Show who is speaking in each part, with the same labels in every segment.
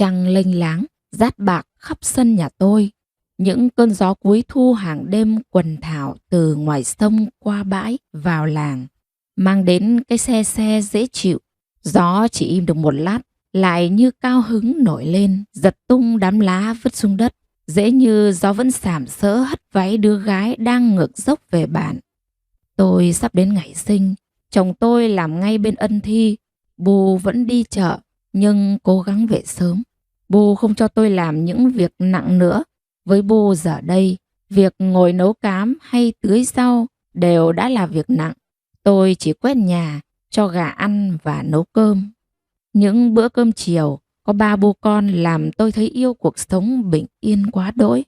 Speaker 1: Trăng lênh láng, rát bạc khắp sân nhà tôi. Những cơn gió cuối thu hàng đêm quần thảo từ ngoài sông qua bãi vào làng, mang đến cái se se dễ chịu. Gió chỉ im được một lát, lại như cao hứng nổi lên, giật tung đám lá vứt xuống đất. Dễ như gió vẫn sàm sỡ hất váy đứa gái đang ngược dốc về bản. Tôi sắp đến ngày sinh, chồng tôi làm ngay bên Ân Thi. Bu vẫn đi chợ, nhưng cố gắng về sớm. Bu không cho tôi làm những việc nặng nữa. Với Bu giờ đây, việc ngồi nấu cám hay tưới rau đều đã là việc nặng. Tôi chỉ quét nhà, cho gà ăn và nấu cơm. Những bữa cơm chiều, có 3 Bu con làm tôi thấy yêu cuộc sống bình yên quá đỗi.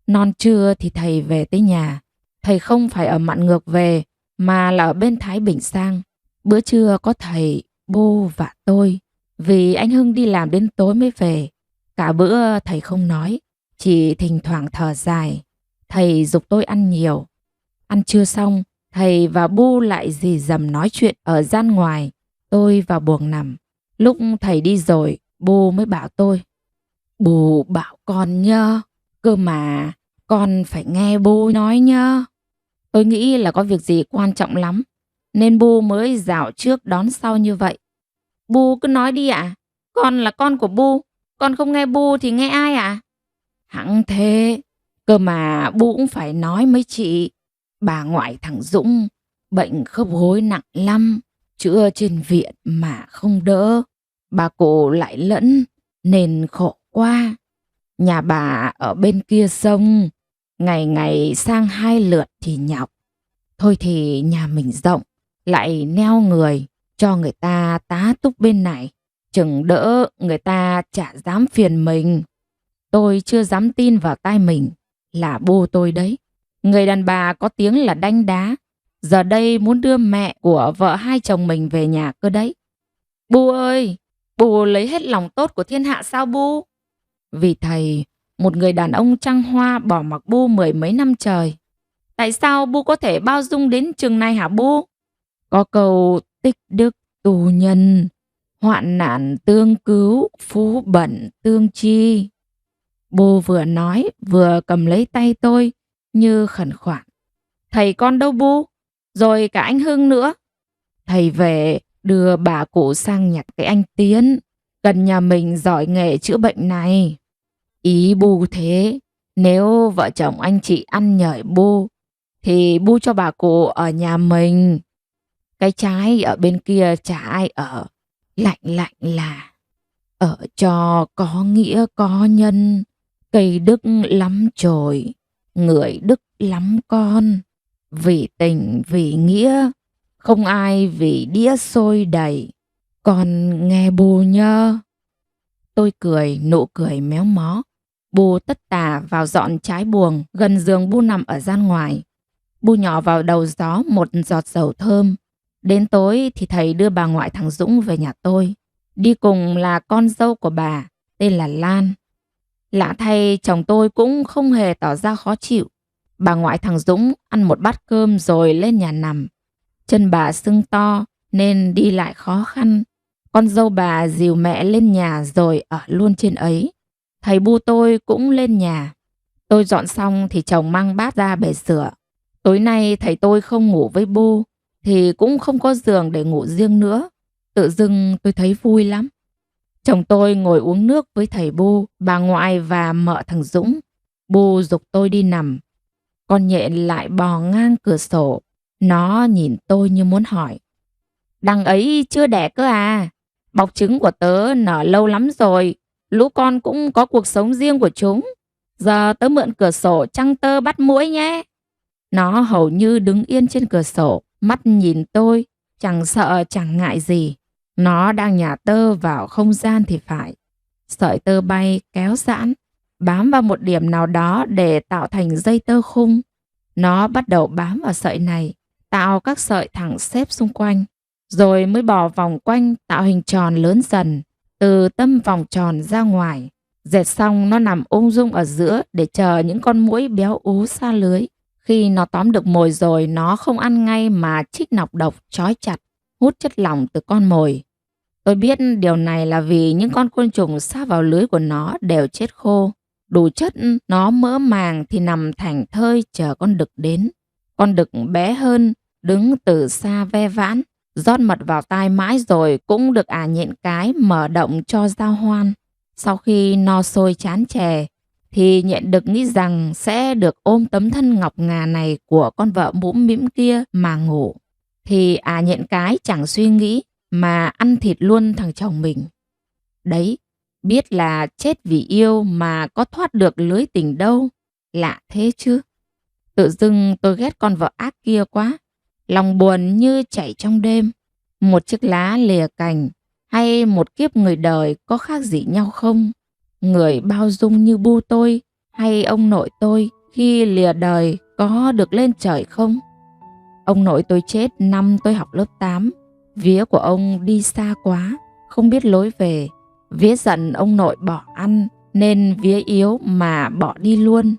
Speaker 1: Non trưa thì thầy về tới nhà. Thầy không phải ở Mạn Ngược về, mà là ở bên Thái Bình sang. Bữa trưa có thầy, Bu và tôi. Vì anh Hưng đi làm đến tối mới về. Cả bữa thầy không nói, chỉ thỉnh thoảng thở dài. Thầy giục tôi ăn nhiều. Ăn trưa xong, thầy và Bu lại rì rầm nói chuyện ở gian ngoài. Tôi vào buồng nằm. Lúc thầy đi rồi, Bu mới bảo tôi: Bu bảo con nhớ, cơ mà con phải nghe Bu nói nhớ. Tôi nghĩ là có việc gì quan trọng lắm, nên Bu mới dạo trước đón sau như vậy. Bu cứ nói đi ạ. Con là con của Bu, con không nghe Bu thì nghe ai ạ? Hẳn thế, cơ mà Bu cũng phải nói mấy chị. Bà ngoại thằng Dũng bệnh khớp gối nặng lắm, chữa trên viện mà không đỡ. Bà cụ lại lẫn nên khổ quá. Nhà bà ở bên kia sông, ngày ngày sang 2 lượt thì nhọc. Thôi thì nhà mình rộng, lại neo người, cho người ta tá túc bên này. Chừng đỡ người ta chả dám phiền mình. Tôi chưa dám tin vào tai mình là Bu tôi đấy. Người đàn bà có tiếng là đanh đá, giờ đây muốn đưa mẹ của vợ hai chồng mình về nhà cơ đấy. Bu ơi, Bu lấy hết lòng tốt của thiên hạ sao Bu? Vì thầy, một người đàn ông trăng hoa bỏ mặc Bu 10 mấy năm trời. Tại sao Bu có thể bao dung đến chừng này hả Bu? Có câu tích đức tù nhân, hoạn nạn tương cứu, phú bẩn tương chi. Bu vừa nói vừa cầm lấy tay tôi như khẩn khoản. Thầy con đâu Bu? Rồi cả anh Hưng nữa. Thầy về đưa bà cụ sang nhặt cái anh Tiến, gần nhà mình giỏi nghề chữa bệnh này. Ý Bu thế, nếu vợ chồng anh chị ăn nhởi Bu, thì Bu cho bà cụ ở nhà mình. Cái trái ở bên kia chả ai ở, lạnh lạnh là ở cho có nghĩa có nhân. Cây đức lắm trồi, người đức lắm con. Vì tình vì nghĩa, không ai vì đĩa xôi đầy. Con nghe Bu nhớ. Tôi cười nụ cười méo mó. Bu tất tả vào dọn trái buồng gần giường Bu nằm ở gian ngoài. Bu nhỏ vào đầu gió một giọt dầu thơm. Đến tối thì thầy đưa bà ngoại thằng Dũng về nhà tôi. Đi cùng là con dâu của bà, tên là Lan. Lạ thay, chồng tôi cũng không hề tỏ ra khó chịu. Bà ngoại thằng Dũng ăn một bát cơm rồi lên nhà nằm. Chân bà sưng to nên đi lại khó khăn. Con dâu bà dìu mẹ lên nhà rồi ở luôn trên ấy. Thầy Bu tôi cũng lên nhà. Tôi dọn xong thì chồng mang bát ra bể sửa. Tối nay thầy tôi không ngủ với Bu thì cũng không có giường để ngủ riêng nữa. Tự dưng tôi thấy vui lắm. Chồng tôi ngồi uống nước với thầy Bu, bà ngoại và mợ thằng Dũng. Bu giục tôi đi nằm. Con nhện lại bò ngang cửa sổ. Nó nhìn tôi như muốn hỏi: đằng ấy chưa đẻ cơ à? Bọc trứng của tớ nở lâu lắm rồi. Lũ con cũng có cuộc sống riêng của chúng. Giờ tớ mượn cửa sổ trăng tơ bắt muỗi nhé. Nó hầu như đứng yên trên cửa sổ, mắt nhìn tôi, chẳng sợ chẳng ngại gì. Nó đang nhả tơ vào không gian thì phải. Sợi tơ bay kéo giãn, bám vào một điểm nào đó để tạo thành dây tơ khung. Nó bắt đầu bám vào sợi này, tạo các sợi thẳng xếp xung quanh, rồi mới bò vòng quanh tạo hình tròn lớn dần, từ tâm vòng tròn ra ngoài. Dệt xong nó nằm ung dung ở giữa để chờ những con muỗi béo ú xa lưới. Khi nó tóm được mồi rồi, nó không ăn ngay mà chích nọc độc trói chặt, hút chất lỏng từ con mồi. Tôi biết điều này là vì những con côn trùng sát vào lưới của nó đều chết khô. Đủ chất nó mỡ màng thì nằm thảnh thơi chờ con đực đến. Con đực bé hơn, đứng từ xa ve vãn, rót mật vào tai mãi rồi cũng được nhện cái mở động cho giao hoan. Sau khi no sôi chán chè, thì nhện đực nghĩ rằng sẽ được ôm tấm thân ngọc ngà này của con vợ mũm mĩm kia mà ngủ. Thì nhện cái chẳng suy nghĩ mà ăn thịt luôn thằng chồng mình. Đấy, biết là chết vì yêu mà có thoát được lưới tình đâu. Lạ thế chứ. Tự dưng tôi ghét con vợ ác kia quá. Lòng buồn như chảy trong đêm. Một chiếc lá lìa cành hay một kiếp người đời có khác gì nhau không? Người bao dung như bu tôi hay ông nội tôi khi lìa đời có được lên trời không? Ông nội tôi chết năm tôi học lớp 8. Vía của ông đi xa quá, không biết lối về. Vía giận ông nội bỏ ăn nên vía yếu mà bỏ đi luôn.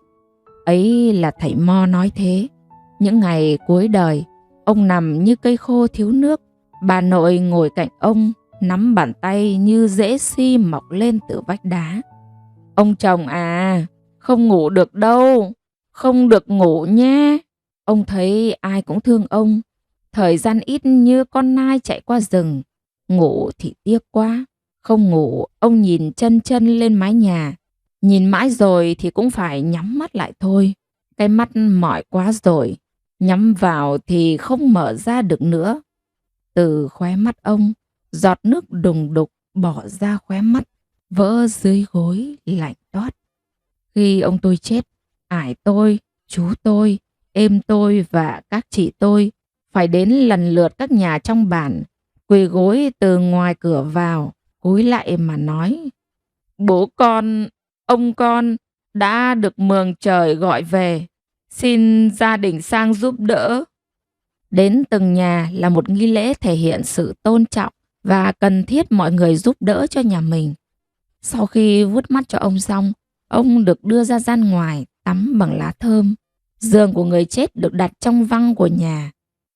Speaker 1: Ấy là thầy Mo nói thế. Những ngày cuối đời, ông nằm như cây khô thiếu nước. Bà nội ngồi cạnh ông, nắm bàn tay như rễ si mọc lên từ vách đá. Ông chồng không ngủ được đâu, không được ngủ nhé. Ông thấy ai cũng thương ông. Thời gian ít như con nai chạy qua rừng. Ngủ thì tiếc quá. Không ngủ, ông nhìn chân chân lên mái nhà. Nhìn mãi rồi thì cũng phải nhắm mắt lại thôi. Cái mắt mỏi quá rồi. Nhắm vào thì không mở ra được nữa. Từ khóe mắt ông, giọt nước đùng đục bỏ ra khóe mắt, vỡ dưới gối lạnh toát. Khi ông tôi chết, ải tôi, chú tôi, em tôi và các chị tôi phải đến lần lượt các nhà trong bản, quỳ gối từ ngoài cửa vào, cúi lại mà nói: Bố con, ông con đã được mường trời gọi về, xin gia đình sang giúp đỡ. Đến từng nhà là một nghi lễ thể hiện sự tôn trọng và cần thiết mọi người giúp đỡ cho nhà mình. Sau khi vuốt mắt cho ông xong, ông được đưa ra gian ngoài tắm bằng lá thơm. Giường của người chết được đặt trong văng của nhà.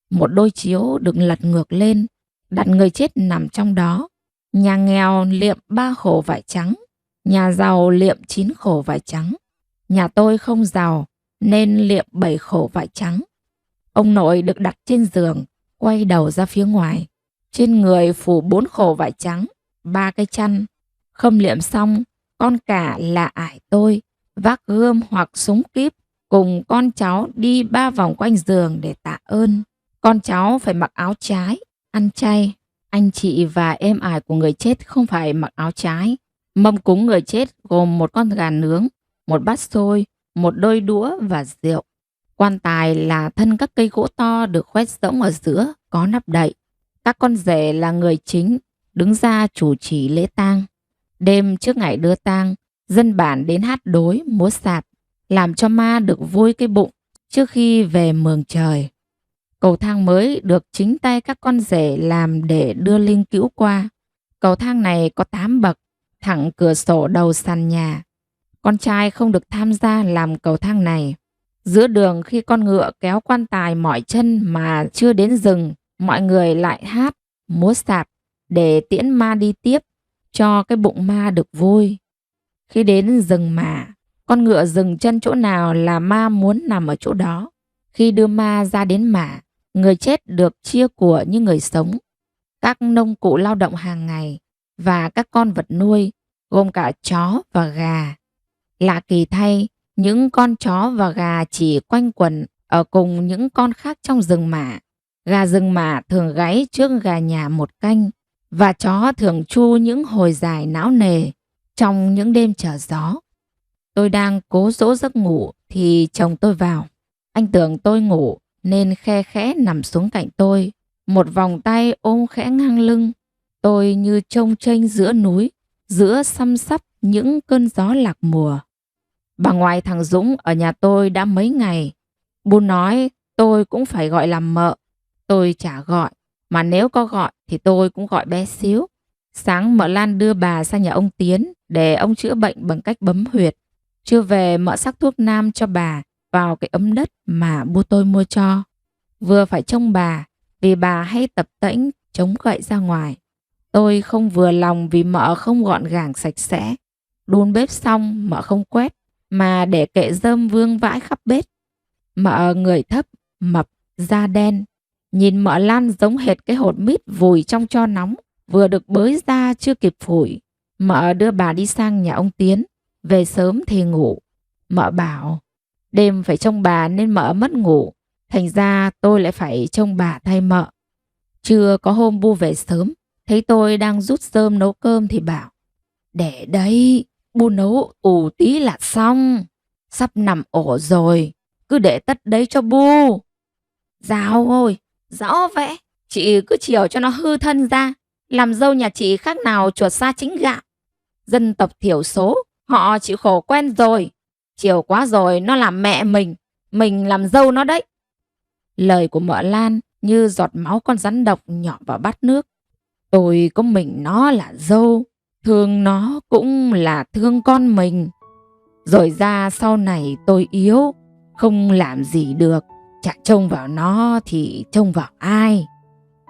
Speaker 1: Một đôi chiếu được lật ngược lên, đặt người chết nằm trong đó. Nhà nghèo liệm 3 khổ vải trắng, nhà giàu liệm 9 khổ vải trắng. Nhà tôi không giàu nên liệm 7 khổ vải trắng. Ông nội được đặt trên giường, quay đầu ra phía ngoài. Trên người phủ 4 khổ vải trắng, 3 cái chăn. Khâm liệm xong, con cả là ải tôi, vác gươm hoặc súng kíp, cùng con cháu đi 3 vòng quanh giường để tạ ơn. Con cháu phải mặc áo trái, ăn chay. Anh chị và em ải của người chết không phải mặc áo trái. Mâm cúng người chết gồm một con gà nướng, một bát xôi, một đôi đũa và rượu. Quan tài là thân các cây gỗ to được khoét rỗng ở giữa, có nắp đậy. Các con rể là người chính, đứng ra chủ trì lễ tang. Đêm trước ngày đưa tang, dân bản đến hát đối, múa sạp, làm cho ma được vui cái bụng trước khi về mường trời. Cầu thang mới được chính tay các con rể làm để đưa linh cữu qua. Cầu thang này có 8 bậc, thẳng cửa sổ đầu sàn nhà. Con trai không được tham gia làm cầu thang này. Giữa đường khi con ngựa kéo quan tài mỏi chân mà chưa đến rừng, mọi người lại hát, múa sạp để tiễn ma đi tiếp, cho cái bụng ma được vui. Khi đến rừng mà, con ngựa dừng chân chỗ nào là ma muốn nằm ở chỗ đó. Khi đưa ma ra đến mả, người chết được chia của như người sống. Các nông cụ lao động hàng ngày và các con vật nuôi, gồm cả chó và gà. Lạ kỳ thay, những con chó và gà chỉ quanh quẩn ở cùng những con khác trong rừng mả. Gà rừng mả thường gáy trước gà nhà một canh, và chó thường tru những hồi dài não nề trong những đêm trở gió. Tôi đang cố dỗ giấc ngủ thì chồng tôi vào. Anh tưởng tôi ngủ nên khe khẽ nằm xuống cạnh tôi, một vòng tay ôm khẽ ngang lưng. Tôi như trông chênh giữa núi, giữa xăm xắp những cơn gió lạc mùa. Bà ngoại thằng Dũng ở nhà tôi đã mấy ngày. Bố nói tôi cũng phải gọi là mợ. Tôi chả gọi, mà nếu có gọi thì tôi cũng gọi bé xíu. Sáng mợ Lan đưa bà sang nhà ông Tiến để ông chữa bệnh bằng cách bấm huyệt. Trưa về mợ sắc thuốc nam cho bà vào cái ấm đất mà bố tôi mua cho. Vừa phải trông bà vì bà hay tập tễnh chống gậy ra ngoài. Tôi không vừa lòng vì mợ không gọn gàng sạch sẽ. Đun bếp xong mợ không quét, mà để kệ rơm vương vãi khắp bếp. Mợ người thấp, mập, da đen. Nhìn mợ Lan giống hệt cái hột mít vùi trong tro nóng, vừa được bới ra chưa kịp phủi. Mợ đưa bà đi sang nhà ông Tiến, về sớm thì ngủ. Mợ bảo, đêm phải trông bà nên mợ mất ngủ, thành ra tôi lại phải trông bà thay mợ. Trưa có hôm Bu về sớm, thấy tôi đang rút rơm nấu cơm thì bảo, để đấy, Bu nấu ù tí là xong, sắp nằm ổ rồi, cứ để tất đấy cho Bu. Dào ôi, rõ vẽ, chị cứ chiều cho nó hư thân ra, làm dâu nhà chị khác nào chuột sa chính gạo. Dân tộc thiểu số, họ chịu khổ quen rồi, chiều quá rồi nó làm mẹ mình làm dâu nó đấy. Lời của mợ Lan như giọt máu con rắn độc nhỏ vào bát nước. Tôi có mình nó là dâu, thương nó cũng là thương con mình. Rồi ra sau này tôi yếu, không làm gì được, chả trông vào nó thì trông vào ai.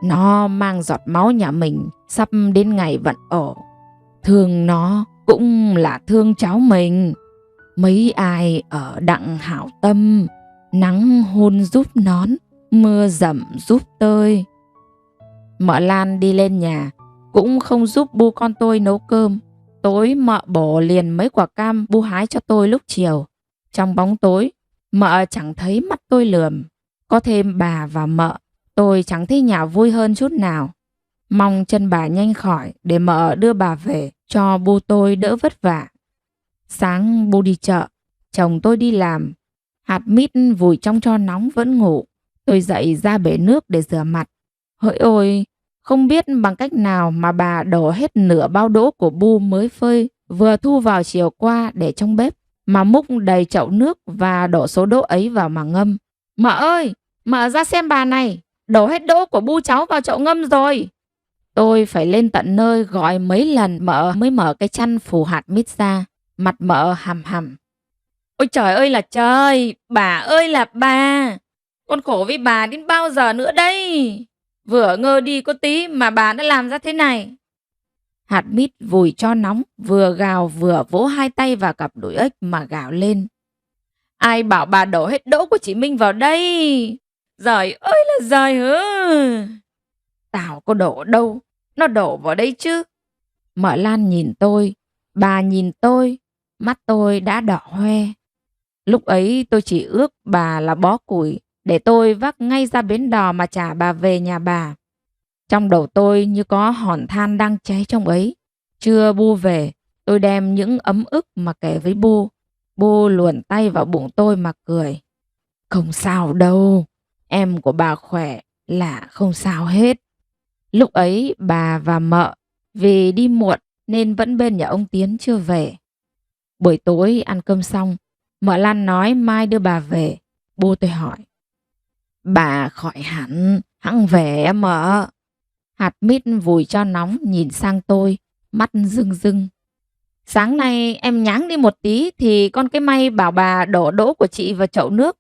Speaker 1: Nó mang giọt máu nhà mình, sắp đến ngày vận ổ. Thương nó cũng là thương cháu mình. Mấy ai ở đặng hảo tâm, nắng hôn giúp nón, mưa dầm giúp tơi. Mợ Lan đi lên nhà, cũng không giúp Bu con tôi nấu cơm. Tối mợ bổ liền mấy quả cam Bu hái cho tôi lúc chiều. Trong bóng tối, mợ chẳng thấy mắt tôi lườm. Có thêm bà và mợ, tôi chẳng thấy nhà vui hơn chút nào. Mong chân bà nhanh khỏi để mợ đưa bà về cho Bu tôi đỡ vất vả. Sáng Bu đi chợ, chồng tôi đi làm. Hạt mít vùi trong tro nóng vẫn ngủ. Tôi dậy ra bể nước để rửa mặt. Hỡi ôi, không biết bằng cách nào mà bà đổ hết nửa bao đỗ của Bu mới phơi vừa thu vào chiều qua để trong bếp, mà múc đầy chậu nước và đổ số đỗ ấy vào mà ngâm. Mợ ơi, mợ ra xem bà này, đổ hết đỗ của Bu cháu vào chậu ngâm rồi. Tôi phải lên tận nơi gọi mấy lần mợ mới mở cái chăn phủ hạt mít ra. Mặt mợ hằm hằm. Ôi trời ơi là trời, bà ơi là bà. Con khổ với bà đến bao giờ nữa đây? Vừa ngơ đi có tí mà bà đã làm ra thế này. Hạt mít vùi cho nóng, vừa gào vừa vỗ hai tay vào cặp đùi ếch mà gào lên. Ai bảo bà đổ hết đỗ của chị Minh vào đây? Giời ơi là giời hứ. Tao có đổ đâu, nó đổ vào đây chứ. Mợ Lan nhìn tôi, bà nhìn tôi, mắt tôi đã đỏ hoe. Lúc ấy tôi chỉ ước bà là bó củi để tôi vác ngay ra bến đò mà trả bà về nhà bà. Trong đầu tôi như có hòn than đang cháy trong ấy. Trưa Bu về, tôi đem những ấm ức mà kể với Bu. Bu luồn tay vào bụng tôi mà cười. Không sao đâu, em của bà khỏe là không sao hết. Lúc ấy bà và mợ vì đi muộn nên vẫn bên nhà ông Tiến chưa về. Buổi tối ăn cơm xong, mợ Lan nói mai đưa bà về. Bu tôi hỏi. Bà khỏi hẳn, hẵng về em mợ. Hạt mít vùi cho nóng nhìn sang tôi, mắt rưng rưng. Sáng nay em nháng đi một tí thì con cái may bảo bà đổ đỗ của chị vào chậu nước.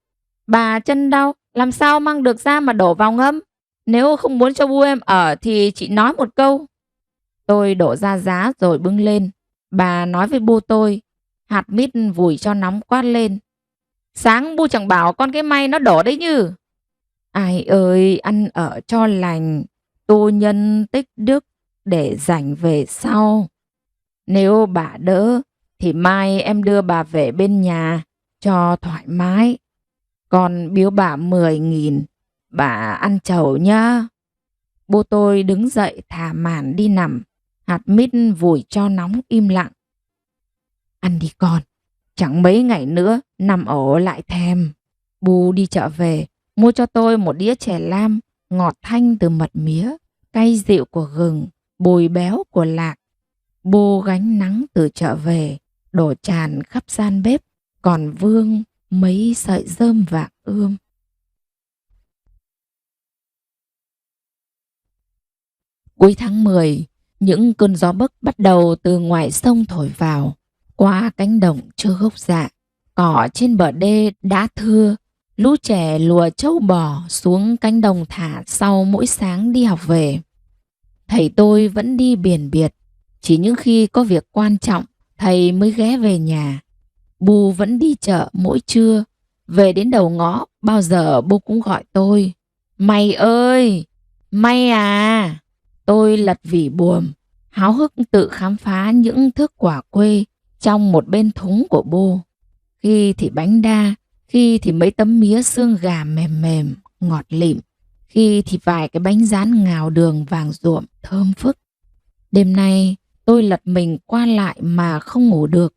Speaker 1: Bà chân đau, làm sao mang được ra mà đổ vào ngâm? Nếu không muốn cho Bu em ở thì chị nói một câu. Tôi đổ ra giá rồi bưng lên. Bà nói với Bu tôi. Hạt mít vùi cho nóng quát lên. Sáng Bu chẳng bảo con cái may nó đổ đấy như. Ai ơi, ăn ở cho lành, tu nhân tích đức để dành về sau. Nếu bà đỡ thì mai em đưa bà về bên nhà cho thoải mái. Còn biếu bà 10.000, bà ăn chầu nhá. Bu tôi đứng dậy thả màn đi nằm. Hạt mít vùi cho nóng im lặng. Ăn đi con, chẳng mấy ngày nữa nằm ổ lại thèm. Bu đi chợ về, mua cho tôi một đĩa chè lam, ngọt thanh từ mật mía, cay dịu của gừng, bùi béo của lạc. Bu gánh nắng từ chợ về, đổ tràn khắp gian bếp, còn vương mấy sợi rơm vàng ươm. Cuối tháng 10, những cơn gió bấc bắt đầu từ ngoài sông thổi vào, qua cánh đồng chưa gốc rạ. Cỏ trên bờ đê đã thưa, lũ trẻ lùa trâu bò xuống cánh đồng thả sau mỗi sáng đi học về. Thầy tôi vẫn đi biển biệt, chỉ những khi có việc quan trọng thầy mới ghé về nhà. Bu vẫn đi chợ mỗi trưa, về đến đầu ngõ bao giờ Bu cũng gọi tôi: "Mày ơi, may à!" Tôi lật vỉ buồm, háo hức tự khám phá những thước quả quê trong một bên thúng của Bu. Khi thì bánh đa, khi thì mấy tấm mía xương gà mềm mềm, ngọt lịm, khi thì vài cái bánh rán ngào đường vàng ruộm thơm phức. Đêm nay tôi lật mình qua lại mà không ngủ được.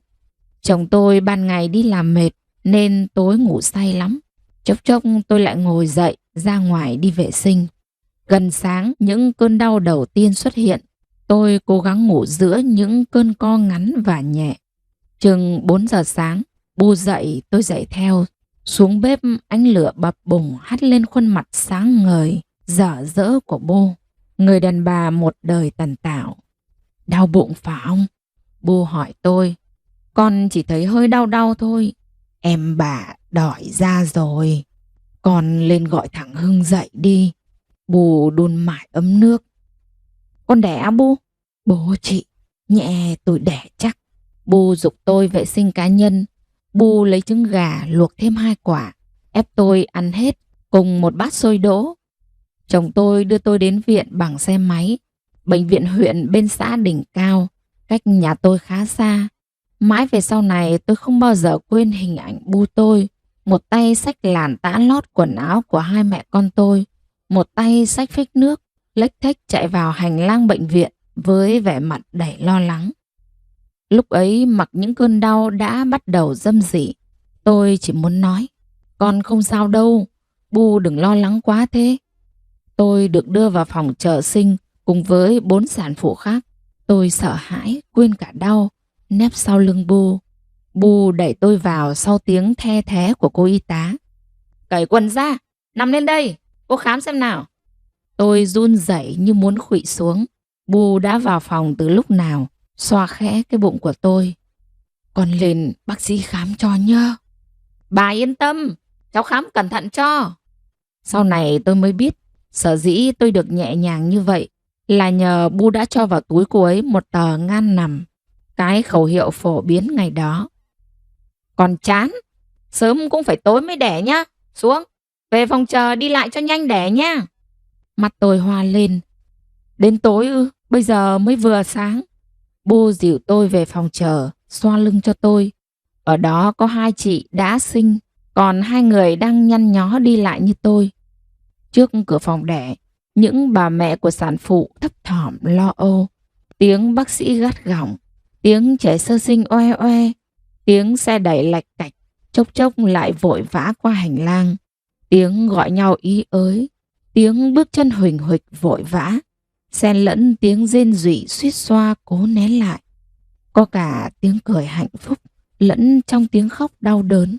Speaker 1: Chồng tôi ban ngày đi làm mệt nên tối ngủ say lắm. Chốc chốc tôi lại ngồi dậy ra ngoài đi vệ sinh. Gần sáng những cơn đau đầu tiên xuất hiện. Tôi cố gắng ngủ giữa những cơn co ngắn và nhẹ. Chừng 4 giờ sáng, Bu dậy tôi dậy theo. Xuống bếp ánh lửa bập bùng hắt lên khuôn mặt sáng ngời, dở dỡ của Bu. Người đàn bà một đời tần tảo. "Đau bụng phải không?" Bu hỏi tôi. "Con chỉ thấy hơi đau đau thôi." "Em bà đòi ra rồi. Con lên gọi thằng Hưng dậy đi." Bu đun mải ấm nước. "Con đẻ á Bu?" "Bố chị, nhẹ tôi đẻ chắc." Bu giục tôi vệ sinh cá nhân. Bu lấy trứng gà luộc thêm 2 quả, ép tôi ăn hết cùng một bát xôi đỗ. Chồng tôi đưa tôi đến viện bằng xe máy. Bệnh viện huyện bên xã Đỉnh Cao, cách nhà tôi khá xa. Mãi về sau này tôi không bao giờ quên hình ảnh Bu tôi, một tay xách làn tã lót quần áo của hai mẹ con tôi, một tay xách phích nước, lếch thếch chạy vào hành lang bệnh viện với vẻ mặt đầy lo lắng. Lúc ấy mặc những cơn đau đã bắt đầu râm rỉ, tôi chỉ muốn nói: "Con không sao đâu, Bu đừng lo lắng quá thế." Tôi được đưa vào phòng trợ sinh cùng với 4 sản phụ khác. Tôi sợ hãi, quên cả đau, nép sau lưng Bu. Bu đẩy tôi vào sau tiếng the thé của cô y tá. "Cởi quần ra, nằm lên đây, cô khám xem nào." Tôi run rẩy như muốn khuỵu xuống. Bu đã vào phòng từ lúc nào, xoa khẽ cái bụng của tôi. "Con lên bác sĩ khám cho nhá." "Bà yên tâm, cháu khám cẩn thận cho." Sau này tôi mới biết, sở dĩ tôi được nhẹ nhàng như vậy là nhờ Bu đã cho vào túi cô ấy một tờ ngan nằm, cái khẩu hiệu phổ biến ngày đó. "Còn chán, sớm cũng phải tối mới đẻ nhá. Xuống, về phòng chờ đi lại cho nhanh đẻ nhá." Mặt tôi hoa lên. "Đến tối ư? Bây giờ mới vừa sáng." Bu dìu tôi về phòng chờ, xoa lưng cho tôi. Ở đó có 2 chị đã sinh, còn 2 người đang nhăn nhó đi lại như tôi. Trước cửa phòng đẻ, những bà mẹ của sản phụ thấp thỏm lo âu. Tiếng bác sĩ gắt gỏng, tiếng trẻ sơ sinh oe oe, tiếng xe đẩy lạch cạch, chốc chốc lại vội vã qua hành lang. Tiếng gọi nhau ý ới, tiếng bước chân huỳnh huỵch vội vã, xen lẫn tiếng rên rỉ suýt xoa cố nén lại. Có cả tiếng cười hạnh phúc lẫn trong tiếng khóc đau đớn.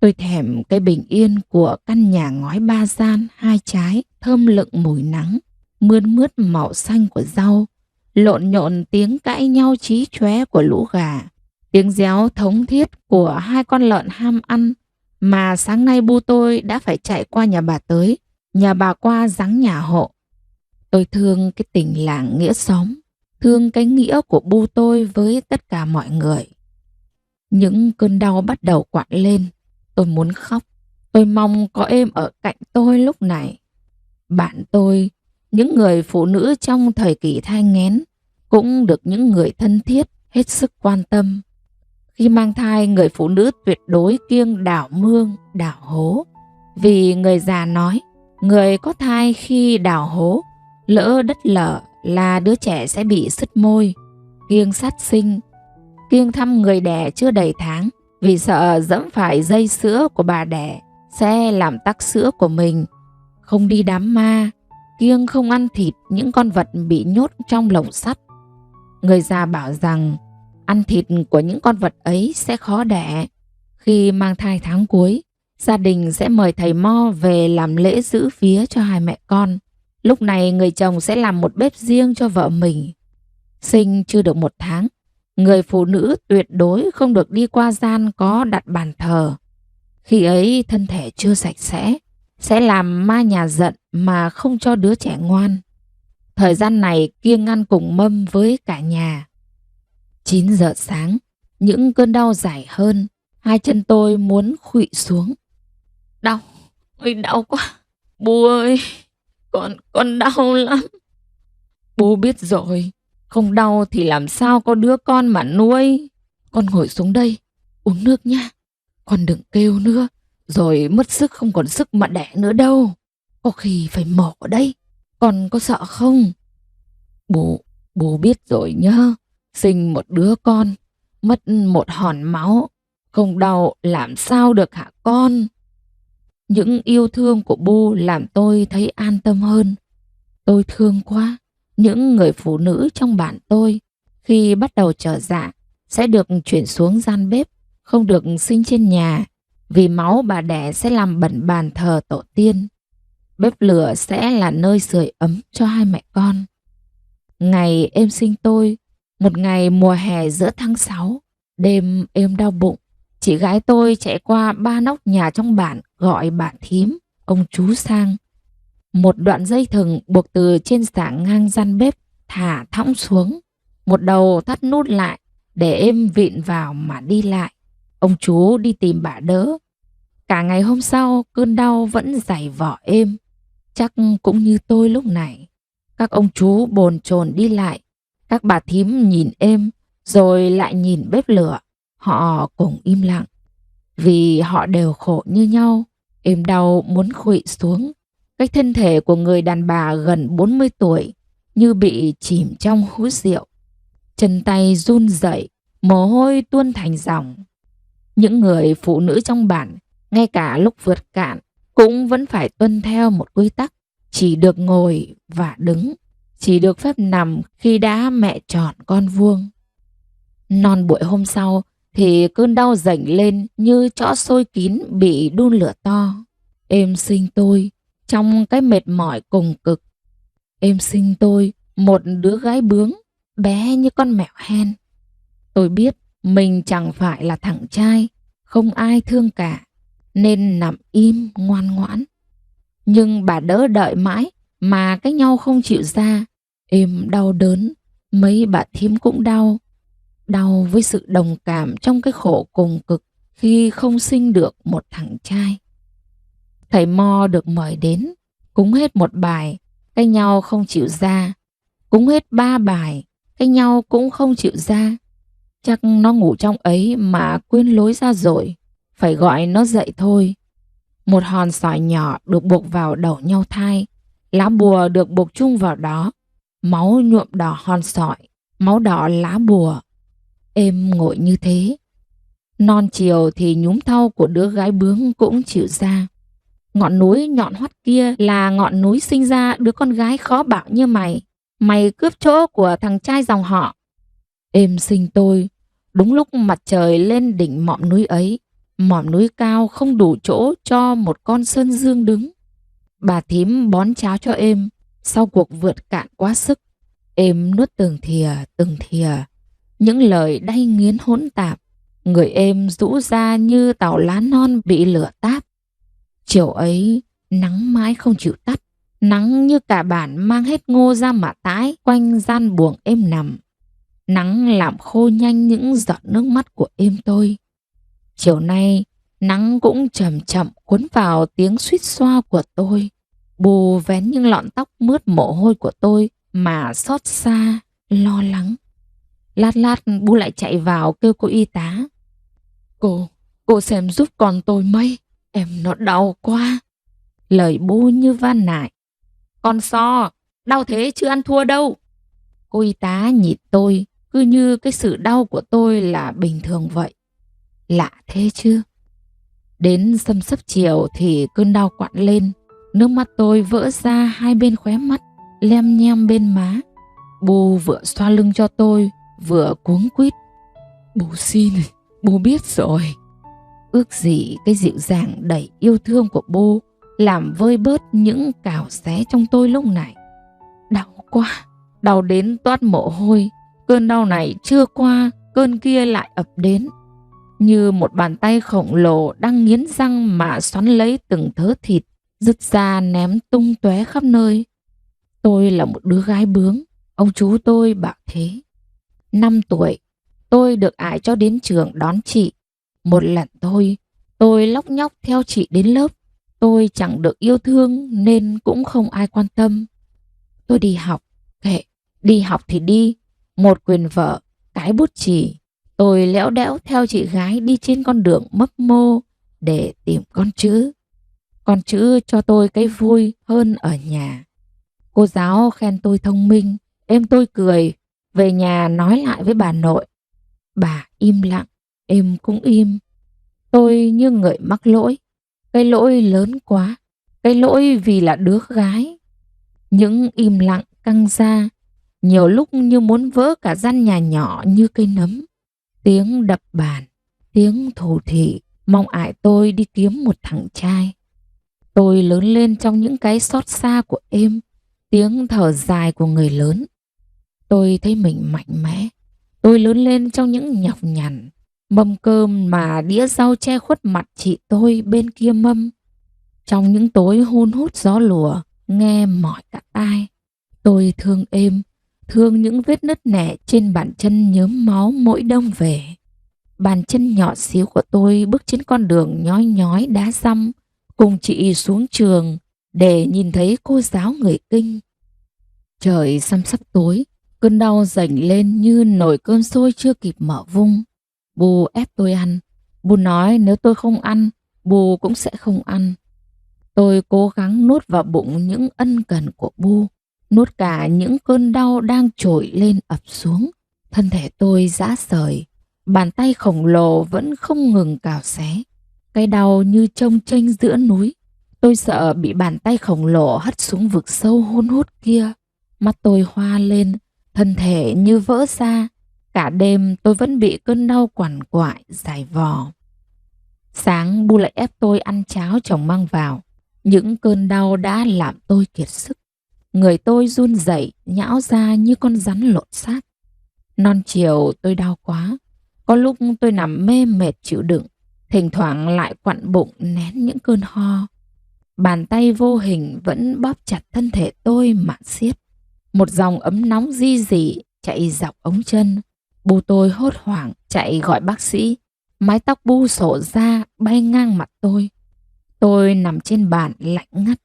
Speaker 1: Tôi thèm cái bình yên của căn nhà ngói 3 gian 2 trái, thơm lựng mùi nắng, mướt mướt màu xanh của rau, lộn nhộn tiếng cãi nhau chí chóe của lũ gà, tiếng réo thống thiết của 2 con lợn ham ăn mà sáng nay Bu tôi đã phải chạy qua nhà bà tới, nhà bà qua giáng nhà hộ. Tôi thương cái tình làng nghĩa xóm, thương cái nghĩa của Bu tôi với tất cả mọi người. Những cơn đau bắt đầu quặn lên. Tôi muốn khóc. Tôi mong có êm ở cạnh tôi lúc này. Bạn tôi, những người phụ nữ trong thời kỳ thai nghén, cũng được những người thân thiết hết sức quan tâm. Khi mang thai, người phụ nữ tuyệt đối kiêng đào mương, đào hố. Vì người già nói, người có thai khi đào hố, lỡ đất lở là đứa trẻ sẽ bị sứt môi. Kiêng sát sinh, kiêng thăm người đẻ chưa đầy tháng, vì sợ dẫm phải dây sữa của bà đẻ sẽ làm tắc sữa của mình. Không đi đám ma, kiêng không ăn thịt những con vật bị nhốt trong lồng sắt. Người già bảo rằng ăn thịt của những con vật ấy sẽ khó đẻ. Khi mang thai tháng cuối, gia đình sẽ mời thầy mo về làm lễ giữ vía cho 2 mẹ con. Lúc này người chồng sẽ làm một bếp riêng cho vợ mình. Sinh chưa được 1 tháng, người phụ nữ tuyệt đối không được đi qua gian có đặt bàn thờ. Khi ấy thân thể chưa sạch sẽ làm ma nhà giận mà không cho đứa trẻ ngoan. Thời gian này kiêng ăn cùng mâm với cả nhà. 9 giờ sáng, những cơn đau dài hơn, hai chân tôi muốn khuỵu xuống. Đau, ôi đau quá. Bố ơi, con đau lắm. Bố biết rồi, không đau thì làm sao có đứa con mà nuôi. Con ngồi xuống đây, uống nước nha. Con đừng kêu nữa, rồi mất sức không còn sức mà đẻ nữa đâu. Có khi phải mổ ở đây, con có sợ không? Bố biết rồi nhá. Sinh một đứa con, mất một hòn máu, không đau làm sao được hả con? Những yêu thương của bố làm tôi thấy an tâm hơn. Tôi thương quá. Những người phụ nữ trong bản tôi khi bắt đầu trở dạ sẽ được chuyển xuống gian bếp, không được sinh trên nhà, vì máu bà đẻ sẽ làm bẩn bàn thờ tổ tiên. Bếp lửa sẽ là nơi sưởi ấm cho hai mẹ con. Ngày em sinh tôi, một ngày mùa hè giữa tháng 6, đêm em đau bụng, chị gái tôi chạy qua ba nóc nhà trong bản gọi bà thím, ông chú sang. Một đoạn dây thừng buộc từ trên xảng ngang gian bếp thả thõng xuống, một đầu thắt nút lại để em vịn vào mà đi lại. Ông chú đi tìm bà đỡ. Cả ngày hôm sau cơn đau vẫn giày vò em, chắc cũng như tôi lúc này. Các ông chú bồn chồn đi lại, các bà thím nhìn em rồi lại nhìn bếp lửa. Họ cùng im lặng, vì họ đều khổ như nhau. Em đau muốn khuỵu xuống. Cái thân thể của người đàn bà gần 40 tuổi như bị chìm trong hũ rượu. Chân tay run rẩy, mồ hôi tuôn thành dòng. Những người phụ nữ trong bản, ngay cả lúc vượt cạn, cũng vẫn phải tuân theo một quy tắc: chỉ được ngồi và đứng, chỉ được phép nằm khi đã mẹ tròn con vuông. Non buổi hôm sau thì cơn đau dành lên như chõ sôi kín bị đun lửa to. Em sinh tôi trong cái mệt mỏi cùng cực. Em sinh tôi một đứa gái bướng, bé như con mèo hen. Tôi biết mình chẳng phải là thằng trai, không ai thương cả, nên nằm im ngoan ngoãn. Nhưng bà đỡ đợi mãi mà cái nhau không chịu ra. Em đau đớn, mấy bà thím cũng đau. Đau với sự đồng cảm trong cái khổ cùng cực khi không sinh được một thằng trai. Thầy Mo được mời đến, cúng hết một bài, cái nhau không chịu ra. Cúng hết 3 bài, cái nhau cũng không chịu ra. Chắc nó ngủ trong ấy mà quên lối ra rồi, phải gọi nó dậy thôi. Một hòn sỏi nhỏ được buộc vào đầu nhau thai, lá bùa được buộc chung vào đó. Máu nhuộm đỏ hòn sỏi, máu đỏ lá bùa. Em ngồi như thế. Non chiều thì nhúm thau của đứa gái bướng cũng chịu ra. Ngọn núi nhọn hoắt kia là ngọn núi sinh ra đứa con gái khó bảo như mày. Mày cướp chỗ của thằng trai dòng họ. Em sinh tôi đúng lúc mặt trời lên đỉnh mỏm núi ấy. Mỏm núi cao không đủ chỗ cho một con sơn dương đứng. Bà thím bón cháo cho em. Sau cuộc vượt cạn quá sức, em nuốt từng thìa. Những lời đay nghiến hỗn tạp. Người em rũ ra như tàu lá non bị lửa táp. Chiều ấy nắng mãi không chịu tắt. Nắng như cả bản mang hết ngô ra mà tái quanh gian buồng em nằm. Nắng làm khô nhanh những giọt nước mắt của em tôi. Chiều nay nắng cũng chậm chậm cuốn vào tiếng suýt xoa của tôi. Bù vén những lọn tóc mướt mồ hôi của tôi mà xót xa, lo lắng. Lát lát bố lại chạy vào kêu cô y tá. Cô xem giúp con tôi mấy, em nó đau quá. Lời bố như van nài. Con So, đau thế chưa ăn thua đâu. Cô y tá nhìn tôi cứ như cái sự đau của tôi là bình thường vậy. Lạ thế chứ. Đến xâm xấp chiều thì cơn đau quặn lên. Nước mắt tôi vỡ ra hai bên khóe mắt, lem nhem bên má. Bố vừa xoa lưng cho tôi, vừa cuống quýt. Bố xin, bố biết rồi. Ước gì cái dịu dàng đầy yêu thương của bố làm vơi bớt những cào xé trong tôi lúc này. Đau quá, đau đến toát mồ hôi. Cơn đau này chưa qua, cơn kia lại ập đến. Như một bàn tay khổng lồ đang nghiến răng mà xoắn lấy từng thớ thịt, rứt ra ném tung tóe khắp nơi. Tôi là một đứa gái bướng, ông chú tôi bảo thế. 5 tuổi, tôi được ải cho đến trường đón chị. Một lần thôi, tôi lóc nhóc theo chị đến lớp. Tôi chẳng được yêu thương nên cũng không ai quan tâm. Tôi đi học, kệ, đi học thì đi. Một quyền vở, cái bút chì. Tôi léo đẽo theo chị gái đi trên con đường mấp mô để tìm con chữ. Con chữ cho tôi cái vui hơn ở nhà. Cô giáo khen tôi thông minh, em tôi cười. Về nhà nói lại với bà nội. Bà im lặng, em cũng im. Tôi như người mắc lỗi. Cái lỗi lớn quá. Cái lỗi vì là đứa gái. Những im lặng căng ra, nhiều lúc như muốn vỡ cả gian nhà nhỏ như cây nấm. Tiếng đập bàn, tiếng thủ thỉ, mong ải tôi đi kiếm một thằng trai. Tôi lớn lên trong những cái xót xa của em, tiếng thở dài của người lớn. Tôi thấy mình mạnh mẽ. Tôi lớn lên trong những nhọc nhằn, mâm cơm mà đĩa rau che khuất mặt chị tôi bên kia mâm. Trong những tối hun hút gió lùa, nghe mỏi cả tai. Tôi thương em, thương những vết nứt nẻ trên bàn chân nhớm máu mỗi đông về. Bàn chân nhỏ xíu của tôi bước trên con đường nhói nhói đá dăm, cùng chị xuống trường để nhìn thấy cô giáo người Kinh. Trời sắp sắp tối, cơn đau dành lên như nồi cơm sôi chưa kịp mở vung. Bu ép tôi ăn. Bu nói nếu tôi không ăn, Bu cũng sẽ không ăn. Tôi cố gắng nuốt vào bụng những ân cần của Bu, nuốt cả những cơn đau đang trồi lên ập xuống. Thân thể tôi rã rời, bàn tay khổng lồ vẫn không ngừng cào xé. Cái đau như chông chênh giữa núi. Tôi sợ bị bàn tay khổng lồ hất xuống vực sâu hun hút kia. Mắt tôi hoa lên, thân thể như vỡ ra. Cả đêm tôi vẫn bị cơn đau quằn quại, dài vò. Sáng Bu lại ép tôi ăn cháo chồng mang vào. Những cơn đau đã làm tôi kiệt sức. Người tôi run rẩy, nhão ra như con rắn lột xác. Non chiều tôi đau quá. Có lúc tôi nằm mê mệt chịu đựng, thỉnh thoảng lại quặn bụng nén những cơn ho. Bàn tay vô hình vẫn bóp chặt thân thể tôi mà siết. Một dòng ấm nóng ri rỉ chạy dọc ống chân. Bu tôi hốt hoảng chạy gọi bác sĩ. Mái tóc Bu xổ ra bay ngang mặt tôi. Tôi nằm trên bàn lạnh ngắt.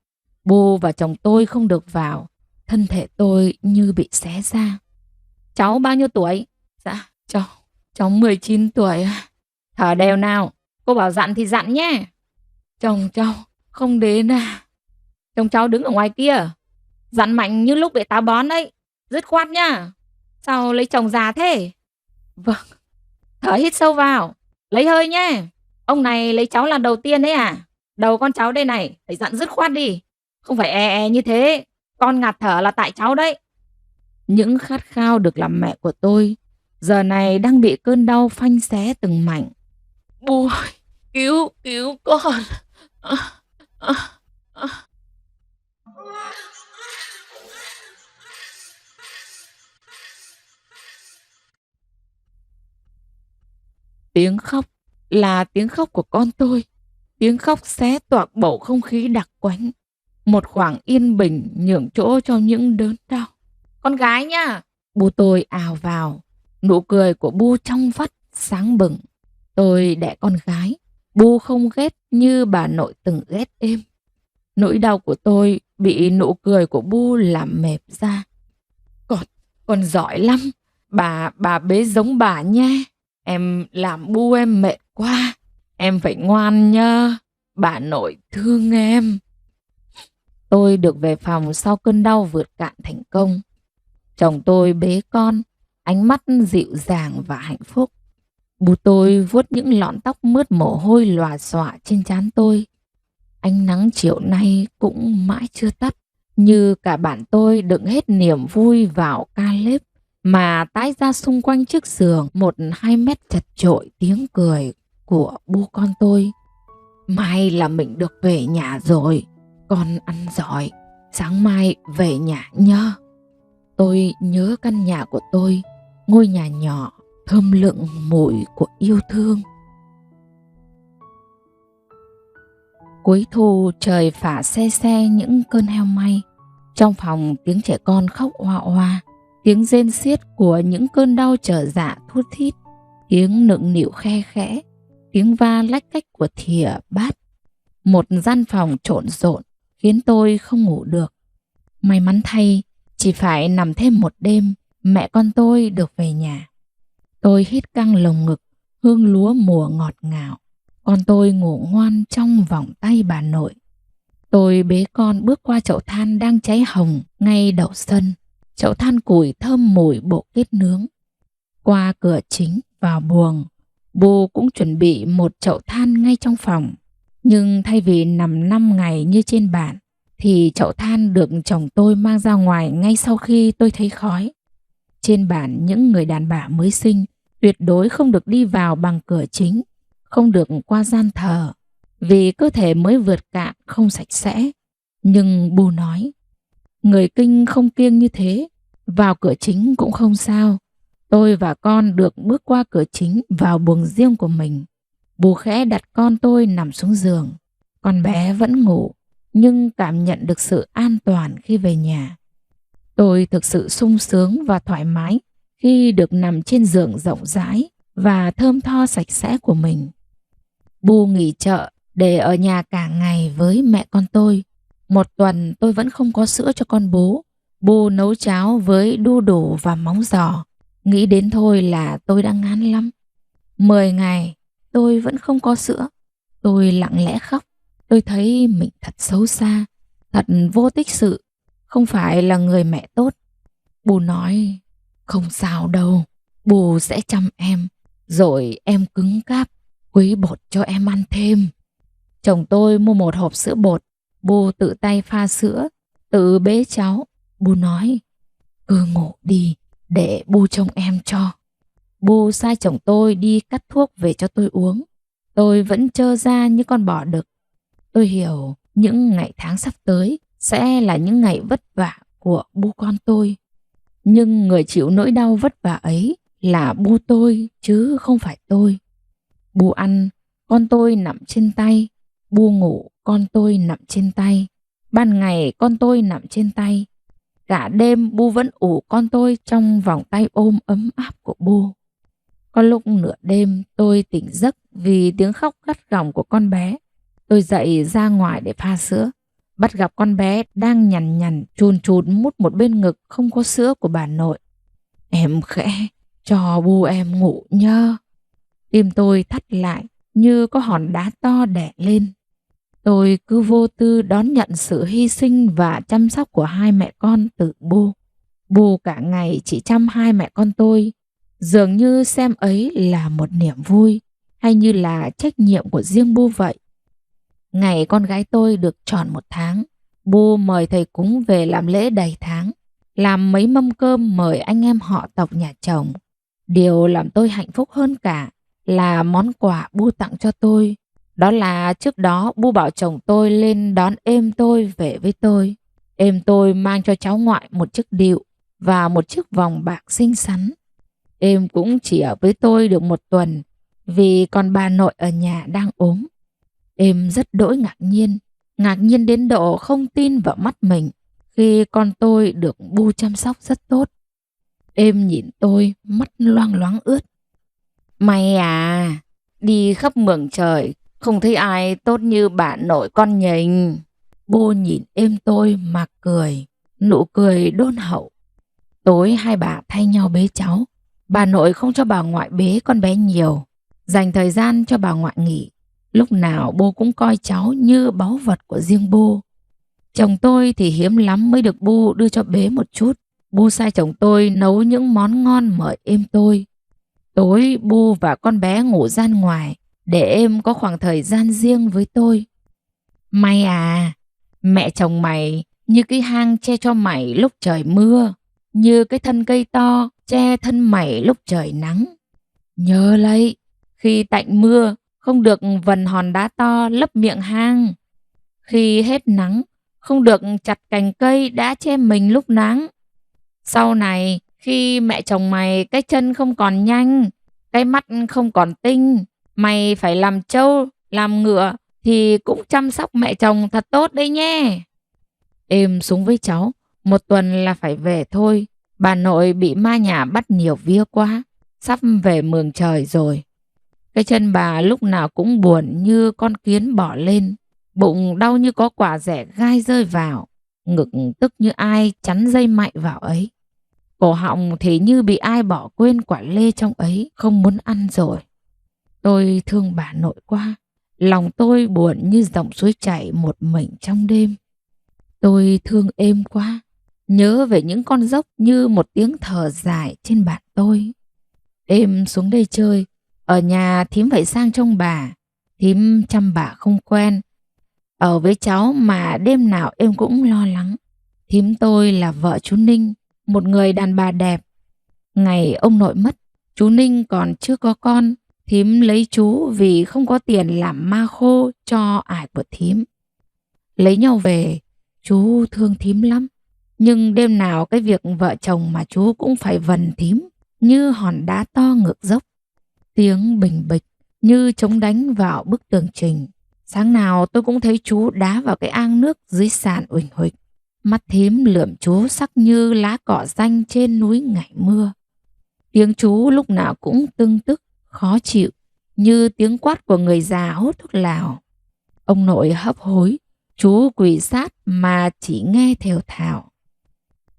Speaker 1: Bu và chồng tôi không được vào. Thân thể tôi như bị xé ra. Cháu bao nhiêu tuổi? Dạ, cháu 19 tuổi. Thở đều nào. Cô bảo dặn thì dặn nhé. Chồng cháu không đến à? Chồng cháu đứng ở ngoài kia. Dặn mạnh như lúc bị táo bón đấy. Dứt khoát nhá. Sao lấy chồng già thế? Vâng. Thở hít sâu vào. Lấy hơi nhé. Ông này lấy cháu lần đầu tiên đấy à? Đầu con cháu đây này. Phải dặn dứt khoát đi. Không phải như thế. Con ngạt thở là tại cháu đấy. Những khát khao được làm mẹ của tôi giờ này đang bị cơn đau phanh xé từng mảnh. Bu ơi, cứu con. Tiếng khóc là tiếng khóc của con tôi. Tiếng khóc xé toạc bầu không khí đặc quánh. Một khoảng yên bình nhường chỗ cho những đớn đau. Con gái nha. Bu tôi ào vào. Nụ cười của Bu trong vắt, sáng bừng. Tôi đẻ con gái. Bu không ghét như bà nội từng ghét em. Nỗi đau của tôi bị nụ cười của Bu làm mẹp ra. Con giỏi lắm. Bà bế giống bà nha. Em làm Bu em mệt quá. Em phải ngoan nha. Bà nội thương em. Tôi được về phòng sau cơn đau vượt cạn thành công. Chồng tôi bế con, ánh mắt dịu dàng và hạnh phúc. Bu tôi vuốt những lọn tóc mướt mồ hôi lòa xòa trên trán tôi. Ánh nắng chiều nay cũng mãi chưa tắt. Như cả bản tôi đựng hết niềm vui vào ca lếp mà tái ra xung quanh chiếc giường 1-2 mét chật chội tiếng cười của Bu con tôi. Mai là mình được về nhà rồi. Con ăn giỏi, sáng mai về nhà nhớ. Tôi nhớ căn nhà của tôi, ngôi nhà nhỏ thơm lựng mùi của yêu thương. Cuối thu trời phả se se những cơn heo may. Trong phòng tiếng trẻ con khóc oa oa, tiếng rên xiết của những cơn đau trở dạ thút thít, tiếng nựng nịu khe khẽ, tiếng va lách cách của thìa bát. Một gian phòng trộn rộn khiến tôi không ngủ được. May mắn thay, chỉ phải nằm thêm một đêm, mẹ con tôi được về nhà. Tôi hít căng lồng ngực, hương lúa mùa ngọt ngào. Con tôi ngủ ngoan trong vòng tay bà nội. Tôi bế con bước qua chậu than đang cháy hồng ngay đầu sân. Chậu than củi thơm mùi bộ kết nướng. Qua cửa chính vào buồng, bố cũng chuẩn bị một chậu than ngay trong phòng. Nhưng thay vì nằm 5 ngày như trên bản, thì chậu than được chồng tôi mang ra ngoài ngay sau khi tôi thấy khói. Trên bản, những người đàn bà mới sinh tuyệt đối không được đi vào bằng cửa chính, không được qua gian thờ, vì cơ thể mới vượt cạn không sạch sẽ. Nhưng bố nói, người kinh không kiêng như thế, vào cửa chính cũng không sao. Tôi và con được bước qua cửa chính vào buồng riêng của mình. Bố khẽ đặt con tôi nằm xuống giường. Con bé vẫn ngủ, nhưng cảm nhận được sự an toàn khi về nhà. Tôi thực sự sung sướng và thoải mái khi được nằm trên giường rộng rãi và thơm tho sạch sẽ của mình. Bố nghỉ chợ để ở nhà cả ngày với mẹ con tôi. Một tuần tôi vẫn không có sữa cho con bố. Bố nấu cháo với đu đủ và móng giò. Nghĩ đến thôi là tôi đã ngán lắm. 10 ngày tôi vẫn không có sữa. Tôi lặng lẽ khóc. Tôi thấy mình thật xấu xa, thật vô tích sự, không phải là người mẹ tốt. Bố nói, không sao đâu, bố sẽ chăm em, rồi em cứng cáp, quấy bột cho em ăn thêm. Chồng tôi mua một hộp sữa bột, bố tự tay pha sữa, tự bế cháu. Bố nói, cứ ngủ đi, để bố trông em cho. Bố sai chồng tôi đi cắt thuốc về cho tôi uống. Tôi vẫn trơ ra như con bò đực. Tôi hiểu những ngày tháng sắp tới sẽ là những ngày vất vả của bố con tôi. Nhưng người chịu nỗi đau vất vả ấy là bố tôi chứ không phải tôi. Bố ăn, con tôi nằm trên tay. Bố ngủ, con tôi nằm trên tay. Ban ngày con tôi nằm trên tay. Cả đêm bố vẫn ủ con tôi trong vòng tay ôm ấm áp của bố. Có lúc nửa đêm tôi tỉnh giấc vì tiếng khóc gắt gỏng của con bé. Tôi dậy ra ngoài để pha sữa, bắt gặp con bé đang nhằn nhằn chùn chụt mút một bên ngực không có sữa của bà nội. Em khẽ cho bố em ngủ nhớ. Tim tôi thắt lại như có hòn đá to đè lên. Tôi cứ vô tư đón nhận sự hy sinh và chăm sóc của hai mẹ con từ bố. Bố cả ngày chỉ chăm hai mẹ con tôi, dường như xem ấy là một niềm vui hay như là trách nhiệm của riêng bố vậy. Ngày con gái tôi được tròn 1 tháng, bố mời thầy cúng về làm lễ đầy tháng, làm mấy mâm cơm mời anh em họ tộc nhà chồng. Điều làm tôi hạnh phúc hơn cả là món quà bố tặng cho tôi. Đó là trước đó bố bảo chồng tôi lên đón em tôi về với tôi. Em tôi mang cho cháu ngoại một chiếc địu và một chiếc vòng bạc xinh xắn. Em cũng chỉ ở với tôi được 1 tuần vì còn bà nội ở nhà đang ốm. Em rất đỗi ngạc nhiên đến độ không tin vào mắt mình khi con tôi được bu chăm sóc rất tốt. Em nhìn tôi mắt loang loáng ướt. Mày à, đi khắp mường trời không thấy ai tốt như bà nội con nhình. Bố nhìn em tôi mà cười, nụ cười đôn hậu. Tối hai bà thay nhau bế cháu. Bà nội không cho bà ngoại bế con bé nhiều, dành thời gian cho bà ngoại nghỉ. Lúc nào bố cũng coi cháu như báu vật của riêng bố. Chồng tôi thì hiếm lắm mới được bố đưa cho bế một chút. Bố sai chồng tôi nấu những món ngon mời em tôi. Tối bố và con bé ngủ gian ngoài để em có khoảng thời gian riêng với tôi. May à, mẹ chồng mày như cái hang che cho mày lúc trời mưa, như cái thân cây to che thân mày lúc trời nắng. Nhớ lấy, khi tạnh mưa không được vần hòn đá to lấp miệng hang. Khi hết nắng không được chặt cành cây đã che mình lúc nắng. Sau này khi mẹ chồng mày cái chân không còn nhanh, cái mắt không còn tinh, mày phải làm trâu, làm ngựa thì cũng chăm sóc mẹ chồng thật tốt đấy nhé. Em xuống với cháu, 1 tuần là phải về thôi. Bà nội bị ma nhà bắt nhiều vía quá, sắp về mường trời rồi. Cái chân bà lúc nào cũng buồn như con kiến bò lên, bụng đau như có quả dẻ gai rơi vào, ngực tức như ai chắn dây mạnh vào ấy. Cổ họng thì như bị ai bỏ quên quả lê trong ấy, không muốn ăn rồi. Tôi thương bà nội quá, lòng tôi buồn như dòng suối chảy một mình trong đêm. Tôi thương êm quá, nhớ về những con dốc như một tiếng thở dài trên bạn tôi. Êm xuống đây chơi, ở nhà thím phải sang trông bà, thím chăm bà không quen. Ở với cháu mà đêm nào em cũng lo lắng. Thím tôi là vợ chú Ninh, một người đàn bà đẹp. Ngày ông nội mất, chú Ninh còn chưa có con. Thím lấy chú vì không có tiền làm ma khô cho ải của thím. Lấy nhau về, chú thương thím lắm. Nhưng đêm nào cái việc vợ chồng mà chú cũng phải vần thím như hòn đá to ngược dốc. Tiếng bình bịch như chống đánh vào bức tường trình. Sáng nào tôi cũng thấy chú đá vào cái ao nước dưới sàn uỳnh huỳnh. Mắt thím lườm chú sắc như lá cỏ xanh trên núi ngày mưa. Tiếng chú lúc nào cũng tưng tức, khó chịu, như tiếng quát của người già hút thuốc lào. Ông nội hấp hối, chú quỳ sát mà chỉ nghe thều thào.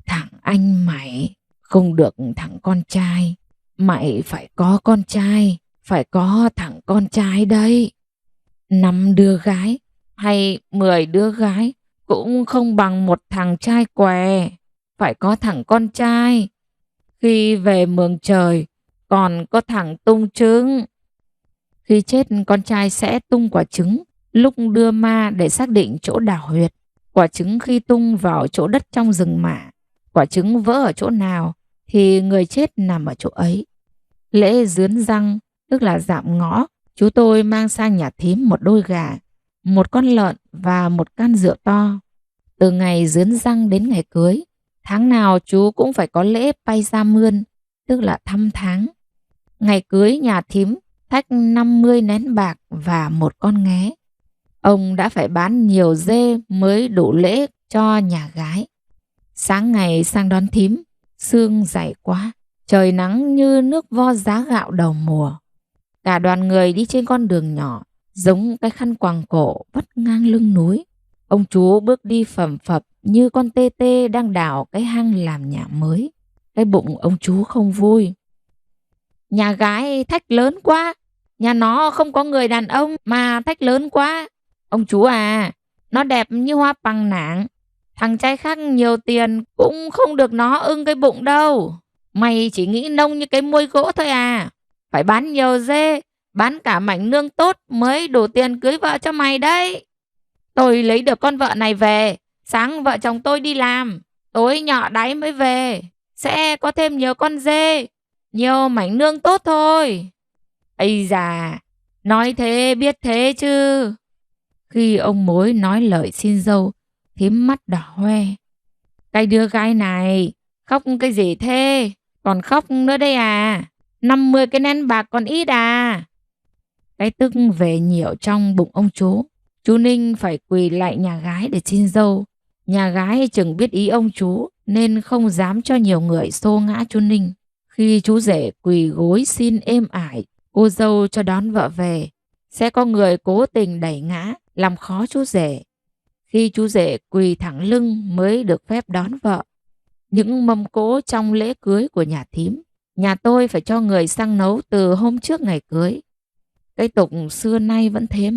Speaker 1: Thằng anh mày không được thằng con trai, mày phải có con trai, phải có thằng con trai đây. 5 đứa gái hay 10 đứa gái cũng không bằng một thằng trai què, phải có thằng con trai. Khi về mường trời còn có thằng tung trứng. Khi chết con trai sẽ tung quả trứng lúc đưa ma để xác định chỗ đào huyệt. Quả trứng khi tung vào chỗ đất trong rừng mả, quả trứng vỡ ở chỗ nào thì người chết nằm ở chỗ ấy. Lễ dướn răng tức là dạm ngõ, chú tôi mang sang nhà thím một đôi gà, một con lợn và một can rượu to. Từ ngày dướn răng đến ngày cưới, tháng nào chú cũng phải có lễ pay ra mươn, tức là thăm tháng. Ngày cưới nhà thím thách 50 nén bạc và một con nghé. Ông đã phải bán nhiều dê mới đủ lễ cho nhà gái. Sáng ngày sang đón thím, sương dày quá, trời nắng như nước vo giá gạo đầu mùa. Cả đoàn người đi trên con đường nhỏ, giống cái khăn quàng cổ vắt ngang lưng núi. Ông chú bước đi phầm phập như con tê tê đang đào cái hang làm nhà mới. Cái bụng ông chú không vui. Nhà gái thách lớn quá, nhà nó không có người đàn ông mà thách lớn quá. Ông chú à, nó đẹp như hoa pằng nảng. Thằng trai khác nhiều tiền cũng không được nó ưng cái bụng đâu. Mày chỉ nghĩ nông như cái muôi gỗ thôi à. Phải bán nhiều dê, bán cả mảnh nương tốt mới đủ tiền cưới vợ cho mày đấy. Tôi lấy được con vợ này về, sáng vợ chồng tôi đi làm, tối nhọ đáy mới về. Sẽ có thêm nhiều con dê, nhiều mảnh nương tốt thôi. Ây già, nói thế biết thế chứ. Khi ông mối nói lời xin dâu, thím mắt đỏ hoe. Cái đứa gái này, khóc cái gì thế? Còn khóc nữa đây à? 50 cái nén bạc còn ít à? Cái tức về nhiều trong bụng ông chú. Chú Ninh phải quỳ lại nhà gái để xin dâu. Nhà gái chừng biết ý ông chú nên không dám cho nhiều người xô ngã chú Ninh. Khi chú rể quỳ gối xin êm ải cô dâu cho đón vợ về, sẽ có người cố tình đẩy ngã làm khó chú rể. Khi chú rể quỳ thẳng lưng mới được phép đón vợ. Những mâm cỗ trong lễ cưới của nhà thím, nhà tôi phải cho người sang nấu từ hôm trước ngày cưới. Cái tục xưa nay vẫn thế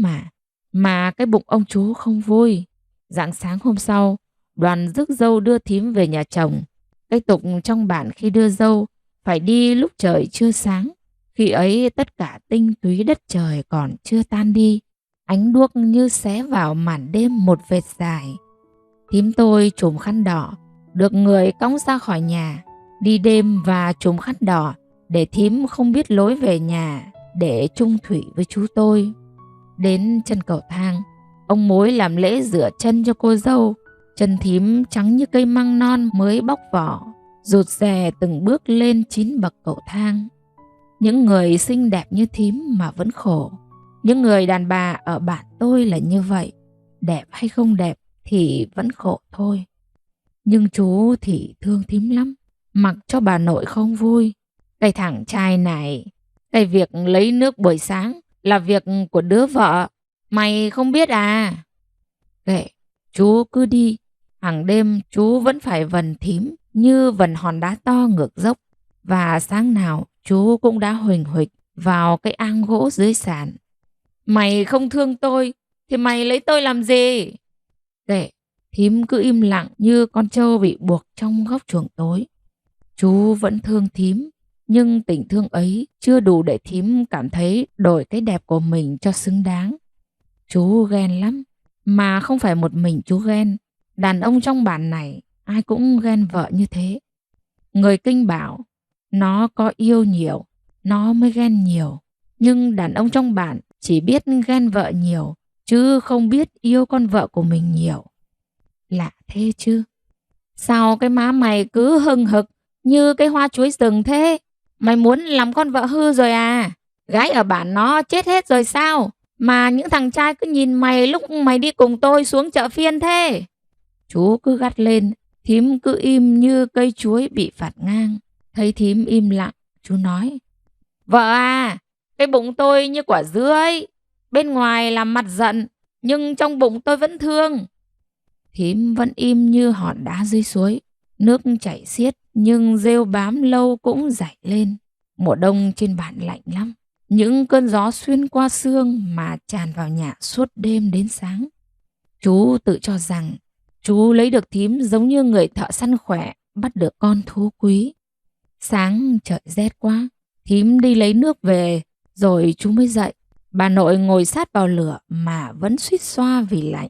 Speaker 1: mà cái bụng ông chú không vui. Rạng sáng hôm sau, đoàn rước dâu đưa thím về nhà chồng. Cái tục trong bản khi đưa dâu phải đi lúc trời chưa sáng. Khi ấy tất cả tinh túy đất trời còn chưa tan đi. Ánh đuốc như xé vào màn đêm một vệt dài. Thím tôi trùm khăn đỏ, được người cõng ra khỏi nhà, đi đêm và trùm khăn đỏ để thím không biết lối về nhà, để chung thủy với chú tôi. Đến chân cầu thang, ông mối làm lễ rửa chân cho cô dâu. Chân thím trắng như cây măng non mới bóc vỏ, rụt rè từng bước lên 9 bậc cầu thang. Những người xinh đẹp như thím mà vẫn khổ. Những người đàn bà ở bản tôi là như vậy. Đẹp hay không đẹp thì vẫn khổ thôi. Nhưng chú thì thương thím lắm, mặc cho bà nội không vui. Cái thằng trai này, cái việc lấy nước buổi sáng là việc của đứa vợ, mày không biết à? Kệ, chú cứ đi, hàng đêm chú vẫn phải vần thím như vần hòn đá to ngược dốc. Và sáng nào chú cũng đã huỳnh huỵch vào cái ang gỗ dưới sàn. Mày không thương tôi thì mày lấy tôi làm gì? Kệ, thím cứ im lặng như con trâu bị buộc trong góc chuồng tối. Chú vẫn thương thím, nhưng tình thương ấy chưa đủ để thím cảm thấy đổi cái đẹp của mình cho xứng đáng. Chú ghen lắm, mà không phải một mình chú ghen. Đàn ông trong bản này ai cũng ghen vợ như thế. Người Kinh bảo nó có yêu nhiều, nó mới ghen nhiều. Nhưng đàn ông trong bản chỉ biết ghen vợ nhiều, chứ không biết yêu con vợ của mình nhiều. Lạ thế chứ. Sao cái má mày cứ hừng hực như cái hoa chuối rừng thế? Mày muốn làm con vợ hư rồi à? Gái ở bản nó chết hết rồi sao? Mà những thằng trai cứ nhìn mày lúc mày đi cùng tôi xuống chợ phiên thế. Chú cứ gắt lên, thím cứ im như cây chuối bị phạt ngang. Thấy thím im lặng, chú nói: Vợ à, cái bụng tôi như quả dứa ấy. Bên ngoài làm mặt giận, nhưng trong bụng tôi vẫn thương. Thím vẫn im như hòn đá dưới suối. Nước chảy xiết nhưng rêu bám lâu cũng dảy lên. Mùa đông trên bản lạnh lắm. Những cơn gió xuyên qua xương mà tràn vào nhà suốt đêm đến sáng. Chú tự cho rằng chú lấy được thím giống như người thợ săn khỏe bắt được con thú quý. Sáng trời rét quá, thím đi lấy nước về rồi chú mới dậy. Bà nội ngồi sát vào lửa mà vẫn suýt xoa vì lạnh.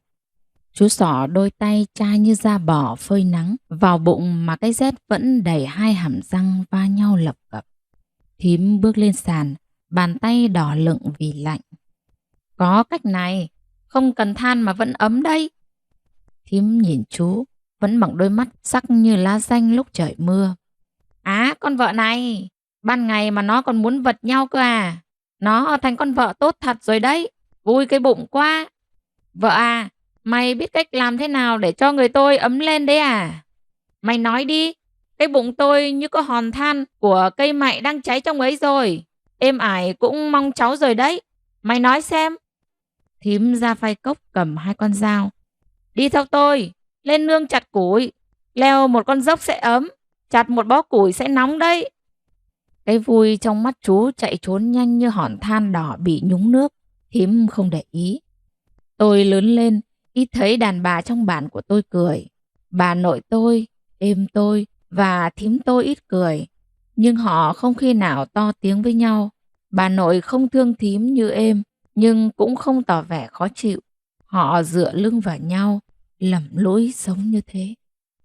Speaker 1: Chú xỏ đôi tay chai như da bò phơi nắng vào bụng mà cái rét vẫn đầy hai hàm răng va nhau lập cập. Thím bước lên sàn, bàn tay đỏ lựng vì lạnh. Có cách này, không cần than mà vẫn ấm đây. Thím nhìn chú, vẫn bằng đôi mắt sắc như lá xanh lúc trời mưa. Á, con vợ này, ban ngày mà nó còn muốn vật nhau cơ à? Nó thành con vợ tốt thật rồi đấy, vui cái bụng quá. Vợ à, mày biết cách làm thế nào để cho người tôi ấm lên đấy à? Mày nói đi, cái bụng tôi như có hòn than của cây mại đang cháy trong ấy rồi. Êm ải cũng mong cháu rồi đấy. Mày nói xem. Thím ra phai cốc cầm hai con dao. Đi theo tôi, lên nương chặt củi. Leo một con dốc sẽ ấm, chặt một bó củi sẽ nóng đấy. Cái vui trong mắt chú chạy trốn nhanh như hòn than đỏ bị nhúng nước. Thím không để ý. Tôi lớn lên, ít thấy đàn bà trong bản của tôi cười. Bà nội tôi, em tôi và thím tôi ít cười. Nhưng họ không khi nào to tiếng với nhau. Bà nội không thương thím như em, nhưng cũng không tỏ vẻ khó chịu. Họ dựa lưng vào nhau, lầm lũi sống như thế.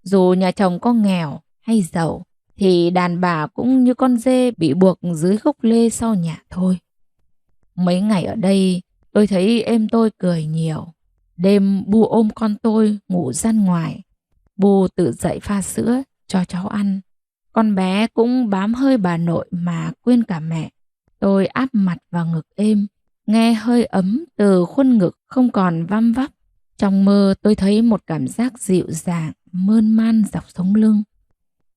Speaker 1: Dù nhà chồng có nghèo hay giàu, thì đàn bà cũng như con dê bị buộc dưới gốc lê sau nhà thôi. Mấy ngày ở đây, tôi thấy em tôi cười nhiều. Đêm Bu ôm con tôi ngủ gian ngoài. Bu tự dậy pha sữa cho cháu ăn. Con bé cũng bám hơi bà nội mà quên cả mẹ. Tôi áp mặt vào ngực êm, nghe hơi ấm từ khuôn ngực không còn văm vắp. Trong mơ tôi thấy một cảm giác dịu dàng, mơn man dọc sống lưng.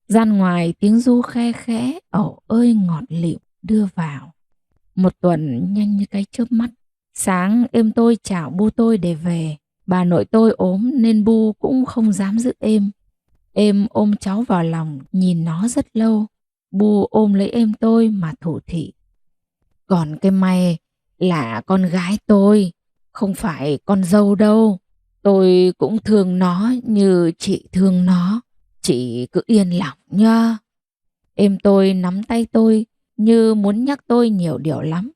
Speaker 1: Gian ngoài tiếng ru khe khẽ, ẩu ơi ngọt lịm đưa vào. Một tuần nhanh như cái chớp mắt. Sáng em tôi chào Bu tôi để về. Bà nội tôi ốm nên Bu cũng không dám giữ em. Em ôm cháu vào lòng nhìn nó rất lâu. Bu ôm lấy em tôi mà thủ thỉ. Còn cái may là con gái tôi, không phải con dâu đâu. Tôi cũng thương nó như chị thương nó. Chị cứ yên lòng nha. Em tôi nắm tay tôi như muốn nhắc tôi nhiều điều lắm.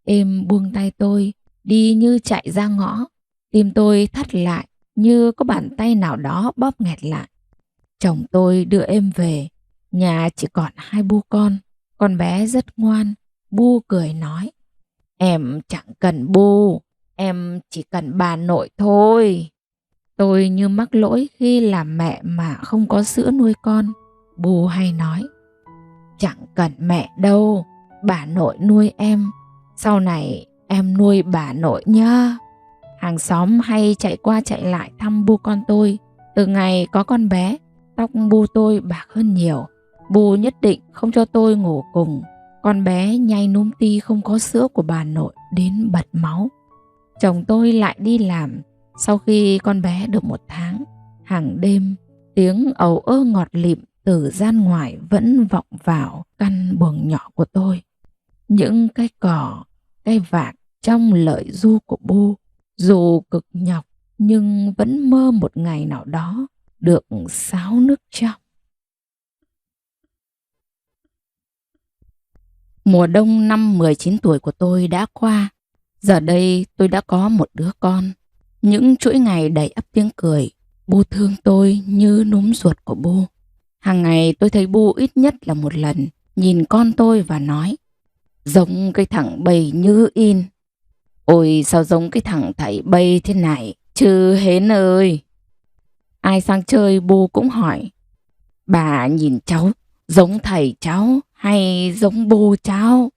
Speaker 1: Em buông tay tôi, đi như chạy ra ngõ. Tim tôi thắt lại như có bàn tay nào đó bóp nghẹt lại. Chồng tôi đưa em về. Nhà chỉ còn hai Bu con bé rất ngoan. Bu cười nói: Em chẳng cần Bu, em chỉ cần bà nội thôi. Tôi như mắc lỗi khi làm mẹ mà không có sữa nuôi con. Bu hay nói: Chẳng cần mẹ đâu, bà nội nuôi em. Sau này em nuôi bà nội nhá. Hàng xóm hay chạy qua chạy lại thăm Bu con tôi. Từ ngày có con bé, tóc Bu tôi bạc hơn nhiều. Bu nhất định không cho tôi ngủ cùng. Con bé nhai núm ti không có sữa của bà nội đến bật máu. Chồng tôi lại đi làm. Sau khi con bé được 1 tháng, hàng đêm tiếng ầu ơ ngọt lịm từ gian ngoài vẫn vọng vào căn buồng nhỏ của tôi. Những cái cỏ, cái vạc trong lời ru của Bu, dù cực nhọc nhưng vẫn mơ một ngày nào đó được xáo nước trong. Mùa đông năm 19 tuổi của tôi đã qua. Giờ đây tôi đã có một đứa con. Những chuỗi ngày đầy ắp tiếng cười. Bu thương tôi như núm ruột của Bu. Hàng ngày tôi thấy Bu ít nhất là một lần nhìn con tôi và nói: giống cái thằng Bầy như in. Ôi sao giống cái thằng thầy Bầy thế này chứ Hến ơi. Ai sang chơi Bu cũng hỏi: bà nhìn cháu giống thầy cháu hay giống Bu cháu?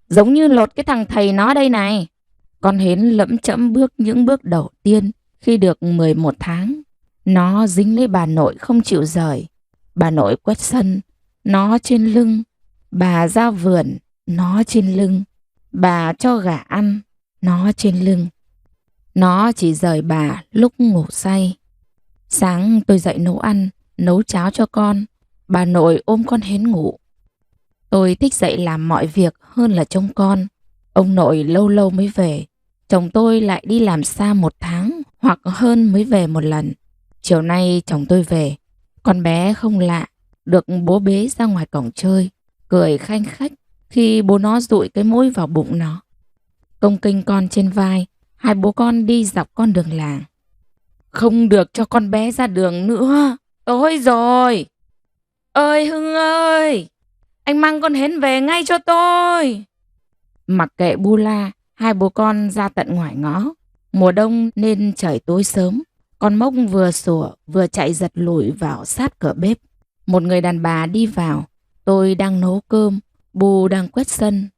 Speaker 1: Giống như lột cái thằng thầy nó đây này. Con Hến lẫm chẫm bước những bước đầu tiên khi được 11 tháng. Nó dính lấy bà nội không chịu rời. Bà nội quét sân, nó trên lưng. Bà ra vườn, nó trên lưng. Bà cho gà ăn, nó trên lưng. Nó chỉ rời bà lúc ngủ say. Sáng tôi dậy nấu ăn, nấu cháo cho con. Bà nội ôm con Hến ngủ. Tôi thích dậy làm mọi việc hơn là trông con. Ông nội lâu lâu mới về. Chồng tôi lại đi làm xa 1 tháng hoặc hơn mới về một lần. Chiều nay chồng tôi về. Con bé không lạ, được bố bế ra ngoài cổng chơi, cười khanh khách khi bố nó dụi cái mũi vào bụng nó. Công kênh con trên vai, hai bố con đi dọc con đường làng. Không được cho con bé ra đường nữa. Tối rồi. Ơi Hưng ơi, anh mang con Hến về ngay cho tôi. Mặc kệ Bu la, hai bố con ra tận ngoài ngõ. Mùa đông nên trời tối sớm. Con Mốc vừa sủa vừa chạy giật lùi vào sát cửa bếp. Một người đàn bà đi vào. Tôi đang nấu cơm, Bu đang quét sân.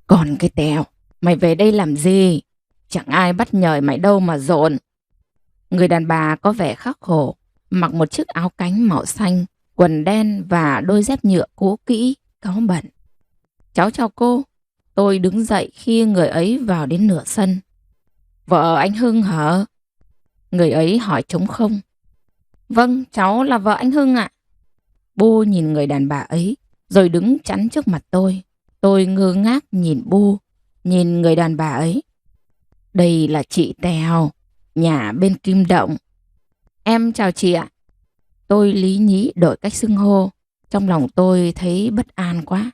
Speaker 1: Còn cái tèo, mày về đây làm gì? Chẳng ai bắt nhời mày đâu mà dồn. Người đàn bà có vẻ khắc khổ, mặc một chiếc áo cánh màu xanh, quần đen và đôi dép nhựa cũ kỹ, cáu bẩn. Cháu chào cô. Tôi đứng dậy khi người ấy vào đến nửa sân. Vợ anh Hưng hả? Người ấy hỏi trống không. Vâng, cháu là vợ anh Hưng ạ. Bu nhìn người đàn bà ấy, rồi đứng chắn trước mặt tôi. Tôi ngơ ngác nhìn Bu, nhìn người đàn bà ấy. Đây là chị Tèo, nhà bên Kim Động. Em chào chị ạ. Tôi lý nhí đổi cách xưng hô. Trong lòng tôi thấy bất an quá.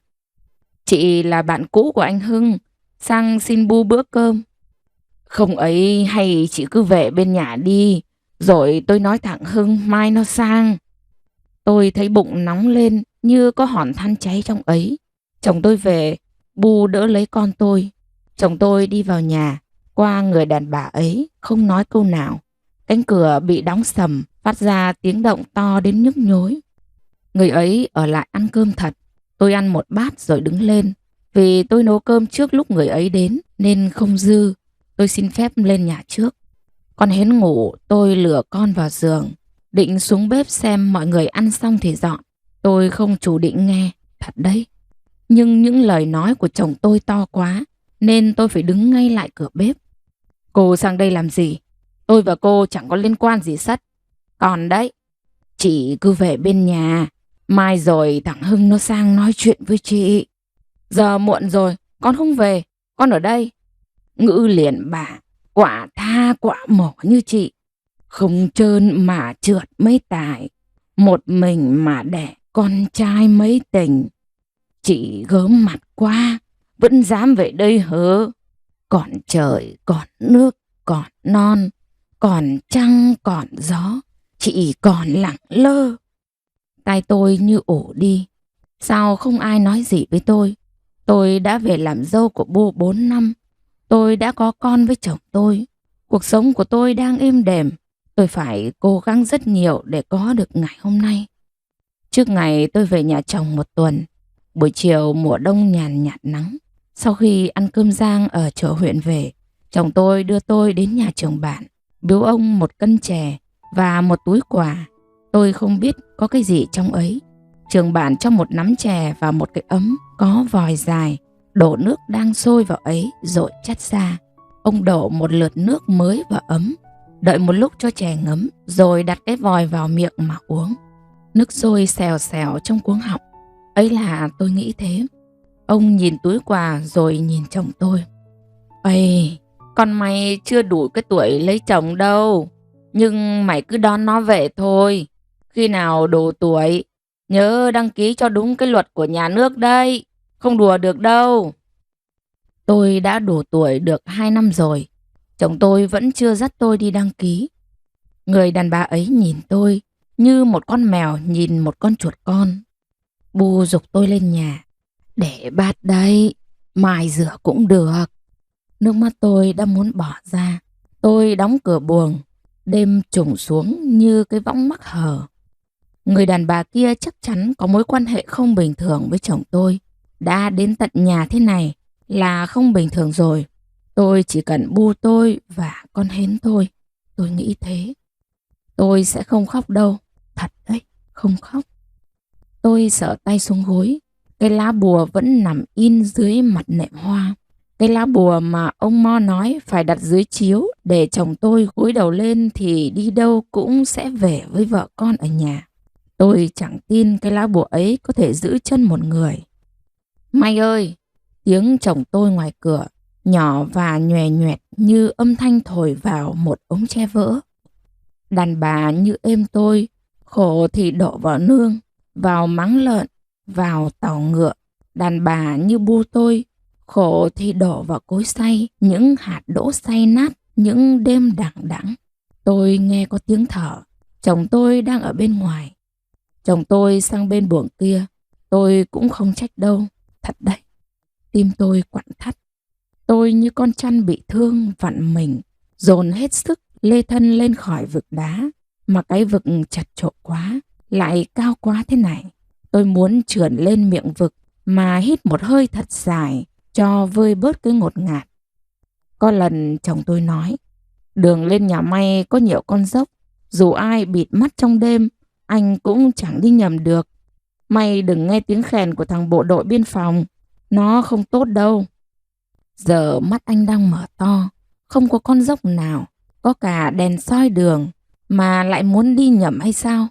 Speaker 1: Chị là bạn cũ của anh Hưng, sang xin Bu bữa cơm. Không ấy, hay chị cứ về bên nhà đi, rồi tôi nói thẳng Hưng mai nó sang. Tôi thấy bụng nóng lên như có hòn than cháy trong ấy. Chồng tôi về, Bu đỡ lấy con tôi. Chồng tôi đi vào nhà, qua người đàn bà ấy, không nói câu nào. Cánh cửa bị đóng sầm, phát ra tiếng động to đến nhức nhối. Người ấy ở lại ăn cơm thật. Tôi ăn một bát rồi đứng lên. Vì tôi nấu cơm trước lúc người ấy đến nên không dư. Tôi xin phép lên nhà trước. Con Hến ngủ, tôi lừa con vào giường. Định xuống bếp xem mọi người ăn xong thì dọn. Tôi không chủ định nghe, thật đấy. Nhưng những lời nói của chồng tôi to quá, nên tôi phải đứng ngay lại cửa bếp. Cô sang đây làm gì? Tôi và cô chẳng có liên quan gì sắt. Còn đấy, chị cứ về bên nhà. Mai rồi thằng Hưng nó sang nói chuyện với chị. Giờ muộn rồi, con không về, con ở đây. Ngữ liền bà, quả tha quả mỏ như chị. Không trơn mà trượt mấy tài. Một mình mà đẻ con trai mấy tình. Chị gớm mặt quá, vẫn dám về đây hớ. Còn trời, còn nước, còn non, còn trăng, còn gió. Chị còn lẳng lơ. Tai tôi như ổ đi. Sao không ai nói gì với tôi? Tôi đã về làm dâu của Bu 4 năm. Tôi đã có con với chồng tôi. Cuộc sống của tôi đang êm đềm. Tôi phải cố gắng rất nhiều để có được ngày hôm nay. Trước ngày tôi về nhà chồng 1 tuần. Buổi chiều mùa đông nhàn nhạt nắng. Sau khi ăn cơm rang ở chợ huyện về, chồng tôi đưa tôi đến nhà chồng bạn, biếu ông 1 cân chè và một túi quà. Tôi không biết có cái gì trong ấy. Trường bản cho một nắm chè và một cái ấm có vòi dài, đổ nước đang sôi vào ấy rồi chắt ra. Ông đổ một lượt nước mới vào ấm, đợi một lúc cho chè ngấm, rồi đặt cái vòi vào miệng mà uống. Nước sôi xèo xèo trong cuống họng. Ấy là tôi nghĩ thế. Ông nhìn túi quà rồi nhìn chồng tôi. Ây, con mày chưa đủ cái tuổi lấy chồng đâu, nhưng mày cứ đón nó về thôi. Khi nào đủ tuổi, nhớ đăng ký cho đúng cái luật của nhà nước đây, không đùa được đâu. Tôi đã đủ tuổi được 2 năm rồi, chồng tôi vẫn chưa dắt tôi đi đăng ký. Người đàn bà ấy nhìn tôi như một con mèo nhìn một con chuột con. Bu giục tôi lên nhà. Để bát đây, mai rửa cũng được. Nước mắt tôi đã muốn bỏ ra. Tôi đóng cửa buồng, đêm trùng xuống như cái võng mắc hở. Người đàn bà kia chắc chắn có mối quan hệ không bình thường với chồng tôi. Đã đến tận nhà thế này là không bình thường rồi. Tôi chỉ cần bu tôi và con hến thôi. Tôi nghĩ thế. Tôi sẽ không khóc đâu. Thật đấy, không khóc. Tôi sợ tay xuống gối. Cái lá bùa vẫn nằm in dưới mặt nệm hoa. Cái lá bùa mà ông Mo nói phải đặt dưới chiếu để chồng tôi gối đầu lên thì đi đâu cũng sẽ về với vợ con ở nhà. Tôi chẳng tin cái lá bùa ấy có thể giữ chân một người. May ơi! Tiếng chồng tôi ngoài cửa, nhỏ và nhòe nhoẹt như âm thanh thổi vào một ống tre vỡ. Đàn bà như êm tôi, khổ thì đổ vào nương, vào mắng lợn, vào tàu ngựa. Đàn bà như bu tôi, khổ thì đổ vào cối xay, những hạt đỗ xay nát, những đêm đằng đẵng. Tôi nghe có tiếng thở, chồng tôi đang ở bên ngoài. Chồng tôi sang bên buồng kia, tôi cũng không trách đâu, thật đấy. Tim tôi quặn thắt. Tôi như con chăn bị thương vặn mình, dồn hết sức lê thân lên khỏi vực đá. Mà cái vực chật chội quá, lại cao quá thế này. Tôi muốn trườn lên miệng vực mà hít một hơi thật dài cho vơi bớt cái ngột ngạt. Có lần chồng tôi nói, đường lên nhà may có nhiều con dốc, dù ai bịt mắt trong đêm, anh cũng chẳng đi nhầm được. Mày đừng nghe tiếng khèn của thằng bộ đội biên phòng, nó không tốt đâu. Giờ mắt anh đang mở to, không có con dốc nào, có cả đèn soi đường, mà lại muốn đi nhầm hay sao?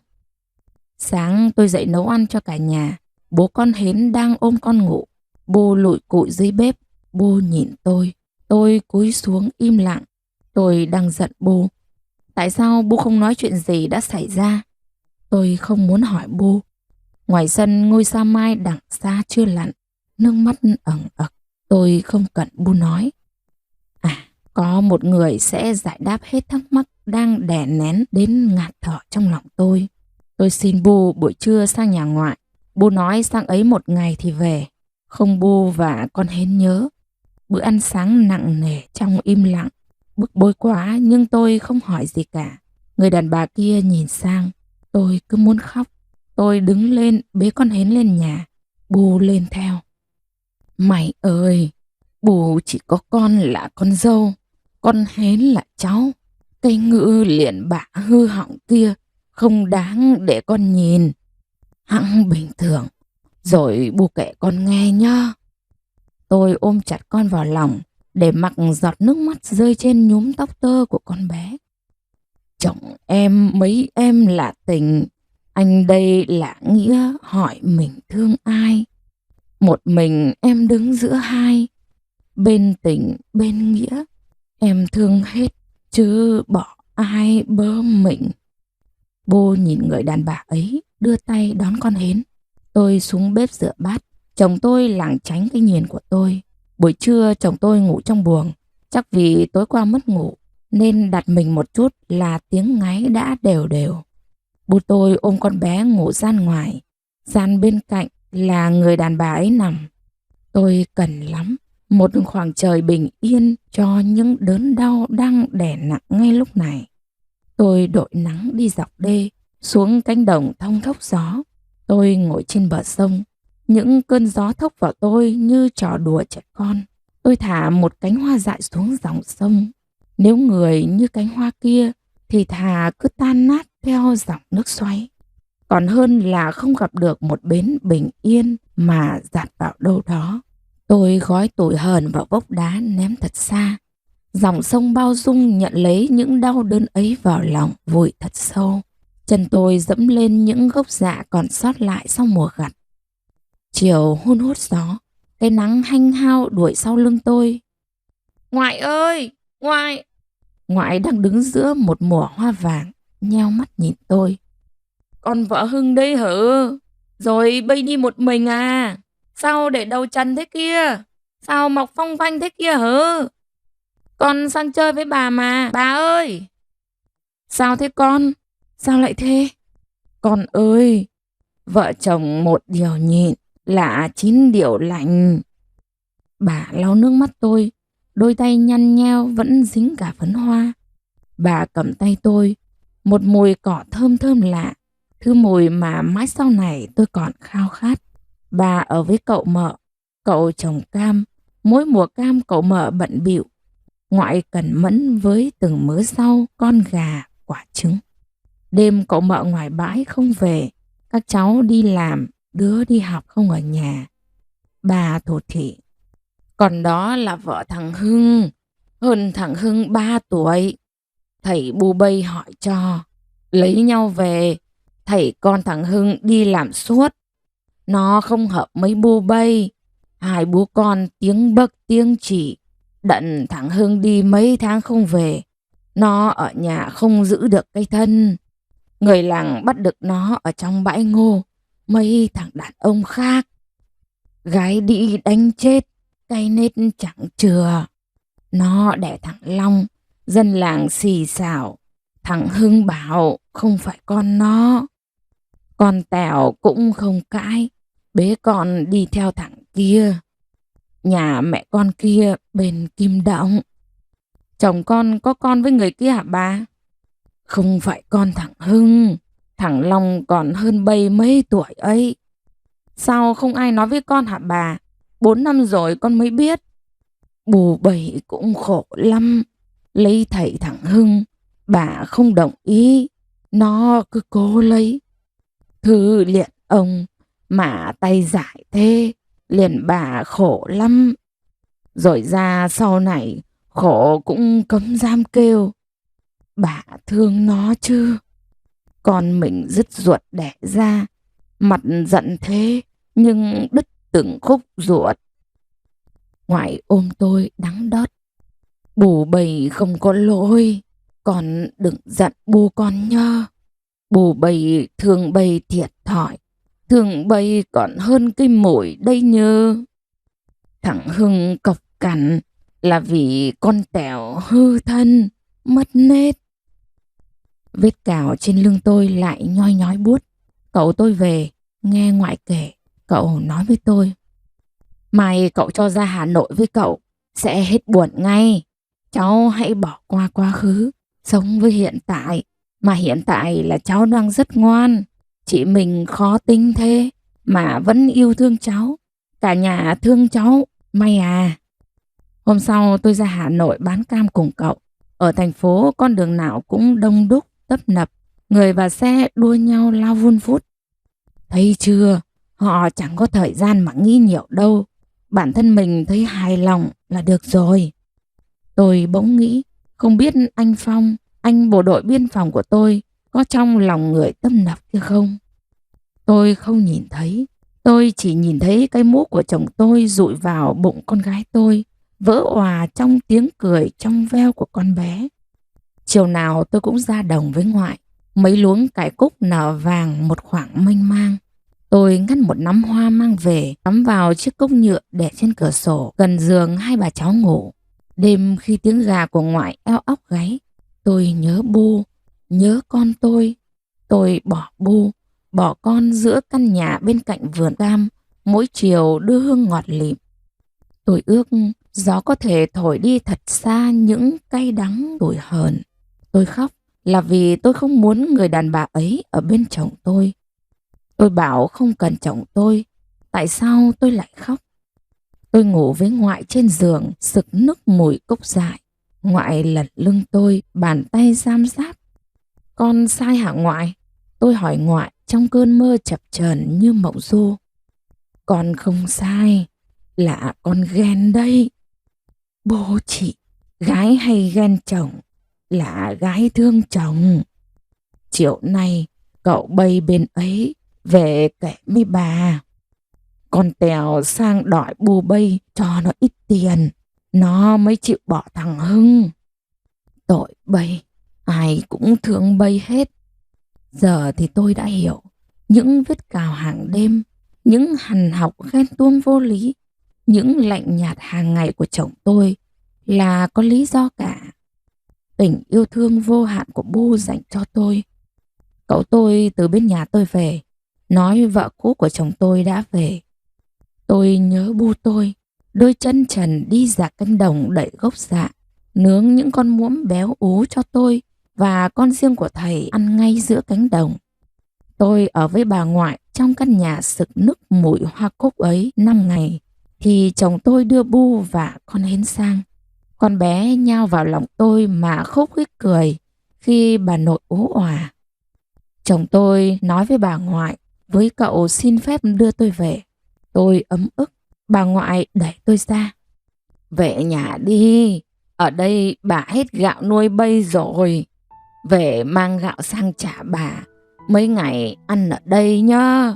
Speaker 1: Sáng tôi dậy nấu ăn cho cả nhà, bố con Hến đang ôm con ngủ. Bu lụi cụi dưới bếp, Bu nhìn tôi cúi xuống im lặng. Tôi đang giận Bu. Tại sao Bu không nói chuyện gì đã xảy ra? Tôi không muốn hỏi Bu. Ngoài sân ngôi sao mai đằng xa chưa lặn, nước mắt ẩn ực. Tôi không cần Bu nói. À, có một người sẽ giải đáp hết thắc mắc đang đè nén đến ngạt thở trong lòng tôi. Tôi xin Bu buổi trưa sang nhà ngoại. Bu nói sang ấy một ngày thì về. Không Bu và con Hến nhớ. Bữa ăn sáng nặng nề trong im lặng. Bức bối quá nhưng tôi không hỏi gì cả. Người đàn bà kia nhìn sang. Tôi cứ muốn khóc. Tôi đứng lên bế con Hến lên nhà. Bu lên theo. Mày ơi, Bu chỉ có con là con dâu, con Hến là cháu. Cây ngữ liền bạ hư hỏng kia không đáng để con nhìn. Hẵng bình thường, rồi Bu kể con nghe nhá. Tôi ôm chặt con vào lòng để mặc giọt nước mắt rơi trên nhúm tóc tơ của con bé. Chồng em mấy em là tình, anh đây là nghĩa hỏi mình thương ai. Một mình em đứng giữa hai, bên tình bên nghĩa, em thương hết chứ bỏ ai bơ mình. Bu nhìn người đàn bà ấy đưa tay đón con Hến. Tôi xuống bếp rửa bát. Chồng tôi lảng tránh cái nhìn của tôi. Buổi trưa chồng tôi ngủ trong buồng. Chắc vì tối qua mất ngủ nên đặt mình một chút là tiếng ngáy đã đều đều. Bu tôi ôm con bé ngủ gian ngoài. Gian bên cạnh là người đàn bà ấy nằm. Tôi cần lắm một khoảng trời bình yên cho những đớn đau đang đè nặng ngay lúc này. Tôi đội nắng đi dọc đê, xuống cánh đồng thong thốc gió. Tôi ngồi trên bờ sông. Những cơn gió thốc vào tôi như trò đùa trẻ con. Tôi thả một cánh hoa dại xuống dòng sông. Nếu người như cánh hoa kia thì thà cứ tan nát theo dòng nước xoáy, còn hơn là không gặp được một bến bình yên mà dạt vào đâu đó. Tôi gói tủi hờn vào vốc đá ném thật xa. Dòng sông bao dung nhận lấy những đau đớn ấy vào lòng, vùi thật sâu. Chân tôi dẫm lên những gốc dạ còn sót lại sau mùa gặt. Chiều hun hút gió, cái nắng hanh hao đuổi sau lưng tôi. Ngoại ơi! Ngoại! Ngoại đang đứng giữa một mùa hoa vàng, nheo mắt nhìn tôi. Con vợ Hưng đây hả? Rồi bây đi một mình à? Sao để đầu trần thế kia? Sao mọc phong phanh thế kia hả? Con sang chơi với bà mà, bà ơi! Sao thế con? Sao lại thế? Con ơi! Vợ chồng một điều nhịn là 9 điều lành. Bà lau nước mắt tôi, đôi tay nhăn nheo vẫn dính cả phấn hoa. Bà cầm tay tôi, một mùi cỏ thơm thơm lạ, thứ mùi mà mãi sau này tôi còn khao khát. Bà ở với cậu mợ, cậu trồng cam, mỗi mùa cam cậu mợ bận bịu. Ngoại cẩn mẫn với từng mớ rau, con gà, quả trứng. Đêm cậu mợ ngoài bãi không về, các cháu đi làm, đứa đi học không ở nhà. Bà thổ thị. Còn đó là vợ thằng Hưng, hơn thằng Hưng 3 tuổi. Thầy bu bây hỏi cho, lấy nhau về, thầy con thằng Hưng đi làm suốt. Nó không hợp mấy bu bây, hai bố con tiếng bấc tiếng chỉ. Đận thằng Hưng đi mấy tháng không về, nó ở nhà không giữ được cái thân. Người làng bắt được nó ở trong bãi ngô, mấy thằng đàn ông khác. Gái đi đánh chết, cây nết chẳng chừa. Nó đẻ thằng Long, dân làng xì xào. Thằng Hưng bảo không phải con nó. Con Tèo cũng không cãi, bế con đi theo thằng kia. Nhà mẹ con kia bên Kim Động. Chồng con có con với người kia hả bà? Không phải con thằng Hưng, thằng Long còn hơn bây mấy tuổi ấy. Sao không ai nói với con hả bà? 4 năm rồi con mới biết. Bù bầy cũng khổ lắm. Lấy thầy thằng Hưng, bà không đồng ý. Nó cứ cố lấy. Thư liền ông mà tay giải thế, liền bà khổ lắm. Rồi ra sau này khổ cũng cấm dám kêu. Bà thương nó chứ. Con mình dứt ruột đẻ ra, mặt giận thế nhưng đứt từng khúc ruột. Ngoại ôm tôi đắng đớt. Bù bầy không có lỗi, con đừng giận bu con nhớ. Bù bầy thương bầy thiệt thòi, thương bầy còn hơn cái mồi đây nhớ. Thằng Hưng cọc cằn là vì con Tèo hư thân, mất nết. Vết cào trên lưng tôi lại nhoi nhói buốt. Cậu tôi về, nghe ngoại kể, cậu nói với tôi. Mai cậu cho ra Hà Nội với cậu, sẽ hết buồn ngay. Cháu hãy bỏ qua quá khứ, sống với hiện tại. Mà hiện tại là cháu đang rất ngoan. Chị mình khó tính thế, mà vẫn yêu thương cháu. Cả nhà thương cháu, may à. Hôm sau tôi ra Hà Nội bán cam cùng cậu. Ở thành phố con đường nào cũng đông đúc, tấp nập. Người và xe đua nhau lao vun vút. Thấy chưa, họ chẳng có thời gian mà nghĩ nhiều đâu. Bản thân mình thấy hài lòng là được rồi. Tôi bỗng nghĩ, không biết anh Phong, anh bộ đội biên phòng của tôi, có trong lòng người tâm nập kia không? Tôi không nhìn thấy. Tôi chỉ nhìn thấy cái mũ của chồng tôi dụi vào bụng con gái tôi, vỡ òa trong tiếng cười trong veo của con bé. Chiều nào tôi cũng ra đồng với ngoại. Mấy luống cải cúc nở vàng một khoảng mênh mang. Tôi ngắt một nắm hoa mang về, cắm vào chiếc cốc nhựa để trên cửa sổ, gần giường hai bà cháu ngủ. Đêm khi tiếng gà của ngoại eo óc gáy, tôi nhớ Bu, nhớ con tôi. Tôi bỏ Bu, bỏ con giữa căn nhà bên cạnh vườn cam, mỗi chiều đưa hương ngọt lịm. Tôi ước gió có thể thổi đi thật xa những cay đắng tủi hờn. Tôi khóc là vì tôi không muốn người đàn bà ấy ở bên chồng tôi. Tôi bảo không cần chồng tôi, tại sao tôi lại khóc? Tôi ngủ với ngoại trên giường, sực nức mùi cốc dại. Ngoại lật lưng tôi, bàn tay giam giáp. Con sai hả ngoại? Tôi hỏi ngoại trong cơn mơ chập chờn như mộng du. Con không sai, là con ghen đây. Bố chị, gái hay ghen chồng, là gái thương chồng. Chiều nay cậu bay bên ấy về kể với bà. Con Tèo sang đòi bù bây cho nó ít tiền, nó mới chịu bỏ thằng Hưng. Tội bây, ai cũng thương bây hết. Giờ thì tôi đã hiểu, những vết cào hàng đêm, những hằn học ghen tuông vô lý, những lạnh nhạt hàng ngày của chồng tôi là có lý do cả. Tình yêu thương vô hạn của Bu dành cho tôi. Cậu tôi từ bên nhà tôi về, nói vợ cũ của chồng tôi đã về. Tôi nhớ Bu tôi, đôi chân trần đi ra cánh đồng đậy gốc dạ, nướng những con muỗng béo ú cho tôi và con riêng của thầy ăn ngay giữa cánh đồng. Tôi ở với bà ngoại trong căn nhà sực nức mùi hoa cúc ấy 5 ngày, thì chồng tôi đưa Bu và con Hến sang. Con bé nhao vào lòng tôi mà khúc khích cười khi bà nội ú òa. Chồng tôi nói với bà ngoại, với cậu xin phép đưa tôi về. Tôi ấm ức, bà ngoại đẩy tôi ra. Về nhà đi, ở đây bà hết gạo nuôi bây rồi. Về mang gạo sang trả bà, mấy ngày ăn ở đây nhá.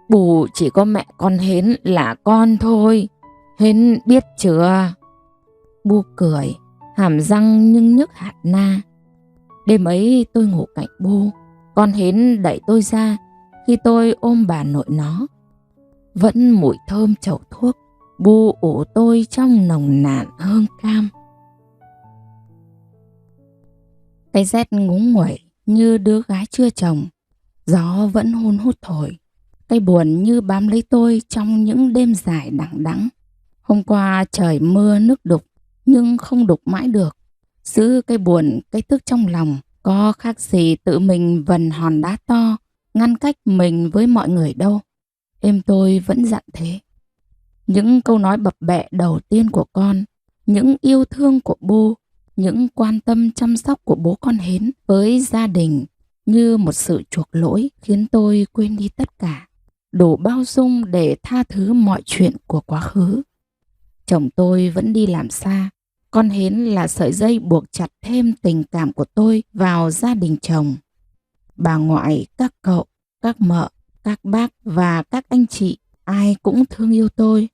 Speaker 1: Bù chỉ có mẹ con Hến là con thôi, Hến biết chưa? Bu cười, hàm răng nhưng nhức hạt na. Đêm ấy tôi ngủ cạnh Bu, con Hến đẩy tôi ra khi tôi ôm bà nội nó. Vẫn mùi thơm chậu thuốc, Bu ủ tôi trong nồng nàn hương cam. Cái rét ngúng nguẩy như đứa gái chưa chồng, gió vẫn hun hút thổi. Cái buồn như bám lấy tôi trong những đêm dài đằng đẵng. Hôm qua trời mưa nước đục, nhưng không đục mãi được. Giữ cái buồn, cái tức trong lòng, có khác gì tự mình vần hòn đá to, ngăn cách mình với mọi người đâu. Em tôi vẫn dặn thế. Những câu nói bập bẹ đầu tiên của con, những yêu thương của Bu, những quan tâm chăm sóc của bố con Hến với gia đình như một sự chuộc lỗi khiến tôi quên đi tất cả, đủ bao dung để tha thứ mọi chuyện của quá khứ. Chồng tôi vẫn đi làm xa, con Hến là sợi dây buộc chặt thêm tình cảm của tôi vào gia đình chồng. Bà ngoại, các cậu, các mợ, các bác và các anh chị ai cũng thương yêu tôi.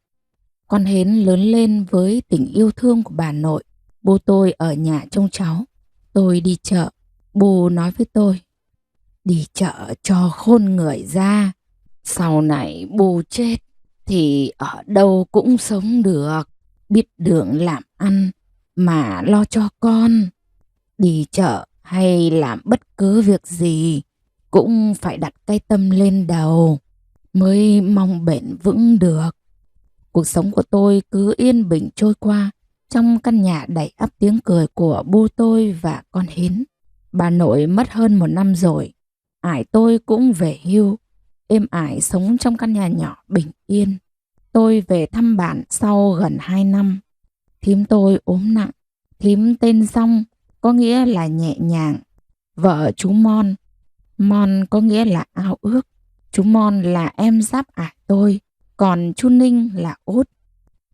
Speaker 1: Con Hến lớn lên với tình yêu thương của bà nội. Bố tôi ở nhà trông cháu. Tôi đi chợ. Bố nói với tôi, đi chợ cho khôn người ra. Sau này bố chết thì ở đâu cũng sống được. Biết đường làm ăn mà lo cho con. Đi chợ hay làm bất cứ việc gì cũng phải đặt cái tâm lên đầu mới mong bền vững được. Cuộc sống của tôi cứ yên bình trôi qua trong căn nhà đầy ắp tiếng cười của bố tôi và con Hến. Bà nội mất hơn 1 năm rồi. Ải tôi cũng về hưu. Êm ải sống trong căn nhà nhỏ bình yên. Tôi về thăm bạn sau gần 2 năm. Thím tôi ốm nặng. Thím tên Rong có nghĩa là nhẹ nhàng. Vợ chú Mon. Mon có nghĩa là ao ước. Chú Mon là em giáp ải tôi. Còn chú Ninh là út.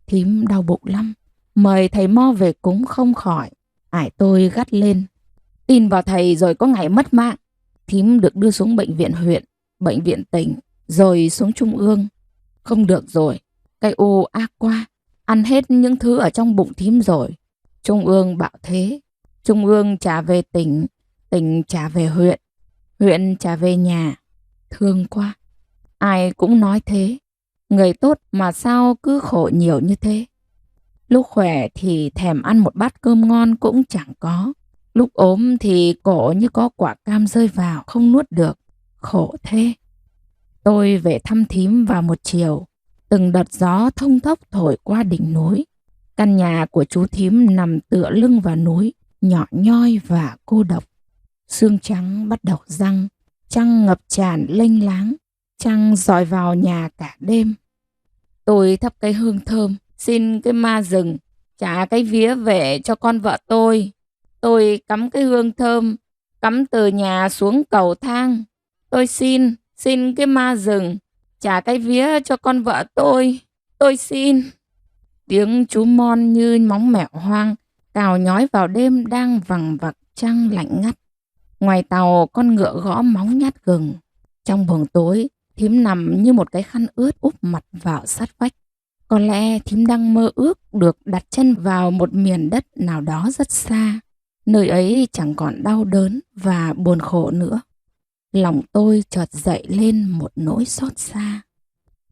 Speaker 1: Thím đau bụng lắm, mời thầy Mo về cúng không khỏi. Ải tôi gắt lên, tin vào thầy rồi có ngày mất mạng. Thím được đưa xuống bệnh viện huyện, bệnh viện tỉnh, rồi xuống trung ương. Không được rồi, cái u ác quá, ăn hết những thứ ở trong bụng thím rồi. Trung ương bảo thế, trung ương trả về tỉnh, tỉnh trả về huyện, huyện trả về nhà. Thương quá, ai cũng nói thế. Người tốt mà sao cứ khổ nhiều như thế. Lúc khỏe thì thèm ăn một bát cơm ngon cũng chẳng có. Lúc ốm thì cổ như có quả cam rơi vào không nuốt được. Khổ thế. Tôi về thăm thím vào một chiều. Từng đợt gió thông thốc thổi qua đỉnh núi. Căn nhà của chú thím nằm tựa lưng vào núi, nhỏ nhoi và cô độc. Sương trắng bắt đầu giăng, trăng ngập tràn lênh láng, trăng dọi vào nhà cả đêm. Tôi thắp cây hương thơm, xin cái ma rừng trả cái vía về cho con vợ tôi. Tôi cắm cái hương thơm cắm từ nhà xuống cầu thang. Tôi xin cái ma rừng, trả cái vía cho con vợ tôi. Tôi xin. Tiếng chú mon như móng mèo hoang, cào nhói vào đêm đang vằng vặc trăng lạnh ngắt. Ngoài tàu con ngựa gõ móng nhát gừng. Trong buồng tối, thím nằm như một cái khăn ướt úp mặt vào sát vách. Có lẽ thím đang mơ ước được đặt chân vào một miền đất nào đó rất xa. Nơi ấy chẳng còn đau đớn và buồn khổ nữa. Lòng tôi chợt dậy lên một nỗi xót xa.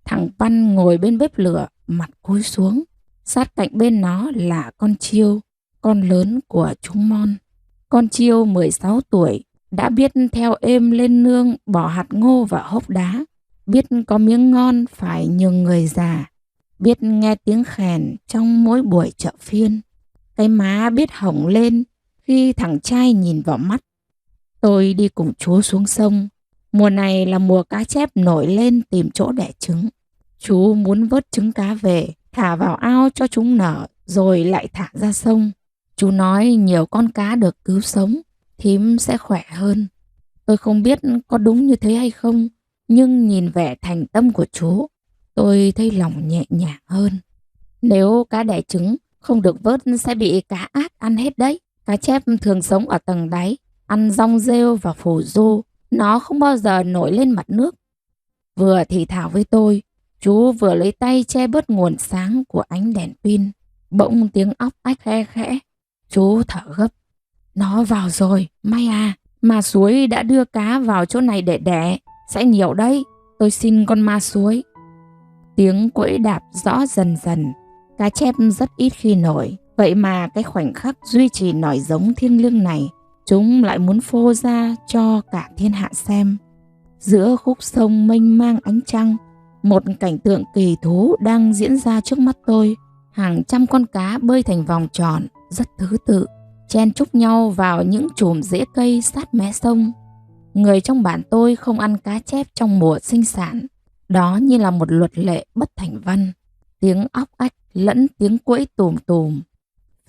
Speaker 1: Thằng Văn ngồi bên bếp lửa, mặt cúi xuống. Sát cạnh bên nó là con Chiêu, con lớn của chú Mon. Con Chiêu 16 tuổi, đã biết theo êm lên nương bỏ hạt ngô vào hốc đá. Biết có miếng ngon phải nhường người già. Biết nghe tiếng khèn trong mỗi buổi chợ phiên. Cái má biết hồng lên khi thằng trai nhìn vào mắt. Tôi đi cùng chú xuống sông. Mùa này là mùa cá chép nổi lên tìm chỗ đẻ trứng. Chú muốn vớt trứng cá về, thả vào ao cho chúng nở, rồi lại thả ra sông. Chú nói nhiều con cá được cứu sống, thím sẽ khỏe hơn. Tôi không biết có đúng như thế hay không, nhưng nhìn vẻ thành tâm của chú, tôi thấy lòng nhẹ nhàng hơn. Nếu cá đẻ trứng không được vớt sẽ bị cá ác ăn hết đấy. Cá chép thường sống ở tầng đáy, ăn rong rêu và phù du, nó không bao giờ nổi lên mặt nước. Vừa thì thào với tôi, chú vừa lấy tay che bớt nguồn sáng của ánh đèn pin. Bỗng tiếng óc ách khe khẽ. Chú thở gấp. Nó vào rồi, may à. Ma suối đã đưa cá vào chỗ này để đẻ. Sẽ nhiều đấy. Tôi xin con ma suối. Tiếng quẫy đạp rõ dần dần. Cá chép rất ít khi nổi. Vậy mà cái khoảnh khắc duy trì nòi giống thiêng liêng này, chúng lại muốn phô ra cho cả thiên hạ xem. Giữa khúc sông mênh mang ánh trăng, một cảnh tượng kỳ thú đang diễn ra trước mắt tôi. Hàng trăm con cá bơi thành vòng tròn, rất thứ tự, chen chúc nhau vào những chùm rễ cây sát mé sông. Người trong bản tôi không ăn cá chép trong mùa sinh sản. Đó như là một luật lệ bất thành văn. Tiếng óc ách lẫn tiếng quẫy tùm tùm.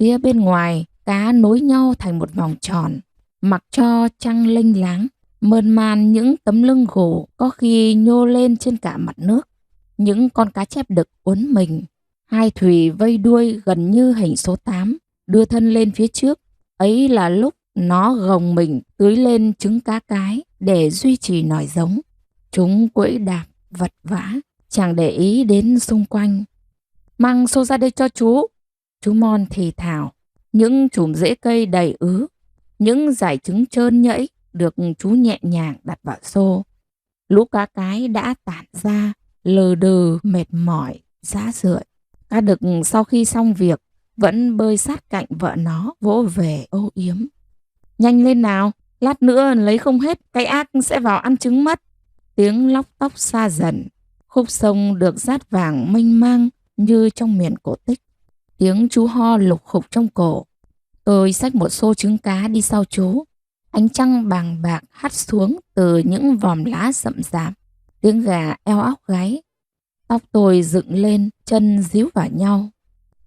Speaker 1: Phía bên ngoài, cá nối nhau thành một vòng tròn, mặc cho trăng lênh láng, mơn man những tấm lưng gỗ có khi nhô lên trên cả mặt nước. Những con cá chép đực uốn mình, hai thùy vây đuôi gần như hình số 8, đưa thân lên phía trước. Ấy là lúc nó gồng mình tưới lên trứng cá cái để duy trì nòi giống. Chúng quẫy đạp, vật vã, chẳng để ý đến xung quanh. Mang xô ra đây cho chú. Chú Mon thì thào. Những chùm rễ cây đầy ứ, những dải trứng trơn nhẫy được chú nhẹ nhàng đặt vào xô. Lũ cá cái đã tản ra, lờ đừ mệt mỏi, rã rượi. Cá đực sau khi xong việc vẫn bơi sát cạnh vợ nó, vỗ về âu yếm. Nhanh lên nào, lát nữa lấy không hết, cái ác sẽ vào ăn trứng mất. Tiếng lóc tóc xa dần, khúc sông được dát vàng mênh mang như trong miền cổ tích. Tiếng chú ho lục khục trong cổ. Tôi xách một xô trứng cá đi sau chú. Ánh trăng bàng bạc hắt xuống từ những vòm lá rậm rạp. Tiếng gà eo óc gáy. Tóc tôi dựng lên, chân díu vào nhau.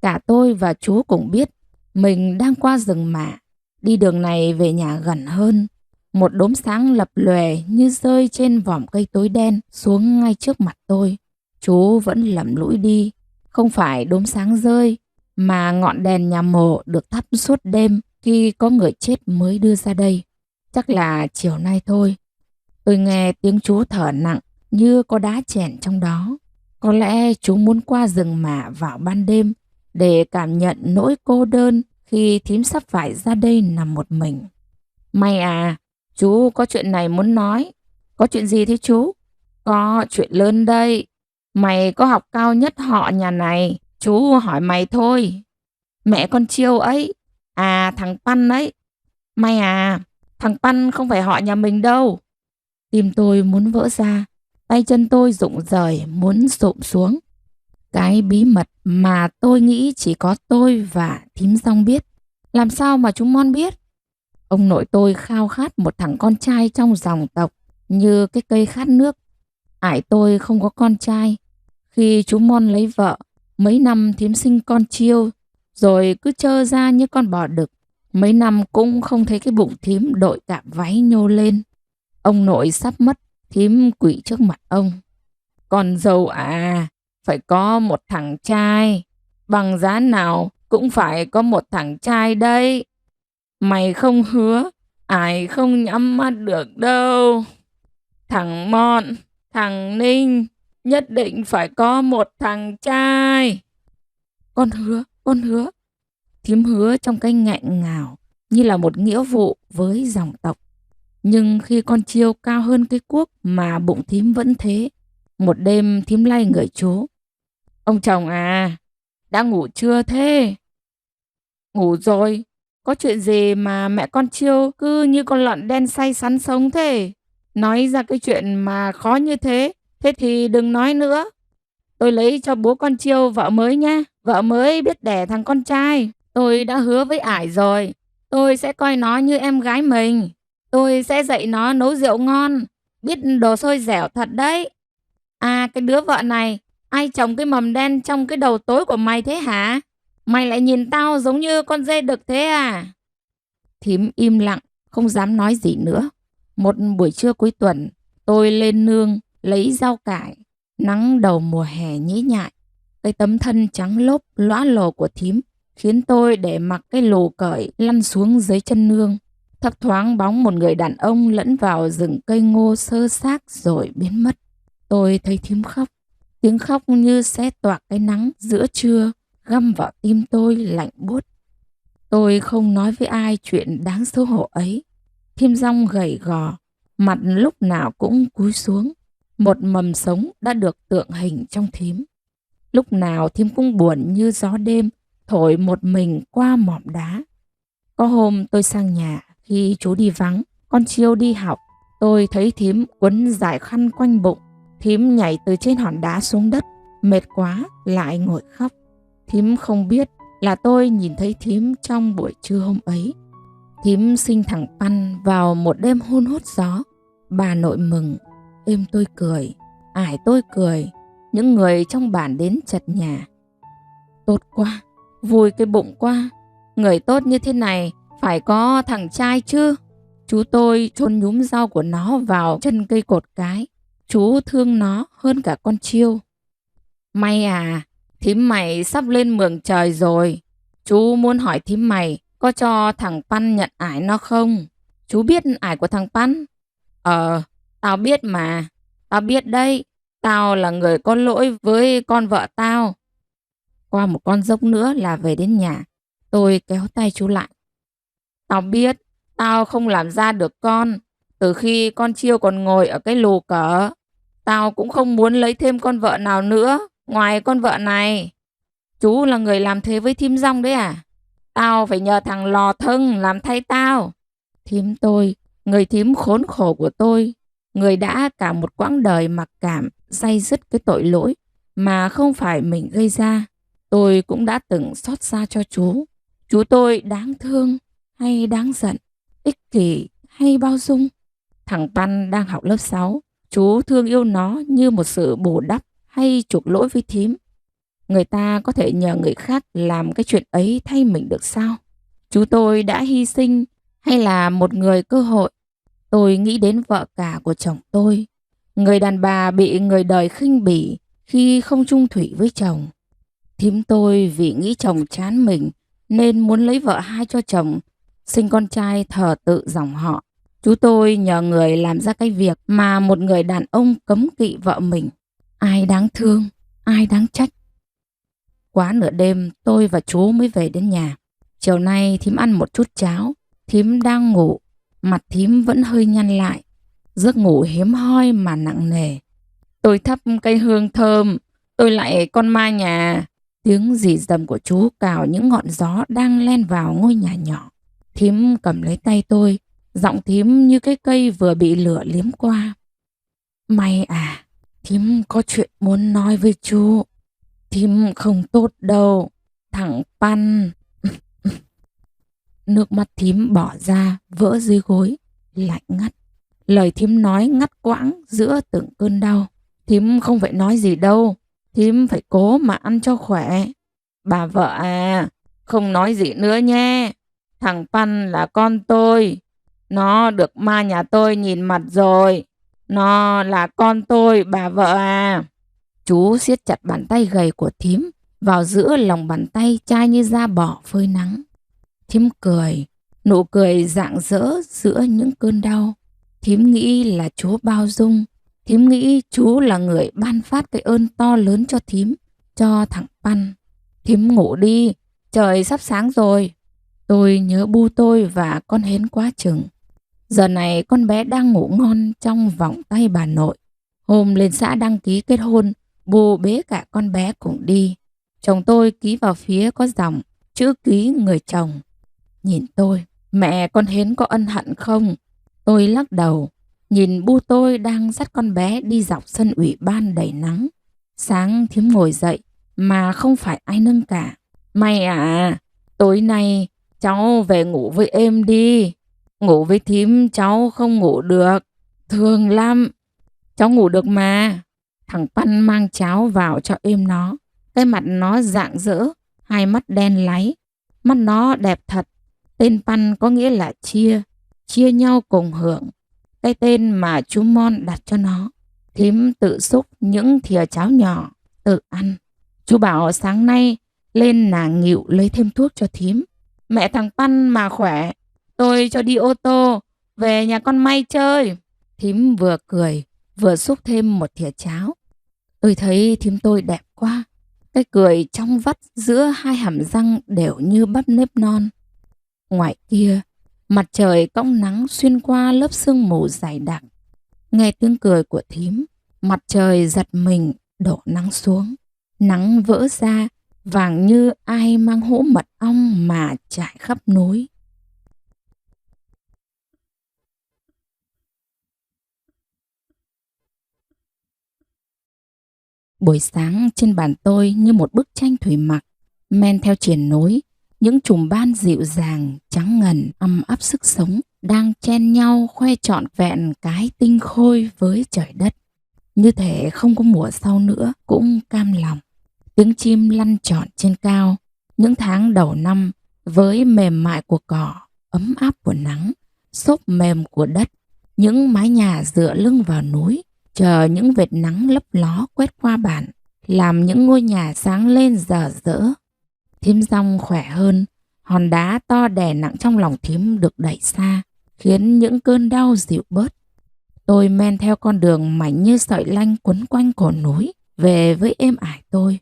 Speaker 1: Cả tôi và chú cũng biết mình đang qua rừng mạ. Đi đường này về nhà gần hơn. Một đốm sáng lập lòe như rơi trên vòm cây tối đen xuống ngay trước mặt tôi. Chú vẫn lẩm lũi đi. Không phải đốm sáng rơi, mà ngọn đèn nhà mồ được thắp suốt đêm khi có người chết mới đưa ra đây. Chắc là chiều nay thôi. Tôi nghe tiếng chú thở nặng như có đá chèn trong đó. Có lẽ chú muốn qua rừng mả vào ban đêm để cảm nhận nỗi cô đơn khi thím sắp phải ra đây nằm một mình. May à, chú có chuyện này muốn nói. Có chuyện gì thế chú? Có chuyện lớn đây. Mày có học cao nhất họ nhà này. Chú hỏi mày thôi. Mẹ con Chiêu ấy. À, thằng Păn ấy. May à, thằng Păn không phải họ nhà mình đâu. Tim tôi muốn vỡ ra. Tay chân tôi rụng rời muốn xụm xuống. Cái bí mật mà tôi nghĩ chỉ có tôi và thím Dong biết. Làm sao mà chúng Mon biết? Ông nội tôi khao khát một thằng con trai trong dòng tộc như cái cây khát nước. Ải tôi không có con trai. Khi chú Mon lấy vợ, mấy năm thím sinh con Chiêu, rồi cứ trơ ra như con bò đực. Mấy năm cũng không thấy cái bụng thím đội cạm váy nhô lên. Ông nội sắp mất, thím quỵ trước mặt ông. Con dâu à, phải có một thằng trai. Bằng giá nào cũng phải có một thằng trai đây. Mày không hứa, ai không nhắm mắt được đâu. Thằng Mọn, thằng Ninh, nhất định phải có một thằng trai. Con hứa, con hứa. Thím hứa trong cái nghẹn ngào, như là một nghĩa vụ với dòng tộc. Nhưng khi con chiêu cao hơn cái cuốc mà bụng thím vẫn thế. Một đêm thím lay người chú. Ông chồng à, đã ngủ chưa thế? Ngủ rồi. Có chuyện gì mà mẹ con chiêu cứ như con lợn đen say sắn sống thế? Nói ra cái chuyện mà khó như thế, thế thì đừng nói nữa. Tôi lấy cho bố con chiêu vợ mới nha. Vợ mới biết đẻ thằng con trai. Tôi đã hứa với ải rồi. Tôi sẽ coi nó như em gái mình. Tôi sẽ dạy nó nấu rượu ngon. Biết đồ xôi dẻo thật đấy. À, cái đứa vợ này, ai trồng cái mầm đen trong cái đầu tối của mày thế hả? Mày lại nhìn tao giống như con dê đực thế à? Thím im lặng, không dám nói gì nữa. Một buổi trưa cuối tuần, tôi lên nương lấy rau cải. Nắng đầu mùa hè nhễ nhại. Cái tấm thân trắng lốp lõa lồ của thím khiến tôi để mặc cái lù cởi lăn xuống dưới chân nương. Thấp thoáng bóng một người đàn ông lẫn vào rừng cây ngô sơ xác rồi biến mất. Tôi thấy thím khóc. Tiếng khóc như xé toạc cái nắng giữa trưa găm vào tim tôi lạnh buốt. Tôi không nói với ai chuyện đáng xấu hổ ấy. Thím Dong gầy gò, mặt lúc nào cũng cúi xuống. Một mầm sống đã được tượng hình trong thím. Lúc nào thím cũng buồn như gió đêm thổi một mình qua mỏm đá. Có hôm tôi sang nhà khi chú đi vắng, con Chiêu đi học. Tôi thấy thím quấn dải khăn quanh bụng. Thím nhảy từ trên hòn đá xuống đất, mệt quá lại ngồi khóc. Thím không biết là tôi nhìn thấy thím trong buổi trưa hôm ấy. Thím sinh thằng Pan vào một đêm hun hút gió. Bà nội mừng, êm tôi cười, ải tôi cười. Những người trong bản đến chật nhà. Tốt quá, vui cái bụng quá. Người tốt như thế này phải có thằng trai chứ. Chú tôi chôn nhúm rau của nó vào chân cây cột cái. Chú thương nó hơn cả con Chiêu. May à, thím mày sắp lên mường trời rồi. Chú muốn hỏi thím mày có cho thằng Pan nhận ải nó không? Chú biết ải của thằng Pan? Tao biết mà. Tao biết đấy. Tao là người có lỗi với con vợ tao. Qua một con dốc nữa là về đến nhà. Tôi kéo tay chú lại. Tao biết, tao không làm ra được con. Từ khi con Chiêu còn ngồi ở cái lù cờ, tao cũng không muốn lấy thêm con vợ nào nữa, ngoài con vợ này. Chú là người làm thế với thím Dong đấy à? Tao phải nhờ thằng Lò Thâng làm thay tao. Thím tôi, người thím khốn khổ của tôi, người đã cả một quãng đời mặc cảm, day dứt cái tội lỗi mà không phải mình gây ra. Tôi cũng đã từng xót xa cho chú. Chú tôi đáng thương hay đáng giận, ích kỷ hay bao dung? Thằng Pan đang học lớp 6. Chú thương yêu nó như một sự bù đắp hay chuộc lỗi với thím. Người ta có thể nhờ người khác làm cái chuyện ấy thay mình được sao? Chú tôi đã hy sinh hay là một người cơ hội? Tôi nghĩ đến vợ cả của chồng tôi. Người đàn bà bị người đời khinh bỉ khi không chung thủy với chồng. Thím tôi vì nghĩ chồng chán mình nên muốn lấy vợ hai cho chồng, sinh con trai thờ tự dòng họ. Chú tôi nhờ người làm ra cái việc mà một người đàn ông cấm kỵ vợ mình. Ai đáng thương, ai đáng trách. Quá nửa đêm tôi và chú mới về đến nhà. Chiều nay thím ăn một chút cháo. Thím đang ngủ, mặt thím vẫn hơi nhăn lại. Giấc ngủ hiếm hoi mà nặng nề. Tôi thắp cây hương thơm, tôi lại con ma nhà. Tiếng rì rầm của chú cào những ngọn gió đang len vào ngôi nhà nhỏ. Thím cầm lấy tay tôi, giọng thím như cái cây vừa bị lửa liếm qua. May à, thím có chuyện muốn nói với chú. Thím không tốt đâu, thằng Pan. Nước mắt thím bỏ ra vỡ dưới gối, lạnh ngắt. Lời thím nói ngắt quãng giữa từng cơn đau. Thím không phải nói gì đâu, thím phải cố mà ăn cho khỏe. Bà vợ à, không nói gì nữa nhé. Thằng Văn là con tôi. Nó được ma nhà tôi nhìn mặt rồi. Nó là con tôi, bà vợ à. Chú siết chặt bàn tay gầy của thím vào giữa lòng bàn tay chai như da bò phơi nắng. Thím cười, nụ cười rạng rỡ giữa những cơn đau. Thím nghĩ là chú bao dung. Thím nghĩ chú là người ban phát cái ơn to lớn cho thím, cho thằng Văn. Thím ngủ đi, trời sắp sáng rồi. Tôi nhớ bu tôi và con Hến quá chừng. Giờ này con bé đang ngủ ngon trong vòng tay bà nội. Hôm lên xã đăng ký kết hôn, bu bế cả con bé cùng đi. Chồng tôi ký vào phía có dòng chữ ký người chồng. Nhìn tôi, mẹ con Hến có ân hận không? Tôi lắc đầu, nhìn bu tôi đang dắt con bé đi dọc sân ủy ban đầy nắng. Sáng thím ngồi dậy mà không phải ai nâng cả. May à, tối nay cháu về ngủ với em đi. Ngủ với thím cháu không ngủ được. Thương lắm. Cháu ngủ được mà. Thằng Văn mang cháo vào cho em nó. Cái mặt nó rạng rỡ, hai mắt đen láy. Mắt nó đẹp thật. Tên Văn có nghĩa là chia. Chia nhau cùng hưởng. Cái tên mà chú Mon đặt cho nó. Thím tự xúc những thìa cháo nhỏ, tự ăn. Chú bảo sáng nay lên nàng Nghịu lấy thêm thuốc cho thím. Mẹ thằng Văn mà khỏe, tôi cho đi ô tô về nhà con May chơi. Thím vừa cười vừa xúc thêm một thìa cháo. Tôi thấy thím tôi đẹp quá. Cái cười trong vắt giữa hai hàm răng đều như bắp nếp non. Ngoài kia, mặt trời cong nắng xuyên qua lớp sương mù dày đặc. Nghe tiếng cười của thím, mặt trời giật mình đổ nắng xuống. Nắng vỡ ra vàng như ai mang hũ mật ong mà trải khắp núi. Buổi sáng trên bàn tôi như một bức tranh thủy mặc, men theo triền núi, những chùm ban dịu dàng, trắng ngần, âm áp sức sống, đang chen nhau khoe trọn vẹn cái tinh khôi với trời đất. Như thể không có mùa sau nữa cũng cam lòng. Tiếng chim lăn trọn trên cao, những tháng đầu năm với mềm mại của cỏ, ấm áp của nắng, xốp mềm của đất, những mái nhà dựa lưng vào núi, chờ những vệt nắng lấp ló quét qua bản, làm những ngôi nhà sáng lên rờ rỡ. Thím Dong khỏe hơn, hòn đá to đè nặng trong lòng thím được đẩy xa, khiến những cơn đau dịu bớt. Tôi men theo con đường mảnh như sợi lanh quấn quanh cổ núi, về với êm ải tôi.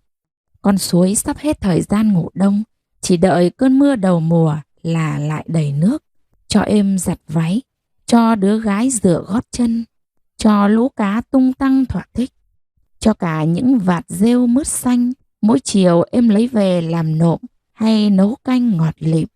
Speaker 1: Con suối sắp hết thời gian ngủ đông, chỉ đợi cơn mưa đầu mùa là lại đầy nước. Cho êm giặt váy, cho đứa gái rửa gót chân, cho lũ cá tung tăng thỏa thích, cho cả những vạt rêu mướt xanh, mỗi chiều em lấy về làm nộm hay nấu canh ngọt lịm.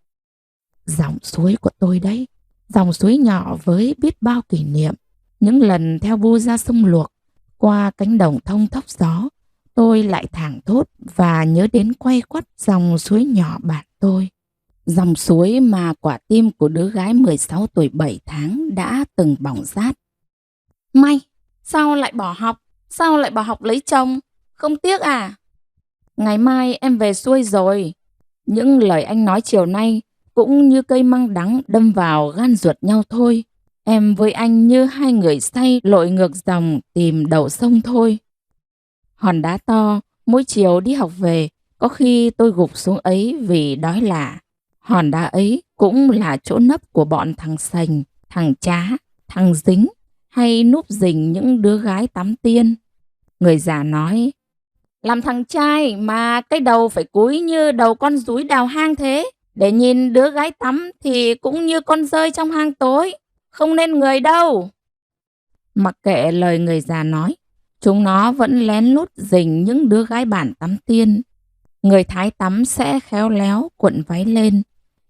Speaker 1: Dòng suối của tôi đấy, dòng suối nhỏ với biết bao kỷ niệm. Những lần theo bu ra sông luộc, qua cánh đồng thông thóc gió, tôi lại thảng thốt và nhớ đến quay quắt dòng suối nhỏ bạn tôi. Dòng suối mà quả tim của đứa gái 16 tuổi 7 tháng đã từng bỏng rát. May, sao lại bỏ học? Sao lại bỏ học lấy chồng? Không tiếc à? Ngày mai em về xuôi rồi. Những lời anh nói chiều nay cũng như cây măng đắng đâm vào gan ruột nhau thôi. Em với anh như hai người say lội ngược dòng tìm đầu sông thôi. Hòn đá to, mỗi chiều đi học về, có khi tôi gục xuống ấy vì đói lả. Hòn đá ấy cũng là chỗ nấp của bọn thằng Sành, thằng Trá, thằng Dính, hay núp rình những đứa gái tắm tiên. Người già nói, làm thằng trai mà cái đầu phải cúi như đầu con dúi đào hang thế. Để nhìn đứa gái tắm thì cũng như con dơi trong hang tối, không nên người đâu. Mặc kệ lời người già nói, chúng nó vẫn lén lút rình những đứa gái bản tắm tiên. Người Thái tắm sẽ khéo léo cuộn váy lên,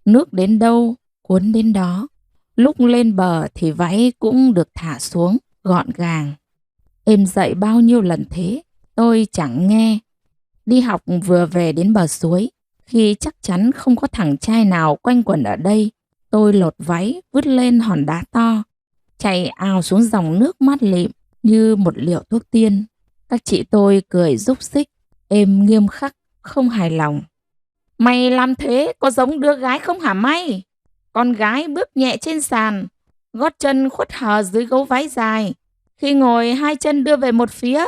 Speaker 1: nước đến đâu cuốn đến đó. Lúc lên bờ thì váy cũng được thả xuống gọn gàng. Êm dậy bao nhiêu lần thế, tôi chẳng nghe. Đi học vừa về đến bờ suối, khi chắc chắn không có thằng trai nào quanh quẩn ở đây, tôi lột váy vứt lên hòn đá to, chạy ào xuống dòng nước mát lịm như một liều thuốc tiên. Các chị tôi cười rúc xích, êm nghiêm khắc, không hài lòng. Mày làm thế có giống đứa gái không hả May? Con gái bước nhẹ trên sàn, gót chân khuất hờ dưới gấu váy dài. Khi ngồi hai chân đưa về một phía.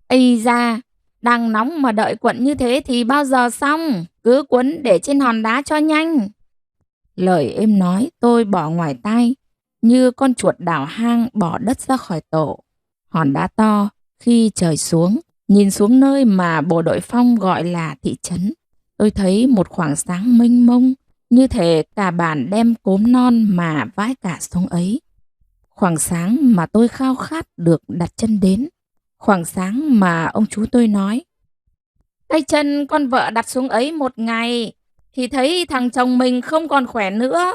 Speaker 1: Ây da, đang nóng mà đợi quận như thế thì bao giờ xong? Cứ quấn để trên hòn đá cho nhanh. Lời êm nói tôi bỏ ngoài tai, như con chuột đào hang bỏ đất ra khỏi tổ. Hòn đá to, khi trời xuống, nhìn xuống nơi mà bộ đội phong gọi là thị trấn. Tôi thấy một khoảng sáng mênh mông, như thể cả bản đem cốm non mà vãi cả xuống ấy. Khoảng sáng mà tôi khao khát được đặt chân đến. Khoảng sáng mà ông chú tôi nói: cái chân con vợ đặt xuống ấy một ngày thì thấy thằng chồng mình không còn khỏe nữa.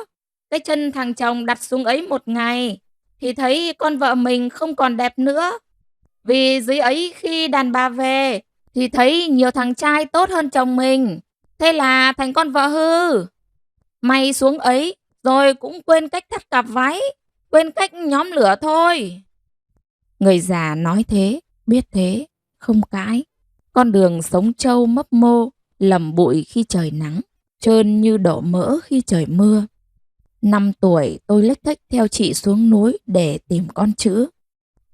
Speaker 1: Cái chân thằng chồng đặt xuống ấy một ngày thì thấy con vợ mình không còn đẹp nữa. Vì dưới ấy khi đàn bà về thì thấy nhiều thằng trai tốt hơn chồng mình. Thế là thành con vợ hư. Mày xuống ấy rồi cũng quên cách thắt cặp váy, quên cách nhóm lửa thôi. Người già nói thế, biết thế, không cãi. Con đường sống trâu mấp mô, lầm bụi khi trời nắng, trơn như đổ mỡ khi trời mưa. 5 tuổi tôi lếch thếch theo chị xuống núi để tìm con chữ.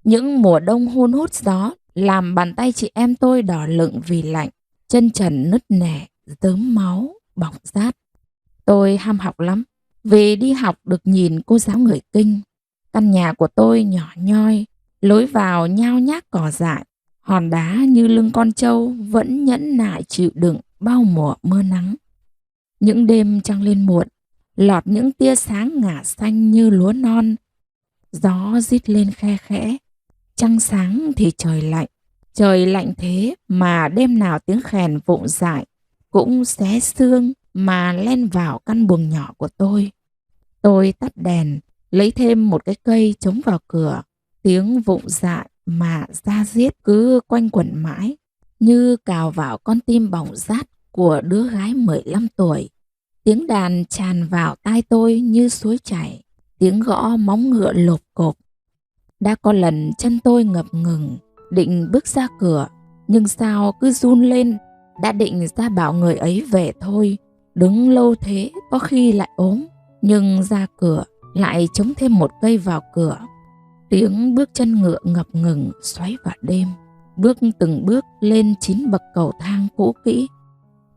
Speaker 1: Những mùa đông hun hút gió làm bàn tay chị em tôi đỏ lựng vì lạnh, chân trần nứt nẻ, rớm máu, bỏng rát. Tôi ham học lắm, vì đi học được nhìn cô giáo người Kinh. Căn nhà của tôi nhỏ nhoi, lối vào nhao nhác cỏ dại, hòn đá như lưng con trâu vẫn nhẫn nại chịu đựng bao mùa mưa nắng. Những đêm trăng lên muộn, lọt những tia sáng ngả xanh như lúa non. Gió rít lên khe khẽ, trăng sáng thì trời lạnh thế mà đêm nào tiếng khèn vụng dại cũng xé xương mà len vào căn buồng nhỏ của tôi. Tôi tắt đèn, lấy thêm một cái cây chống vào cửa. Tiếng vụng dại mà da diết cứ quanh quẩn mãi, như cào vào con tim bỏng rát của đứa gái 15 tuổi. Tiếng đàn tràn vào tai tôi như suối chảy, tiếng gõ móng ngựa lộp cộp. Đã có lần chân tôi ngập ngừng, định bước ra cửa, nhưng sao cứ run lên. Đã định ra bảo người ấy về thôi, đứng lâu thế có khi lại ốm. Nhưng ra cửa lại chống thêm một cây vào cửa. Tiếng bước chân ngựa ngập ngừng xoáy vào đêm, bước từng bước lên 9 bậc cầu thang cũ kỹ.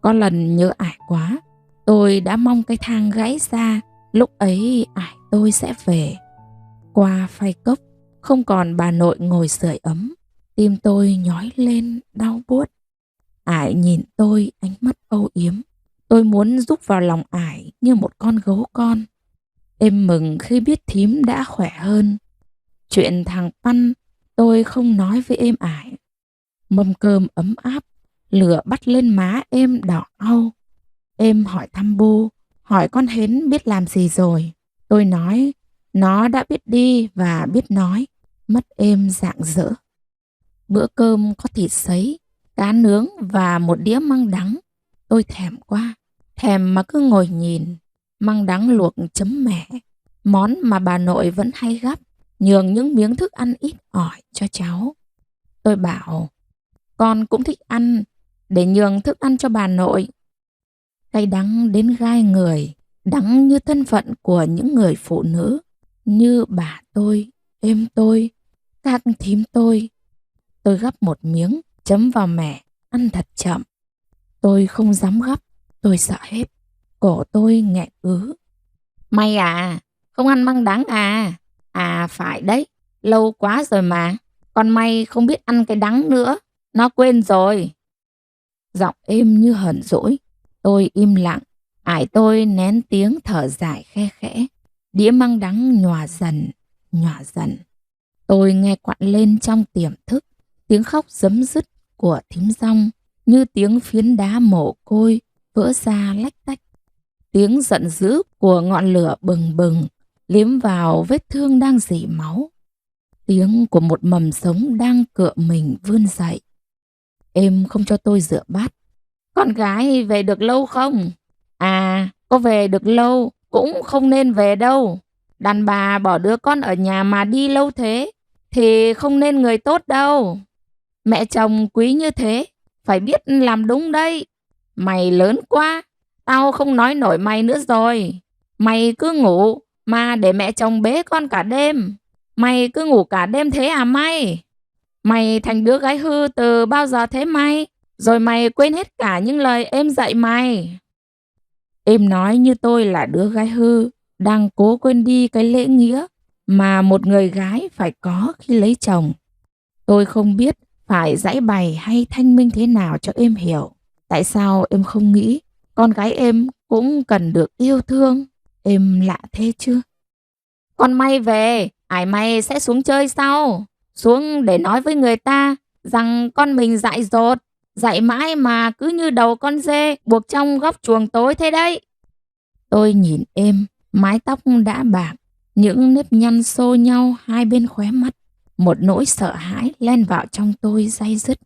Speaker 1: Có lần nhớ ải quá, tôi đã mong cái thang gãy ra, lúc ấy ải tôi sẽ về. Qua phai cốc, không còn bà nội ngồi sưởi ấm, tim tôi nhói lên đau buốt. Ải nhìn tôi ánh mắt âu yếm, tôi muốn rúc vào lòng ải như một con gấu con. Êm mừng khi biết thím đã khỏe hơn. Chuyện thằng Păn tôi không nói với êm ải. Mâm cơm ấm áp, lửa bắt lên má êm đỏ au. Êm hỏi thăm Bu, hỏi con Hến biết làm gì rồi. Tôi nói nó đã biết đi và biết nói. Mắt êm rạng rỡ. Bữa cơm có thịt sấy, cá nướng và một đĩa măng đắng. Tôi thèm quá, thèm mà cứ ngồi nhìn. Măng đắng luộc chấm mẻ, món mà bà nội vẫn hay gắp, nhường những miếng thức ăn ít ỏi cho cháu. Tôi bảo, con cũng thích ăn, để nhường thức ăn cho bà nội. Cay đắng đến gai người, đắng như thân phận của những người phụ nữ, như bà tôi, êm tôi, các thím tôi. Tôi gắp một miếng, chấm vào mẻ, ăn thật chậm. Tôi không dám gắp, tôi sợ hết. Cổ tôi nghẹn ứ. Mày à, không ăn măng đắng à? À phải đấy, lâu quá rồi mà. Còn mày không biết ăn cái đắng nữa, nó quên rồi. Giọng êm như hờn dỗi. Tôi im lặng, ải tôi nén tiếng thở dài khe khẽ. Đĩa măng đắng nhòa dần, nhòa dần. Tôi nghe quặn lên trong tiềm thức, tiếng khóc giấm dứt của thím Dong, như tiếng phiến đá mồ côi vỡ ra lách tách. Tiếng giận dữ của ngọn lửa bừng bừng, liếm vào vết thương đang rỉ máu. Tiếng của một mầm sống đang cựa mình vươn dậy. Êm không cho tôi rửa bát. Con gái về được lâu không? À, có về được lâu, cũng không nên về đâu. Đàn bà bỏ đứa con ở nhà mà đi lâu thế, thì không nên người tốt đâu. Mẹ chồng quý như thế, phải biết làm đúng đây. Mày lớn quá, tao không nói nổi mày nữa rồi. Mày cứ ngủ mà để mẹ chồng bế con cả đêm. Mày cứ ngủ cả đêm thế à mày? Mày thành đứa gái hư từ bao giờ thế mày? Rồi mày quên hết cả những lời em dạy mày. Em nói như tôi là đứa gái hư, đang cố quên đi cái lễ nghĩa mà một người gái phải có khi lấy chồng. Tôi không biết phải giãi bày hay thanh minh thế nào cho em hiểu. Tại sao em không nghĩ con gái em cũng cần được yêu thương? Em lạ thế chứ? Con may về, ải mày sẽ xuống chơi sau. Xuống để nói với người ta rằng con mình dại dột, dạy mãi mà cứ như đầu con dê buộc trong góc chuồng tối thế đấy. Tôi nhìn em, mái tóc đã bạc, những nếp nhăn xô nhau hai bên khóe mắt. Một nỗi sợ hãi len vào trong tôi day dứt.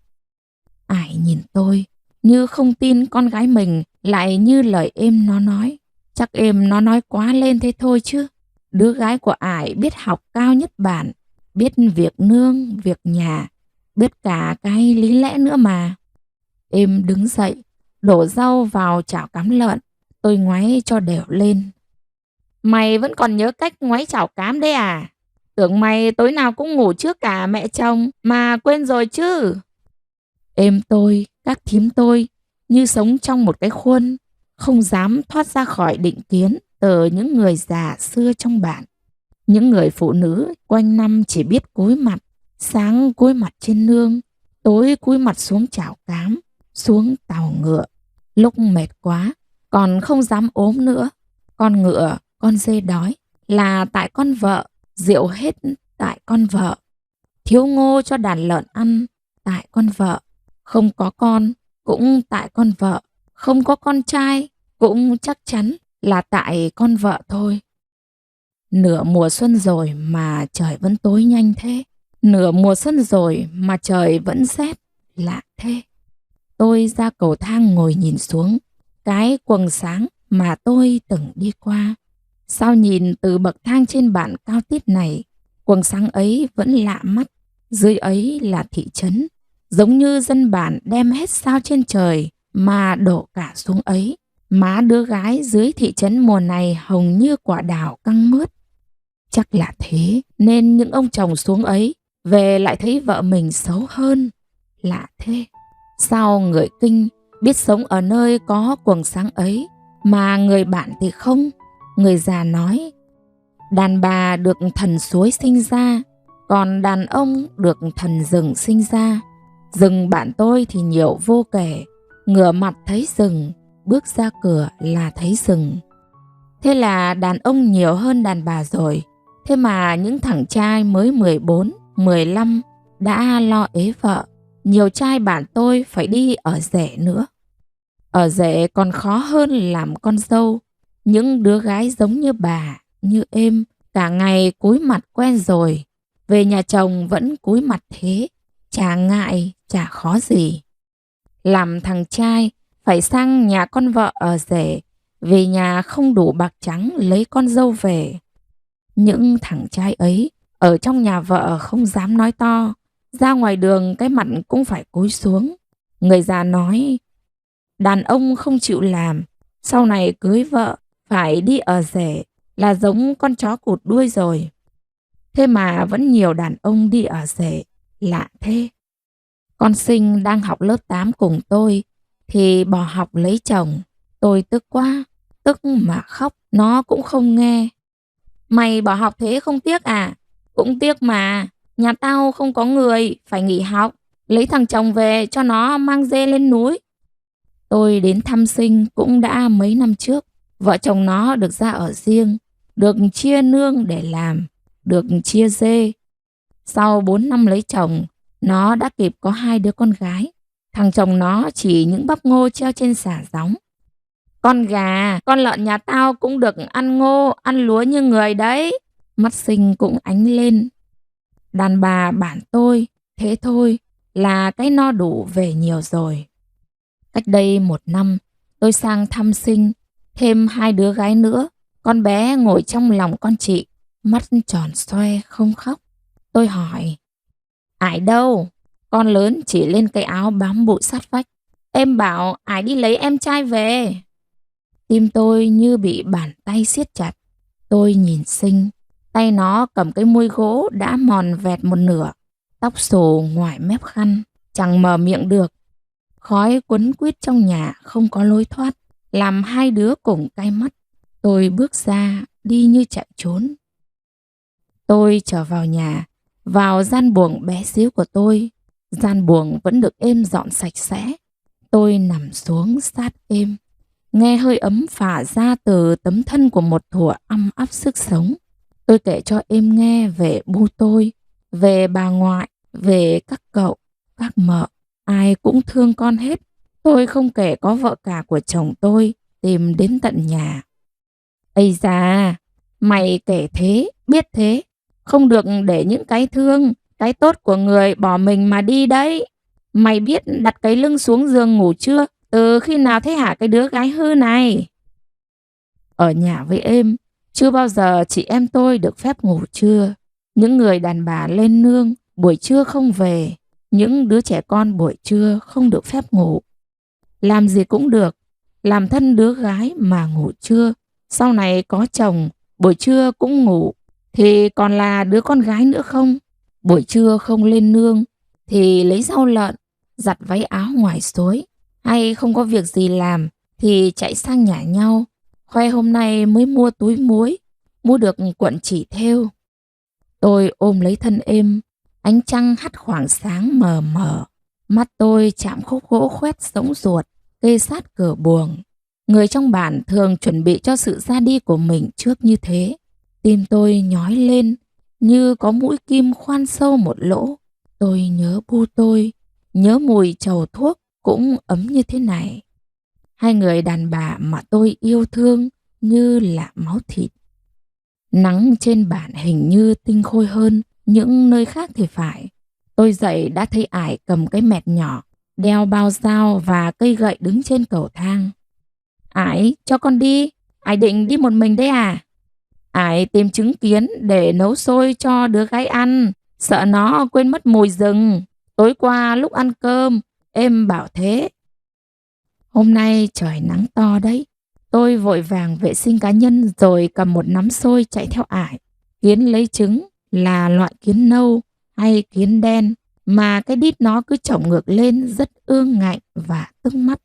Speaker 1: Ải nhìn tôi, như không tin con gái mình lại như lời em nó nói. Chắc em nó nói quá lên thế thôi chứ. Đứa gái của ải biết học cao nhất bản, biết việc nương, việc nhà, biết cả cái lý lẽ nữa mà. Em đứng dậy, đổ rau vào chảo cám lợn, tôi ngoáy cho đều lên. Mày vẫn còn nhớ cách ngoáy chảo cám đấy à? Tưởng mày tối nào cũng ngủ trước cả mẹ chồng mà quên rồi chứ. Em tôi, các thím tôi như sống trong một cái khuôn, không dám thoát ra khỏi định kiến từ những người già xưa trong bản. Những người phụ nữ quanh năm chỉ biết cúi mặt, sáng cúi mặt trên nương, tối cúi mặt xuống chảo cám, xuống tàu ngựa. Lúc mệt quá, còn không dám ốm nữa. Con ngựa, con dê đói là tại con vợ, rượu hết tại con vợ. Thiếu ngô cho đàn lợn ăn tại con vợ. Không có con cũng tại con vợ. Không có con trai cũng chắc chắn là tại con vợ thôi. Nửa mùa xuân rồi mà trời vẫn tối nhanh thế. Nửa mùa xuân rồi mà trời vẫn rét, lạ thế. Tôi ra cầu thang ngồi nhìn xuống cái quầng sáng mà tôi từng đi qua. Sao nhìn từ bậc thang trên bản cao tít này, quầng sáng ấy vẫn lạ mắt. Dưới ấy là thị trấn, giống như dân bản đem hết sao trên trời mà đổ cả xuống ấy. Má đứa gái dưới thị trấn mùa này hồng như quả đào căng mướt. Chắc là thế nên những ông chồng xuống ấy về lại thấy vợ mình xấu hơn. Lạ thế. Sao người Kinh biết sống ở nơi có quầng sáng ấy mà người bạn thì không? Người già nói, đàn bà được thần suối sinh ra, còn đàn ông được thần rừng sinh ra. Rừng bạn tôi thì nhiều vô kể, ngửa mặt thấy rừng, bước ra cửa là thấy rừng. Thế là đàn ông nhiều hơn đàn bà rồi. Thế mà những thằng trai mới 14, 15 đã lo ế vợ. Nhiều trai bạn tôi phải đi ở rể nữa. Ở rể còn khó hơn làm con dâu. Những đứa gái giống như bà, như em, cả ngày cúi mặt quen rồi. Về nhà chồng vẫn cúi mặt thế, chả ngại, chả khó gì. Làm thằng trai phải sang nhà con vợ ở rể, về nhà không đủ bạc trắng lấy con dâu về. Những thằng trai ấy ở trong nhà vợ không dám nói to, ra ngoài đường cái mặt cũng phải cúi xuống. Người già nói, đàn ông không chịu làm, sau này cưới vợ phải đi ở rể là giống con chó cụt đuôi rồi. Thế mà vẫn nhiều đàn ông đi ở rể, lạ thế. Con Sinh đang học lớp 8 cùng tôi thì bỏ học lấy chồng. Tôi tức quá, tức mà khóc, nó cũng không nghe. Mày bỏ học thế không tiếc à? Cũng tiếc mà, nhà tao không có người, phải nghỉ học, lấy thằng chồng về cho nó mang dê lên núi. Tôi đến thăm Sinh cũng đã mấy năm trước. Vợ chồng nó được ra ở riêng, được chia nương để làm, được chia dê. Sau 4 năm lấy chồng, nó đã kịp có 2 đứa con gái. Thằng chồng nó chỉ những bắp ngô treo trên sả gióng. Con gà, con lợn nhà tao cũng được ăn ngô, ăn lúa như người đấy. Mắt Sinh cũng ánh lên. Đàn bà bản tôi, thế thôi là cái no đủ về nhiều rồi. Cách đây 1 năm, tôi sang thăm Sinh, thêm 2 đứa gái nữa. Con bé ngồi trong lòng con chị, mắt tròn xoe không khóc. Tôi hỏi, Ải đâu? Con lớn chỉ lên cái áo bám bụi sát vách. Em bảo Ải đi lấy em trai về. Tim tôi như bị bàn tay siết chặt. Tôi nhìn Sinh, tay nó cầm cái muôi gỗ đã mòn vẹt một nửa, tóc xù ngoài mép khăn, chẳng mở miệng được. Khói quấn quýt trong nhà không có lối thoát, làm hai đứa cùng cay mắt. Tôi bước ra, đi như chạy trốn. Tôi trở vào nhà, vào gian buồng bé xíu của tôi. Gian buồng vẫn được êm dọn sạch sẽ. Tôi nằm xuống sát êm, nghe hơi ấm phả ra từ tấm thân của một thuở âm áp sức sống. Tôi kể cho êm nghe về bu tôi, về bà ngoại, về các cậu, các mợ. Ai cũng thương con hết. Tôi không kể có vợ cả của chồng tôi tìm đến tận nhà. Ây da, mày kể thế, biết thế. Không được để những cái thương, cái tốt của người bỏ mình mà đi đấy. Mày biết đặt cái lưng xuống giường ngủ chưa? Từ khi nào thế hả cái đứa gái hư này? Ở nhà với êm, chưa bao giờ chị em tôi được phép ngủ trưa. Những người đàn bà lên nương, buổi trưa không về. Những đứa trẻ con buổi trưa không được phép ngủ. Làm gì cũng được, làm thân đứa gái mà ngủ trưa. Sau này có chồng, buổi trưa cũng ngủ, thì còn là đứa con gái nữa không? Buổi trưa không lên nương, thì lấy rau lợn, giặt váy áo ngoài suối. Hay không có việc gì làm, thì chạy sang nhà nhau, khoe hôm nay mới mua túi muối, mua được cuộn chỉ thêu. Tôi ôm lấy thân êm, ánh trăng hắt khoảng sáng mờ mờ. Mắt tôi chạm khúc gỗ khoét sống ruột, kê sát cửa buồng. Người trong bản thường chuẩn bị cho sự ra đi của mình trước như thế. Tim tôi nhói lên, như có mũi kim khoan sâu một lỗ. Tôi nhớ bu tôi, nhớ mùi trầu thuốc cũng ấm như thế này. Hai người đàn bà mà tôi yêu thương như là máu thịt. Nắng trên bản hình như tinh khôi hơn, những nơi khác thì phải. Tôi dậy đã thấy ải cầm cái mẹt nhỏ, đeo bao dao và cây gậy đứng trên cầu thang. Ải, cho con đi, Ải định đi một mình đấy à? Ải tìm trứng kiến để nấu xôi cho đứa gái ăn, sợ nó quên mất mùi rừng. Tối qua lúc ăn cơm, em bảo thế. Hôm nay trời nắng to đấy. Tôi vội vàng vệ sinh cá nhân rồi cầm một nắm xôi chạy theo ải. Kiến lấy trứng là loại kiến nâu hay kiến đen mà cái đít nó cứ chổng ngược lên rất ương ngạnh và tức mắt.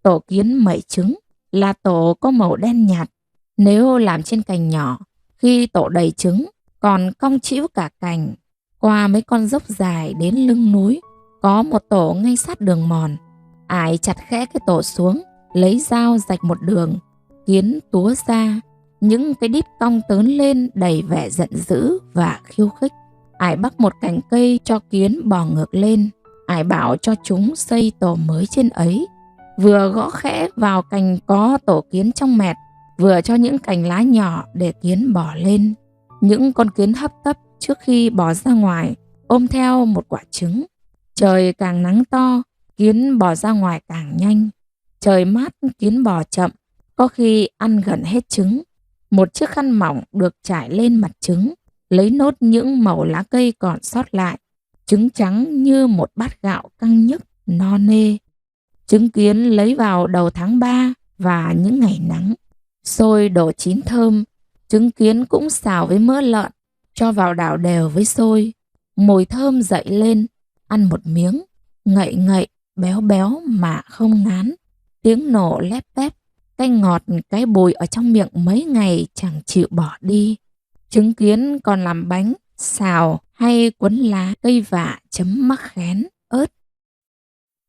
Speaker 1: Tổ kiến mẩy trứng là tổ có màu đen nhạt. Nếu làm trên cành nhỏ, khi tổ đầy trứng còn cong chĩu cả cành, qua mấy con dốc dài đến lưng núi, có một tổ ngay sát đường mòn. Ải chặt khẽ cái tổ xuống, lấy dao rạch một đường, kiến túa ra, những cái đít cong tớn lên đầy vẻ giận dữ và khiêu khích. Ải bắt một cành cây cho kiến bò ngược lên. Ải bảo cho chúng xây tổ mới trên ấy. Vừa gõ khẽ vào cành có tổ kiến trong mẹt, vừa cho những cành lá nhỏ để kiến bò lên. Những con kiến hấp tấp trước khi bò ra ngoài, ôm theo một quả trứng. Trời càng nắng to, kiến bò ra ngoài càng nhanh. Trời mát, kiến bò chậm, có khi ăn gần hết trứng. Một chiếc khăn mỏng được trải lên mặt trứng, lấy nốt những mẩu lá cây còn sót lại. Trứng trắng như một bát gạo căng nhức, no nê. Trứng kiến lấy vào đầu tháng 3 và những ngày nắng. Xôi đổ chín thơm, trứng kiến cũng xào với mỡ lợn, cho vào đảo đều với xôi. Mùi thơm dậy lên, ăn một miếng, ngậy ngậy, béo béo mà không ngán. Tiếng nổ lép tép, cay ngọt cái bùi ở trong miệng mấy ngày chẳng chịu bỏ đi. Trứng kiến còn làm bánh, xào hay cuốn lá cây vả chấm mắc khén, ớt.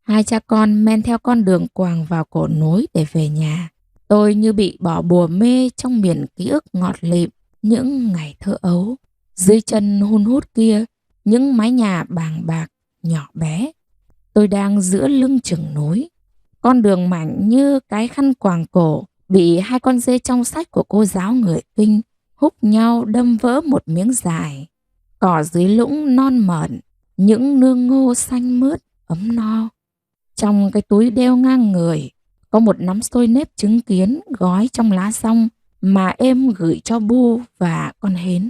Speaker 1: Hai cha con men theo con đường quàng vào cổ nối để về nhà. Tôi như bị bỏ bùa mê trong miền ký ức ngọt lịm những ngày thơ ấu. Dưới chân hun hút kia, những mái nhà bàng bạc, nhỏ bé. Tôi đang giữa lưng chừng núi. Con đường mảnh như cái khăn quàng cổ bị hai con dê trong sách của cô giáo người Kinh húc nhau đâm vỡ một miếng dài. Cỏ dưới lũng non mởn, những nương ngô xanh mướt, ấm no. Trong cái túi đeo ngang người có một nắm xôi nếp trứng kiến gói trong lá dong mà em gửi cho Bu và con hến.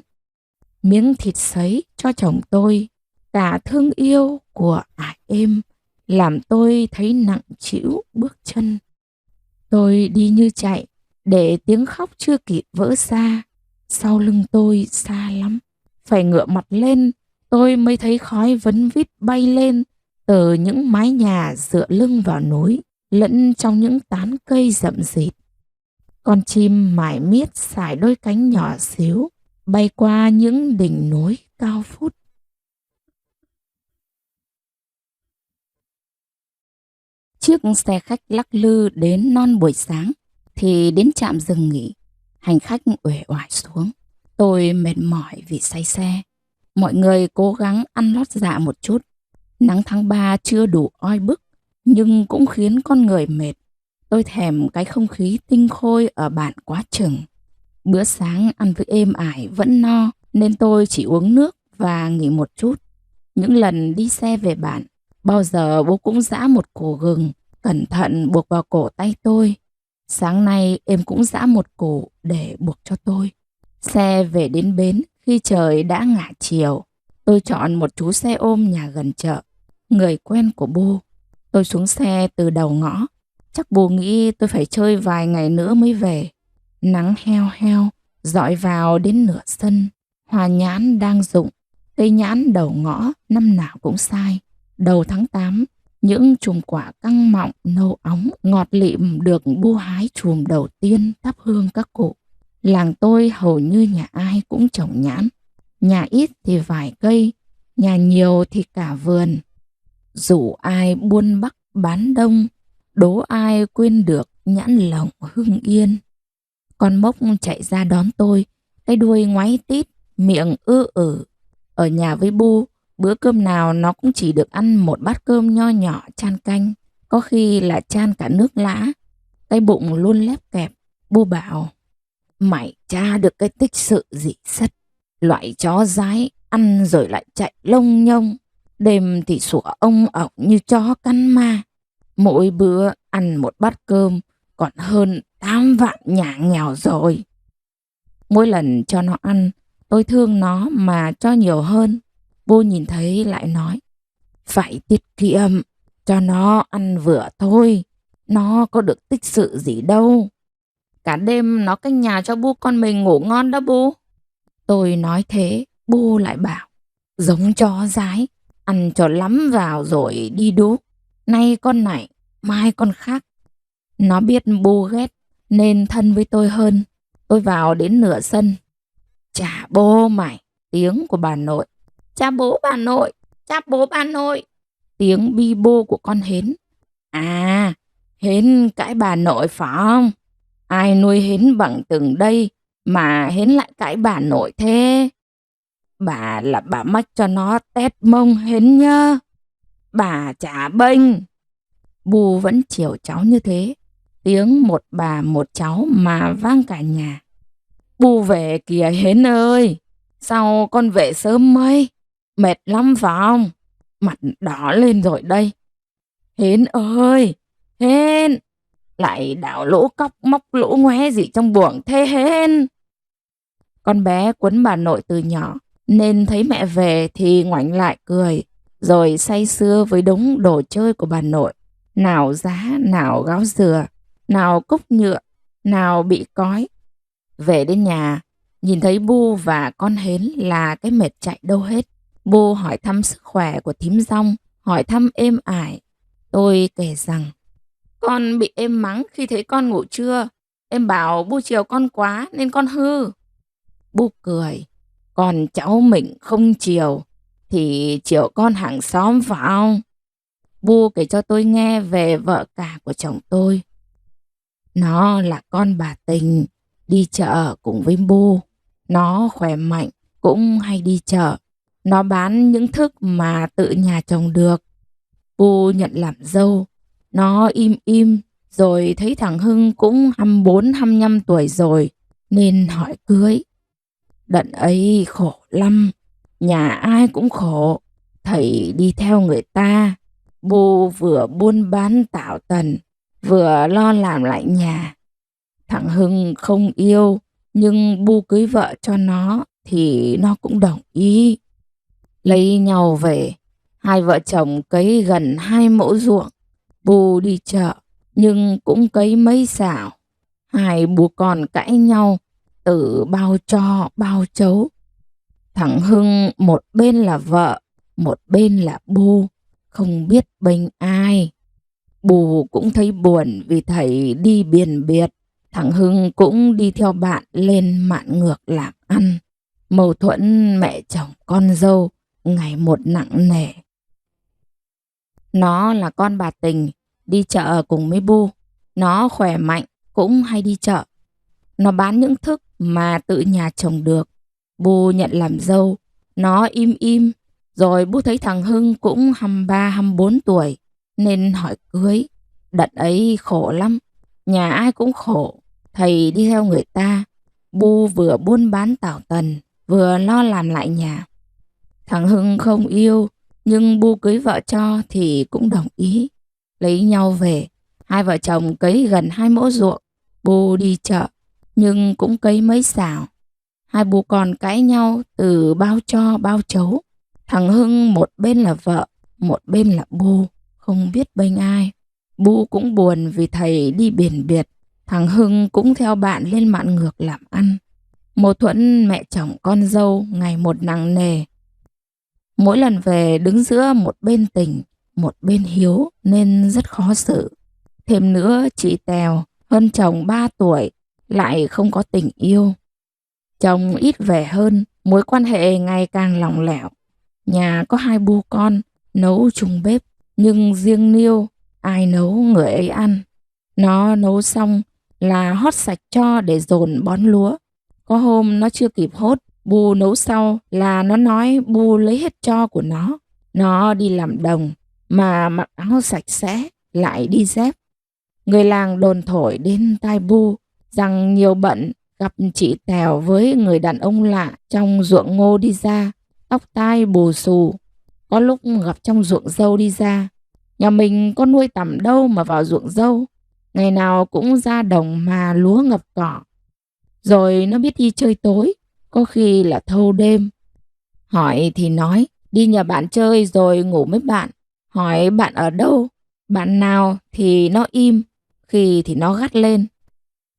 Speaker 1: Miếng thịt sấy cho chồng tôi, cả thương yêu của ải em làm tôi thấy nặng trĩu bước chân. Tôi đi như chạy, để tiếng khóc chưa kịp vỡ ra. Sau lưng tôi xa lắm. Phải ngửa mặt lên, tôi mới thấy khói vấn vít bay lên từ những mái nhà dựa lưng vào núi, lẫn trong những tán cây rậm rịt. Con chim mải miết sải đôi cánh nhỏ xíu, bay qua những đỉnh núi cao vút. Chiếc xe khách lắc lư đến non buổi sáng, thì đến trạm dừng nghỉ. Hành khách uể oải xuống. Tôi mệt mỏi vì say xe. Mọi người cố gắng ăn lót dạ một chút. Nắng tháng 3 chưa đủ oi bức, nhưng cũng khiến con người mệt. Tôi thèm cái không khí tinh khôi ở bản quá chừng. Bữa sáng ăn với êm ải vẫn no, nên tôi chỉ uống nước và nghỉ một chút. Những lần đi xe về bản, bao giờ bố cũng giã một củ gừng, cẩn thận buộc vào cổ tay tôi. Sáng nay em cũng giã một củ để buộc cho tôi. Xe về đến bến khi trời đã ngả chiều. Tôi chọn một chú xe ôm nhà gần chợ, người quen của bố. Tôi xuống xe từ đầu ngõ. Chắc bố nghĩ tôi phải chơi vài ngày nữa mới về. Nắng heo heo dọi vào đến nửa sân. Hoa nhãn đang rụng. Cây nhãn đầu ngõ năm nào cũng sai. Đầu tháng 8, những chùm quả căng mọng nâu óng ngọt lịm được bu hái chùm đầu tiên thắp hương các cụ. Làng tôi hầu như nhà ai cũng trồng nhãn. Nhà ít thì vài cây, nhà nhiều thì cả vườn. Dù ai buôn Bắc bán Đông, đố ai quên được nhãn lồng Hưng Yên. Con mốc chạy ra đón tôi, cái đuôi ngoáy tít, miệng ử. Ở nhà với Bu, bữa cơm nào nó cũng chỉ được ăn một bát cơm nho nhỏ chan canh, có khi là chan cả nước lã. Cái bụng luôn lép kẹp. Bu bảo: mày tra được cái tích sự gì sất, loại chó dái ăn rồi lại chạy lông nhông, đêm thì sủa ông ổng như chó cắn ma. Mỗi bữa ăn một bát cơm còn hơn 8 vạn nhà nghèo rồi. Mỗi lần cho nó ăn, tôi thương nó mà cho nhiều hơn. Bu nhìn thấy lại nói: phải tiết kiệm, cho nó ăn vừa thôi, nó có được tích sự gì đâu. Cả đêm nó canh nhà cho Bu con mình ngủ ngon đó Bu. Tôi nói thế, Bu lại bảo: giống chó dái, ăn cho lắm vào rồi đi đú. Nay con này, mai con khác. Nó biết Bu ghét nên thân với tôi hơn. Tôi vào đến nửa sân. Chà bố mày, tiếng của bà nội. Cha bố bà nội, cha bố bà nội. Tiếng bi bô của con hến. À, hến cãi bà nội phải không? Ai nuôi hến bằng từng đây mà hến lại cãi bà nội thế? Bà là bà mách cho nó tét mông hến nhá. Bà chả bênh. Bu vẫn chiều cháu như thế. Tiếng một bà một cháu mà vang cả nhà. Bu về kìa hến ơi. Sao con về sớm mấy? Mệt lắm phải không? Mặt đỏ lên rồi đây. Hến ơi, Hến, lại đảo lỗ cóc móc lỗ ngoé gì trong buồng thế Hến? Con bé quấn bà nội từ nhỏ, nên thấy mẹ về thì ngoảnh lại cười, rồi say sưa với đống đồ chơi của bà nội. Nào giá, nào gáo dừa, nào cốc nhựa, nào bị cói. Về đến nhà, nhìn thấy Bu và con hến là cái mệt chạy đâu hết. Bu hỏi thăm sức khỏe của thím Dong, hỏi thăm êm ải. Tôi kể rằng: con bị em mắng khi thấy con ngủ trưa. Em bảo Bu chiều con quá nên con hư. Bu cười: còn cháu mình không chiều thì chiều con hàng xóm phải không? Bu kể cho tôi nghe về vợ cả của chồng tôi. Nó là con bà Tình, đi chợ cùng với Bu. Nó khỏe mạnh, cũng hay đi chợ. Nó bán những thức mà tự nhà trồng được. Bu nhận làm dâu. Nó im im, rồi thấy thằng Hưng cũng 24, 25 tuổi rồi, nên hỏi cưới. Đợt ấy khổ lắm, nhà ai cũng khổ, thầy đi theo người ta. Bu vừa buôn bán tảo tần, vừa lo làm lại nhà. Thằng Hưng không yêu, nhưng Bu cưới vợ cho nó thì nó cũng đồng ý. Lấy nhau về, hai vợ chồng cấy gần 2 mẫu ruộng. Bu đi chợ, nhưng cũng cấy mấy xảo. Hai bố con cãi nhau từ bao cho bao chấu. Thằng Hưng một bên là vợ, một bên là bu, không biết bênh ai. Bu cũng thấy buồn vì thầy đi biền biệt. Thằng Hưng cũng đi theo bạn lên mạn ngược làm ăn. Mâu thuẫn mẹ chồng con dâu ngày một nặng nề. Nó là con bà Tình, đi chợ cùng với Bu. Nó khỏe mạnh, cũng hay đi chợ. Nó bán những thức mà tự nhà trồng được. Bu nhận làm dâu, nó im im. Rồi Bu thấy thằng Hưng cũng 23, 24 tuổi, nên hỏi cưới. Đợt ấy khổ lắm, nhà ai cũng khổ. Thầy đi theo người ta, Bu vừa buôn bán tảo tần, vừa lo làm lại nhà. Thằng Hưng không yêu, nhưng Bu cưới vợ cho thì cũng đồng ý. Lấy nhau về, hai vợ chồng cấy gần 2 mẫu ruộng. Bu đi chợ, nhưng cũng cấy mấy xào. Hai bố con cãi nhau từ bao cho bao chấu. Thằng Hưng một bên là vợ, một bên là Bu, không biết bênh ai. Bu cũng buồn vì thầy đi biển biệt. Thằng Hưng cũng theo bạn lên mạn ngược làm ăn. Mâu thuẫn mẹ chồng con dâu ngày một nặng nề. Mỗi lần về đứng giữa một bên Tình, một bên Hiếu nên rất khó xử. Thêm nữa chị Tèo hơn chồng 3 tuổi, lại không có tình yêu. Chồng ít về hơn, mối quan hệ ngày càng lỏng lẻo. Nhà có hai bu con, nấu chung bếp, nhưng riêng Niêu, ai nấu người ấy ăn. Nó nấu xong là hót sạch cho để dồn bón lúa. Có hôm nó chưa kịp hốt, Bu nấu sau là nó nói Bu lấy hết tro của nó. Nó đi làm đồng mà mặc áo sạch sẽ, lại đi dép. Người làng đồn thổi đến tai Bu rằng nhiều bận gặp chị Tèo với người đàn ông lạ trong ruộng ngô đi ra, tóc tai bù xù. Có lúc gặp trong ruộng dâu đi ra. Nhà mình có nuôi tầm đâu mà vào ruộng dâu. Ngày nào cũng ra đồng mà lúa ngập cỏ. Rồi nó biết đi chơi tối, có khi là thâu đêm. Hỏi thì nói đi nhà bạn chơi rồi ngủ với bạn. Hỏi bạn ở đâu, bạn nào thì nó im, khi thì nó gắt lên.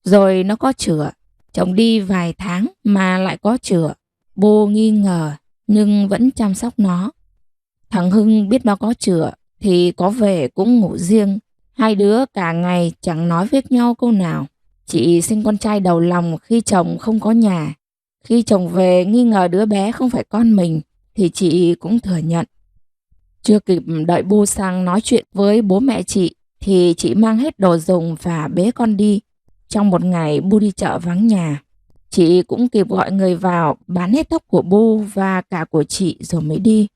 Speaker 1: Rồi nó có chửa, chồng đi vài tháng mà lại có chửa. Bu nghi ngờ nhưng vẫn chăm sóc nó. Thằng Hưng biết nó có chửa thì có về cũng ngủ riêng. Hai đứa cả ngày chẳng nói với nhau câu nào. Chị sinh con trai đầu lòng khi chồng không có nhà. Khi chồng về nghi ngờ đứa bé không phải con mình thì chị cũng thừa nhận. Chưa kịp đợi Bu sang nói chuyện với bố mẹ thì chị mang hết đồ dùng và bế con đi. Trong một ngày Bu đi chợ vắng nhà, chị cũng kịp gọi người vào bán hết tóc của Bu và cả của chị rồi mới đi.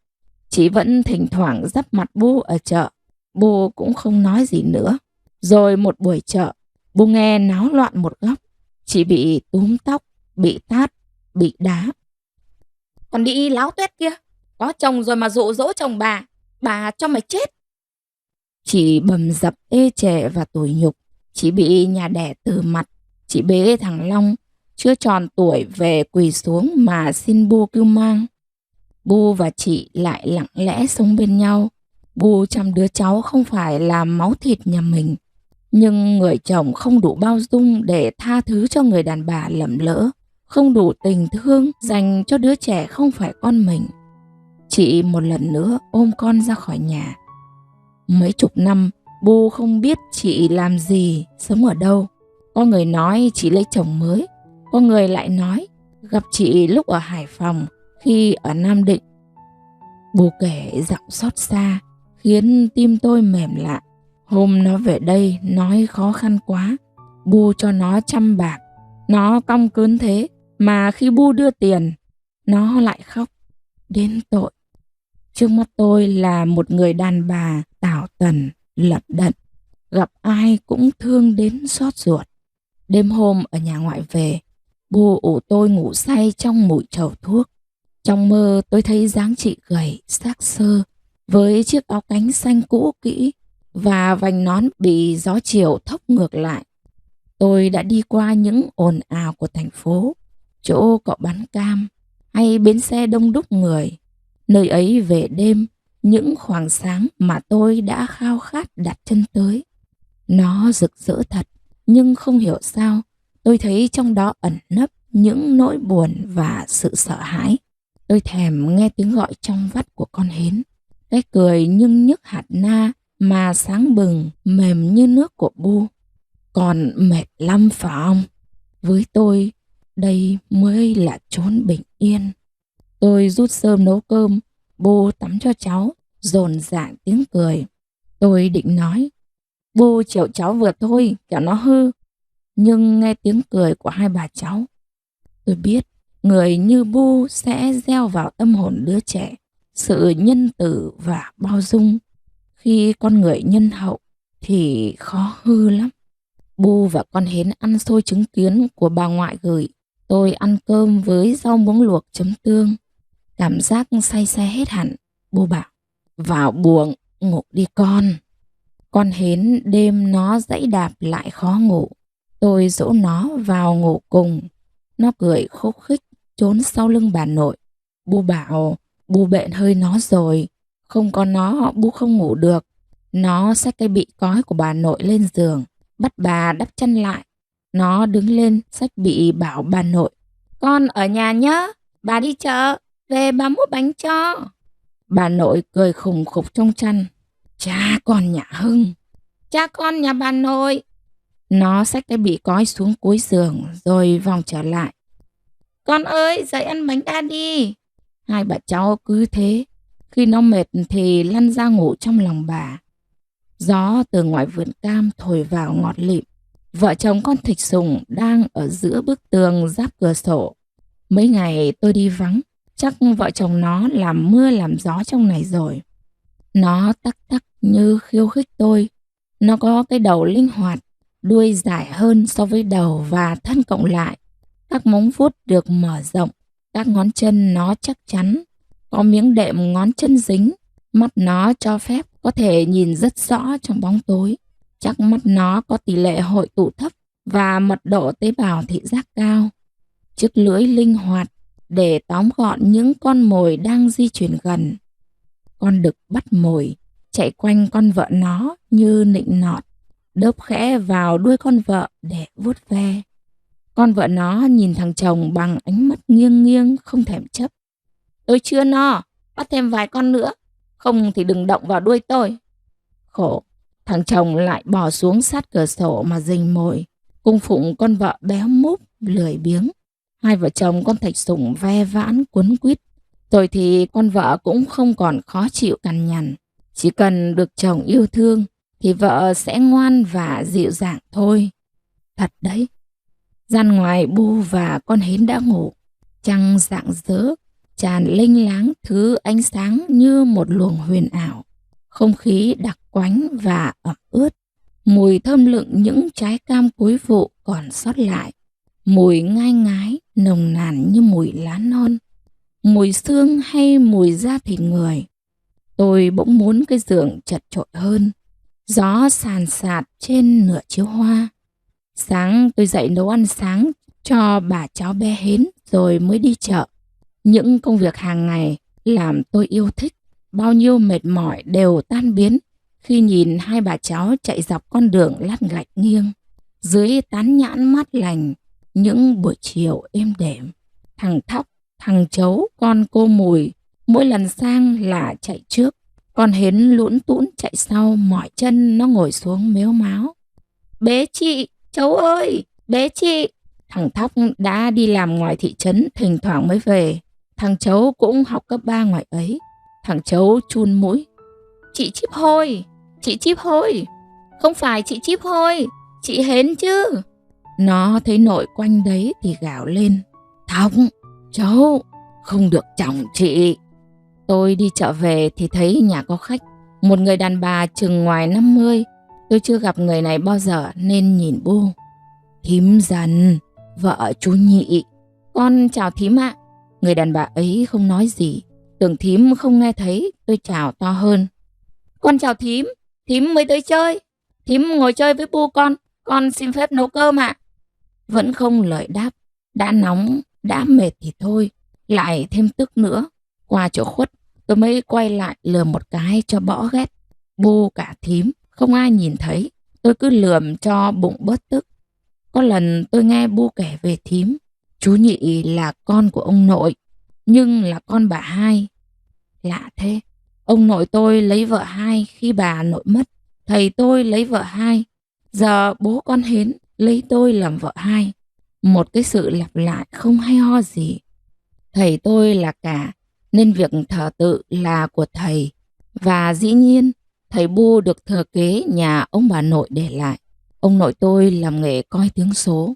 Speaker 1: Chị vẫn thỉnh thoảng dắp mặt Bu ở chợ. Bu cũng không nói gì nữa. Rồi một buổi chợ, Bu nghe náo loạn một góc. Chị bị túm tóc, bị tát, bị đá. Còn đi láo tuét kia, có chồng rồi mà dụ dỗ chồng bà cho mày chết. Chị bầm dập ê chề và tủi nhục. Chị bị nhà đẻ từ mặt. Chị bế thằng Long chưa tròn tuổi về quỳ xuống mà xin Bu cưu mang. Bu và chị lại lặng lẽ sống bên nhau. Bu chăm đứa cháu không phải là máu thịt nhà mình. Nhưng người chồng không đủ bao dung để tha thứ cho người đàn bà lầm lỡ. Không đủ tình thương dành cho đứa trẻ không phải con mình. Chị một lần nữa ôm con ra khỏi nhà. Mấy chục năm, Bu không biết chị làm gì, sống ở đâu. Có người nói chị lấy chồng mới. Có người lại nói gặp chị lúc ở Hải Phòng, khi ở Nam Định. Bu kể giọng xót xa, khiến tim tôi mềm lại. Hôm nó về đây nói khó khăn quá. Bu cho nó 100 bạc. Nó cong cớn thế, mà khi Bu đưa tiền, nó lại khóc. Đến tội. Trước mắt tôi là một người đàn bà tảo tần, lận đận. Gặp ai cũng thương đến xót ruột. Đêm hôm ở nhà ngoại về, Bu ủ tôi ngủ say trong mùi trầu thuốc. Trong mơ tôi thấy dáng chị gầy, xác xơ, với chiếc áo cánh xanh cũ kỹ và vành nón bị gió chiều thốc ngược lại. Tôi đã đi qua những ồn ào của thành phố, chỗ cậu bán cam hay bến xe đông đúc người. Nơi ấy về đêm, những khoảng sáng mà tôi đã khao khát đặt chân tới. Nó rực rỡ thật, nhưng không hiểu sao tôi thấy trong đó ẩn nấp những nỗi buồn và sự sợ hãi. Tôi thèm nghe tiếng gọi trong vắt của con hến, cái cười nhưng nhức hạt na mà sáng bừng mềm như nước của Bu. Còn mệt lắm phải không? Với tôi, đây mới là chốn bình yên. Tôi rút rơm nấu cơm, Bu tắm cho cháu, dồn dàng tiếng cười. Tôi định nói, Bu chiều cháu vừa thôi, kẻo nó hư. Nhưng nghe tiếng cười của hai bà cháu, tôi biết người như Bu sẽ gieo vào tâm hồn đứa trẻ sự nhân từ và bao dung. Khi con người nhân hậu thì khó hư lắm. Bu và con hến ăn xôi trứng kiến của bà ngoại gửi. Tôi ăn cơm với rau muống luộc chấm tương. Cảm giác say xe hết hẳn. Bu bảo, vào buồng, ngủ đi con. Con hến đêm nó dãy đạp lại khó ngủ. Tôi dỗ nó vào ngủ cùng. Nó cười khúc khích trốn sau lưng bà nội. Bu bảo, Bu bệnh hơi nó rồi. Không có nó, Bu không ngủ được. Nó xách cái bị cói của bà nội lên giường, bắt bà đắp chân lại. Nó đứng lên xách bị bảo bà nội, con ở nhà nhá, bà đi chợ, về bà mua bánh cho. Bà nội cười khùng khục trong chăn, cha con nhà Hưng, cha con nhà bà nội. Nó xách cái bị cói xuống cuối giường rồi vòng trở lại. Con ơi, dậy ăn bánh đa đi. Hai bà cháu cứ thế, khi nó mệt thì lăn ra ngủ trong lòng bà. Gió từ ngoài vườn cam thổi vào ngọt lịm. Vợ chồng con Thịch Sùng đang ở giữa bức tường giáp cửa sổ. Mấy ngày tôi đi vắng, chắc vợ chồng nó làm mưa làm gió trong này rồi. Nó tắc tắc như khiêu khích tôi. Nó có cái đầu linh hoạt, đuôi dài hơn so với đầu và thân cộng lại. Các móng vuốt được mở rộng, các ngón chân nó chắc chắn, có miếng đệm ngón chân dính. Mắt nó cho phép có thể nhìn rất rõ trong bóng tối. Chắc mắt nó có tỷ lệ hội tụ thấp và mật độ tế bào thị giác cao. Chiếc lưỡi linh hoạt để tóm gọn những con mồi đang di chuyển gần. Con đực bắt mồi, chạy quanh con vợ nó như nịnh nọt, đớp khẽ vào đuôi con vợ để vuốt ve. Con vợ nó nhìn thằng chồng bằng ánh mắt nghiêng nghiêng không thèm chấp. Tôi chưa no, bắt thêm vài con nữa, không thì đừng động vào đuôi tôi. Khổ, thằng chồng lại bò xuống sát cửa sổ mà rình mồi, cung phụng con vợ béo múp, lười biếng. Hai vợ chồng con Thạch Sủng ve vãn quấn quýt. Rồi thì con vợ cũng không còn khó chịu cằn nhằn. Chỉ cần được chồng yêu thương thì vợ sẽ ngoan và dịu dàng thôi. Thật đấy. Gian ngoài Bu và con hến đã ngủ. Trăng rạng rỡ, tràn lênh láng thứ ánh sáng như một luồng huyền ảo. Không khí đặc quánh và ẩm ướt. Mùi thơm lựng những trái cam cuối vụ còn sót lại. Mùi ngai ngái, nồng nàn như mùi lá non. Mùi xương hay mùi da thịt người. Tôi bỗng muốn cái giường chật chội hơn. Gió sàn sạt trên nửa chiếu hoa. Sáng tôi dậy nấu ăn sáng cho bà cháu bé hến rồi mới đi chợ. Những công việc hàng ngày làm tôi yêu thích. Bao nhiêu mệt mỏi đều tan biến khi nhìn hai bà cháu chạy dọc con đường lát gạch nghiêng. Dưới tán nhãn mát lành, những buổi chiều êm đềm. Thằng Thóc, thằng Chấu, con cô Mùi mỗi lần sang là chạy trước. Con hến lũn tũn chạy sau, mỏi chân nó ngồi xuống mếu máo. Bế chị, Chấu ơi, bế chị. Thằng Thóc đã đi làm ngoài thị trấn, thỉnh thoảng mới về. Thằng Chấu cũng học cấp 3 ngoài ấy. Thằng Chấu chun mũi. Chị Chíp Hôi, chị Chíp Hôi. Không phải chị Chíp Hôi, chị Hến chứ. Nó thấy nội quanh đấy thì gào lên. Thóc, Chấu, không được chồng chị. Tôi đi chợ về thì thấy nhà có khách. Một người đàn bà chừng ngoài 50. Tôi chưa gặp người này bao giờ nên nhìn Bu. Thím Dần, vợ chú Nhị. Con chào thím ạ. Người đàn bà ấy không nói gì. Tưởng thím không nghe thấy, tôi chào to hơn. Con chào thím, thím mới tới chơi. Thím ngồi chơi với Bu con xin phép nấu cơm ạ. Vẫn không lời đáp. Đã nóng, đã mệt thì thôi, lại thêm tức nữa. Qua chỗ khuất, tôi mới quay lại lườm một cái cho bỏ ghét. Bu cả thím, không ai nhìn thấy. Tôi cứ lườm cho bụng bớt tức. Có lần tôi nghe Bu kể về thím. Chú Nhị là con của ông nội, nhưng là con bà hai. Lạ thế, ông nội tôi lấy vợ hai khi bà nội mất. Thầy tôi lấy vợ hai. Giờ bố con Hến lấy tôi làm vợ hai. Một cái sự lặp lại không hay ho gì. Thầy tôi là cả, nên việc thờ tự là của thầy. Và dĩ nhiên, thầy Bu được thừa kế nhà ông bà nội để lại. Ông nội tôi làm nghề coi tiếng số,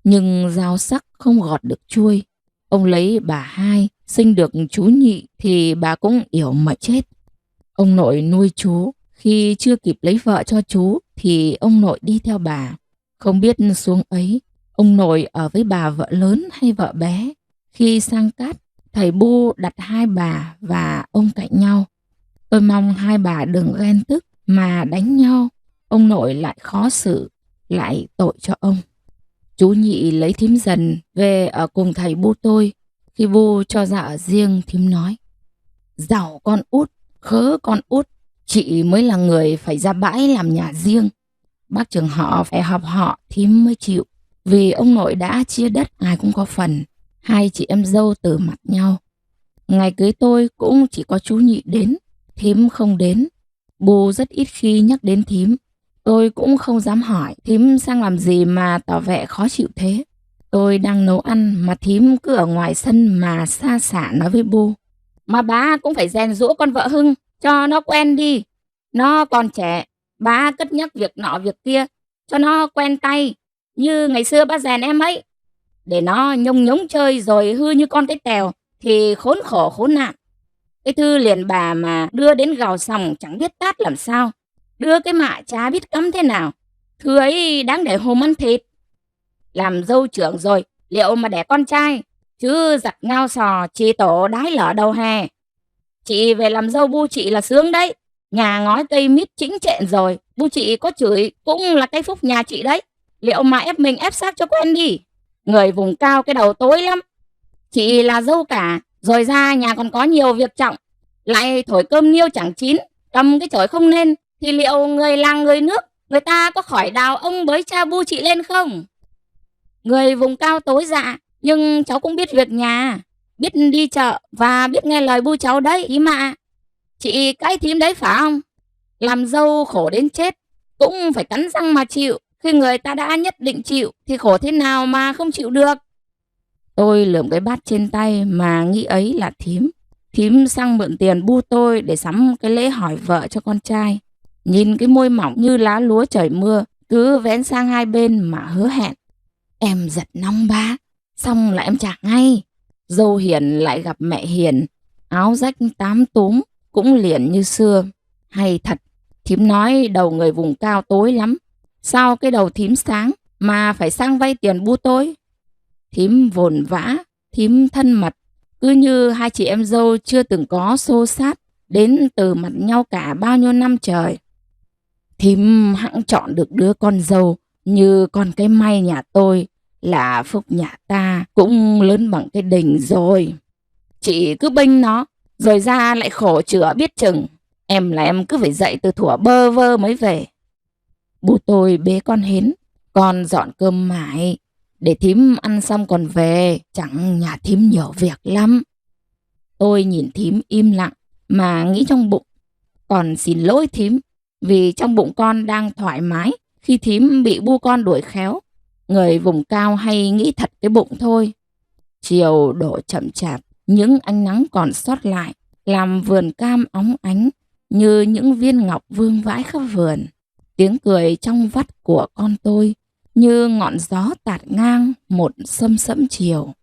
Speaker 1: nhưng dao sắc không gọt được chuôi. Ông lấy bà hai, sinh được chú Nhị thì bà cũng yểu mà chết. Ông nội nuôi chú, khi chưa kịp lấy vợ cho chú thì ông nội đi theo bà. Không biết xuống ấy, ông nội ở với bà vợ lớn hay vợ bé. Khi sang Cát, thầy Bu đặt hai bà và ông cạnh nhau. Tôi mong hai bà đừng ghen tức mà đánh nhau. Ông nội lại khó xử, lại tội cho ông. Chú Nhị lấy thím Dần về ở cùng thầy Bu tôi. Khi Bu cho ra ở riêng, thím nói: giàu con út, khớ con út, chị mới là người phải ra bãi làm nhà riêng. Bác trưởng họ phải họp họ thím mới chịu. Vì ông nội đã chia đất ai cũng có phần. Hai chị em dâu từ mặt nhau. Ngày cưới tôi cũng chỉ có chú Nhị đến, thím không đến. Bu rất ít khi nhắc đến thím. Tôi cũng không dám hỏi thím sang làm gì mà tỏ vẻ khó chịu thế. Tôi đang nấu ăn mà thím cứ ở ngoài sân mà xa xả nói với Bu: mà bá cũng phải rèn giũa con vợ Hưng cho nó quen đi. Nó còn trẻ, bá cất nhắc việc nọ việc kia cho nó quen tay, như ngày xưa bá rèn em ấy. Để nó nhông nhống chơi rồi hư như con cái tèo thì khốn khổ khốn nạn. Cái thư liền bà mà đưa đến gào xong chẳng biết tát làm sao, đưa cái mạ chả biết cắm thế nào. Thư ấy đáng để hôm ăn thịt. Làm dâu trưởng rồi liệu mà đẻ con trai, chứ giặt ngao sò chỉ tổ đái lở đầu hè. Chị về làm dâu Bu chị là sướng đấy. Nhà ngói cây mít chỉnh trện rồi, Bu chị có chửi cũng là cái phúc nhà chị đấy. Liệu mà ép mình ép xác cho quen đi. Người vùng cao cái đầu tối lắm. Chị là dâu cả, rồi ra nhà còn có nhiều việc trọng, lại thổi cơm niêu chẳng chín, cầm cái chổi không nên, thì liệu người làng người nước người ta có khỏi đào ông bới cha Bu chị lên không? Người vùng cao tối dạ, nhưng cháu cũng biết việc nhà, biết đi chợ và biết nghe lời Bu cháu đấy ý mà. Chị cãi thím đấy phải không? Làm dâu khổ đến chết cũng phải cắn răng mà chịu. Khi người ta đã nhất định chịu thì khổ thế nào mà không chịu được. Tôi lượm cái bát trên tay mà nghĩ ấy là thím. Thím sang mượn tiền Bu tôi để sắm cái lễ hỏi vợ cho con trai. Nhìn cái môi mỏng như lá lúa trời mưa, cứ vén sang hai bên mà hứa hẹn. Em giật nong ba, xong là em trả ngay. Dâu hiền lại gặp mẹ hiền, áo rách tám túm cũng liền như xưa. Hay thật, thím nói đầu người vùng cao tối lắm. Sao cái đầu thím sáng mà phải sang vay tiền Bu tôi? Thím vồn vã, thím thân mật, cứ như hai chị em dâu chưa từng có xô xát đến từ mặt nhau cả bao nhiêu năm trời. Thím hẵng chọn được đứa con dâu như con cái may nhà tôi là phúc nhà ta cũng lớn bằng cái đình rồi. Chị cứ bênh nó, rồi ra lại khổ chữa biết chừng. Em là em cứ phải dậy từ thuở bơ vơ mới về. Bu tôi bế con Hến, con dọn cơm mải, để thím ăn xong còn về, chẳng nhà thím nhiều việc lắm. Tôi nhìn thím im lặng mà nghĩ trong bụng, còn xin lỗi thím, vì trong bụng con đang thoải mái khi thím bị Bu con đuổi khéo. Người vùng cao hay nghĩ thật cái bụng thôi. Chiều đổ chậm chạp, những ánh nắng còn sót lại làm vườn cam óng ánh như những viên ngọc vương vãi khắp vườn. Tiếng cười trong vắt của con tôi như ngọn gió tạt ngang một sâm sẫm chiều.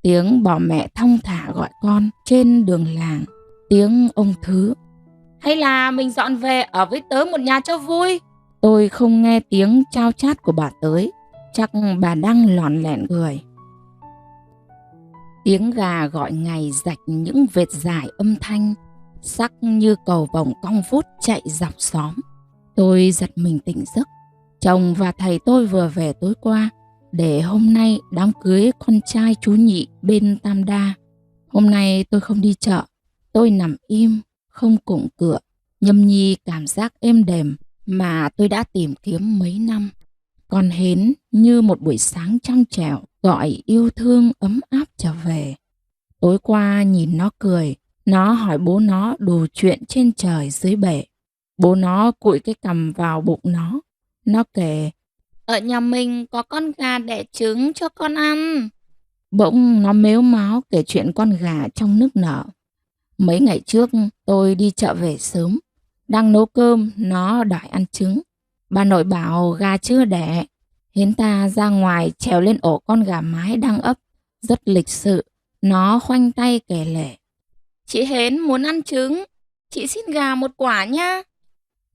Speaker 1: Tiếng bò mẹ thong thả gọi con trên đường làng. Tiếng ông Thứ: hay là mình dọn về ở với tớ một nhà cho vui? Tôi không nghe tiếng chao chát của bà tới, chắc bà đang lòn lẻn cười. Tiếng gà gọi ngày rạch những vệt dài âm thanh, sắc như cầu vồng cong vút chạy dọc xóm. Tôi giật mình tỉnh giấc. Chồng và thầy tôi vừa về tối qua, để hôm nay đám cưới con trai chú Nhị bên Tam Đa. Hôm nay tôi không đi chợ, tôi nằm im, không cụng cựa, nhâm nhi cảm giác êm đềm mà tôi đã tìm kiếm mấy năm. Con hến như một buổi sáng trong trẻo gọi yêu thương ấm áp trở về. Tối qua nhìn nó cười, nó hỏi bố nó đủ chuyện trên trời dưới bể. Bố nó cụi cái cằm vào bụng nó. Nó kể, ở nhà mình có con gà đẻ trứng cho con ăn. Bỗng nó mếu máo kể chuyện con gà trong nước nở. Mấy ngày trước tôi đi chợ về sớm. Đang nấu cơm, nó đòi ăn trứng. Bà nội bảo gà chưa đẻ. Hiến ta ra ngoài trèo lên ổ con gà mái đang ấp. Rất lịch sự. Nó khoanh tay kể lể. Chị Hến muốn ăn trứng. Chị xin gà một quả nha.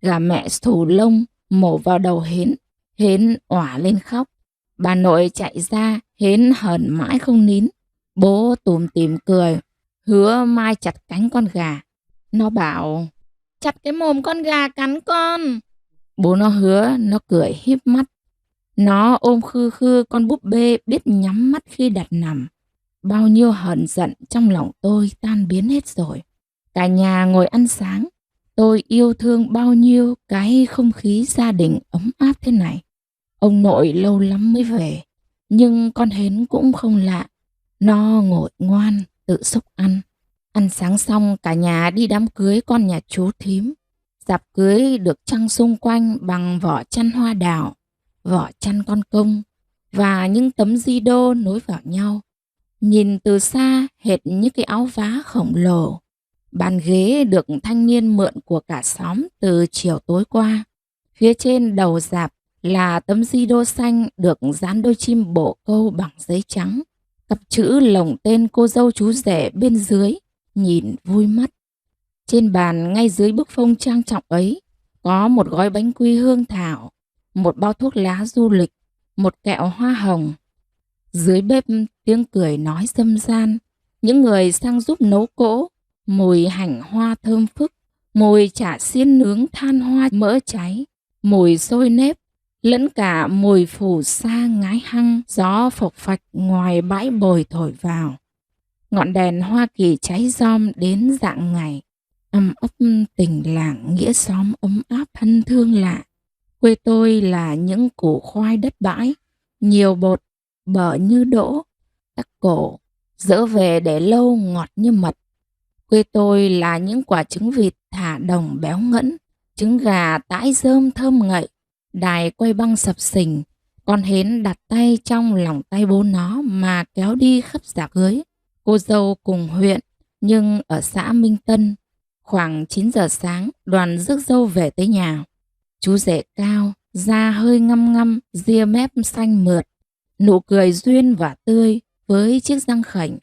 Speaker 1: Gà mẹ xù lông mổ vào đầu Hến. Hến òa lên khóc. Bà nội chạy ra, Hến hờn mãi không nín. Bố tủm tỉm cười, hứa mai chặt cánh con gà. Nó bảo, chặt cái mồm con gà cắn con. Bố nó hứa, nó cười híp mắt. Nó ôm khư khư con búp bê biết nhắm mắt khi đặt nằm. Bao nhiêu hờn giận trong lòng tôi tan biến hết rồi. Cả nhà ngồi ăn sáng. Tôi yêu thương bao nhiêu cái không khí gia đình ấm áp thế này. Ông nội lâu lắm mới về. Nhưng con Hến cũng không lạ. Nó ngồi ngoan, tự xúc ăn. Ăn sáng xong cả nhà đi đám cưới con nhà chú Thím. Dạp cưới được trăng xung quanh bằng vỏ chăn hoa đào, vỏ chăn con công và những tấm di đô nối vào nhau. Nhìn từ xa hệt như cái áo vá khổng lồ. Bàn ghế được thanh niên mượn của cả xóm từ chiều tối qua. Phía trên đầu dạp là tấm di đô xanh được dán đôi chim bổ câu bằng giấy trắng. Cặp chữ lồng tên cô dâu chú rể bên dưới, nhìn vui mắt. Trên bàn ngay dưới bức phông trang trọng ấy có một gói bánh quy hương thảo, một bao thuốc lá du lịch, một kẹo hoa hồng. Dưới bếp tiếng cười nói râm ran, những người sang giúp nấu cỗ, mùi hành hoa thơm phức, mùi chả xiên nướng than hoa mỡ cháy, mùi xôi nếp, lẫn cả mùi phù sa ngái hăng, gió phộc phạch ngoài bãi bồi thổi vào. Ngọn đèn Hoa Kỳ cháy rom đến rạng ngày, âm ấp tình làng nghĩa xóm ấm áp thân thương lạ. Quê tôi là những củ khoai đất bãi, nhiều bột, bở như đỗ, tắc cổ, dỡ về để lâu ngọt như mật. Quê tôi là những quả trứng vịt thả đồng béo ngẫn, trứng gà tãi rơm thơm ngậy, đài quay băng sập sình. Con Hến đặt tay trong lòng tay bố nó mà kéo đi khắp rạp cưới. Cô dâu cùng huyện, nhưng ở xã Minh Tân. Khoảng 9 giờ sáng, đoàn rước dâu về tới nhà. Chú rể cao, da hơi ngăm ngăm, ria mép xanh mượt, nụ cười duyên và tươi với chiếc răng khểnh.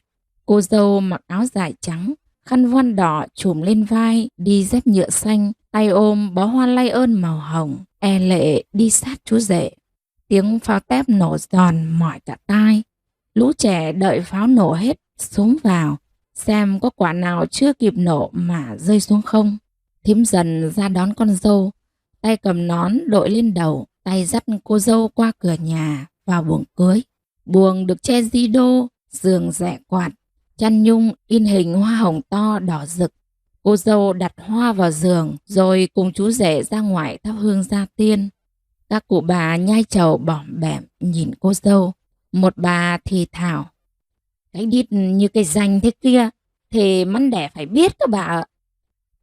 Speaker 1: Cô dâu mặc áo dài trắng, khăn voan đỏ trùm lên vai, đi dép nhựa xanh, tay ôm bó hoa lay ơn màu hồng, e lệ đi sát chú rể. Tiếng pháo tép nổ giòn mỏi cả tai. Lũ trẻ đợi pháo nổ hết xuống vào, xem có quả nào chưa kịp nổ mà rơi xuống không. Thím Dần ra đón con dâu, tay cầm nón đội lên đầu, tay dắt cô dâu qua cửa nhà vào buồng cưới. Buồng được che di đô, giường rẻ quạt, chăn nhung in hình hoa hồng to đỏ rực. Cô dâu đặt hoa vào giường rồi cùng chú rể ra ngoài thắp hương gia tiên. Các cụ bà nhai trầu bỏm bẻm nhìn cô dâu. Một bà thì thào, cái đít như cái ranh thế kia thì mắn đẻ phải biết các bà ạ.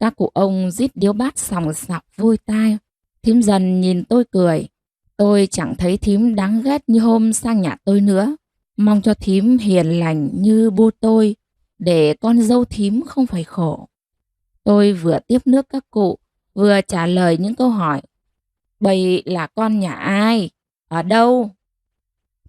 Speaker 1: Các cụ ông rít điếu bát sòng sọc vui tai. Thím Dần nhìn tôi cười. Tôi chẳng thấy thím đáng ghét như hôm sang nhà tôi nữa. Mong cho thím hiền lành như bu tôi, để con dâu thím không phải khổ. Tôi vừa tiếp nước các cụ, vừa trả lời những câu hỏi. Bầy là con nhà ai? Ở đâu?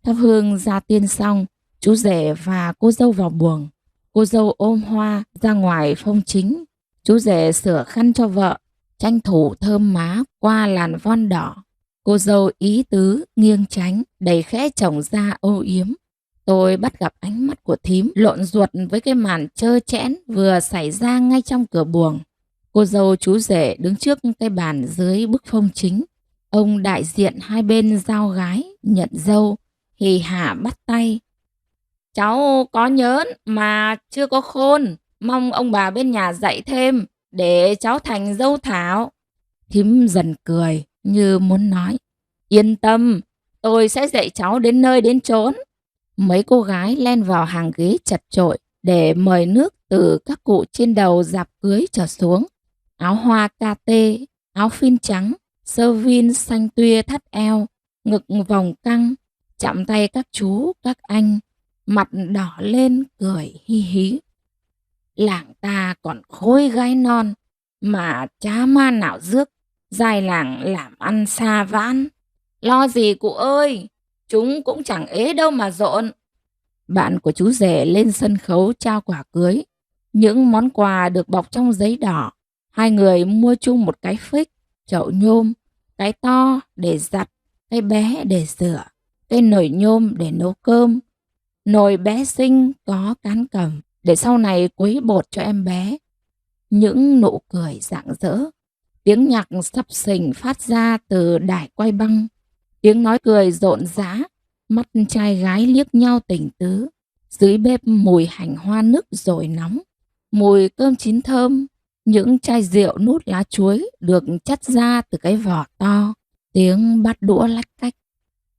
Speaker 1: Thắp hương gia tiên xong, chú rể và cô dâu vào buồng. Cô dâu ôm hoa ra ngoài phông chính. Chú rể sửa khăn cho vợ, tranh thủ thơm má qua làn voan đỏ. Cô dâu ý tứ nghiêng tránh, đẩy khẽ chồng ra âu yếm. Tôi bắt gặp ánh mắt của thím lộn ruột với cái màn trơ trẽn vừa xảy ra ngay trong cửa buồng. Cô dâu chú rể đứng trước cái bàn dưới bức phông chính. Ông đại diện hai bên giao gái nhận dâu hì hả bắt tay. Cháu có nhớn mà chưa có khôn, mong ông bà bên nhà dạy thêm để cháu thành dâu thảo. Thím Dần cười, như muốn nói: Yên tâm, tôi sẽ dạy cháu đến nơi đến chốn. Mấy cô gái len vào hàng ghế chật chội để mời nước từ các cụ trên đầu dạp cưới trở xuống. Áo hoa kate, áo phin trắng, sơ vin xanh tuya thắt eo, ngực vòng căng, chạm tay các chú, các anh, mặt đỏ lên cười hi hí. Làng ta còn khối gái non, mà chả ma nào rước, giai làng làm ăn xa vãn. Lo gì cụ ơi, chúng cũng chẳng ế đâu mà rộn. Bạn của chú rể lên sân khấu trao quà cưới. Những món quà được bọc trong giấy đỏ. Hai người mua chung một cái phích, chậu nhôm, cái to để giặt, cái bé để rửa, cái nồi nhôm để nấu cơm, nồi bé xinh có cán cầm để sau này quấy bột cho em bé. Những nụ cười rạng rỡ, tiếng nhạc sập sình phát ra từ đài quay băng, tiếng nói cười rộn rã, mắt trai gái liếc nhau tình tứ. Dưới bếp mùi hành hoa nức rồi nóng, mùi cơm chín thơm, những chai rượu nút lá chuối được chắt ra từ cái vỏ to, tiếng bát đũa lách cách.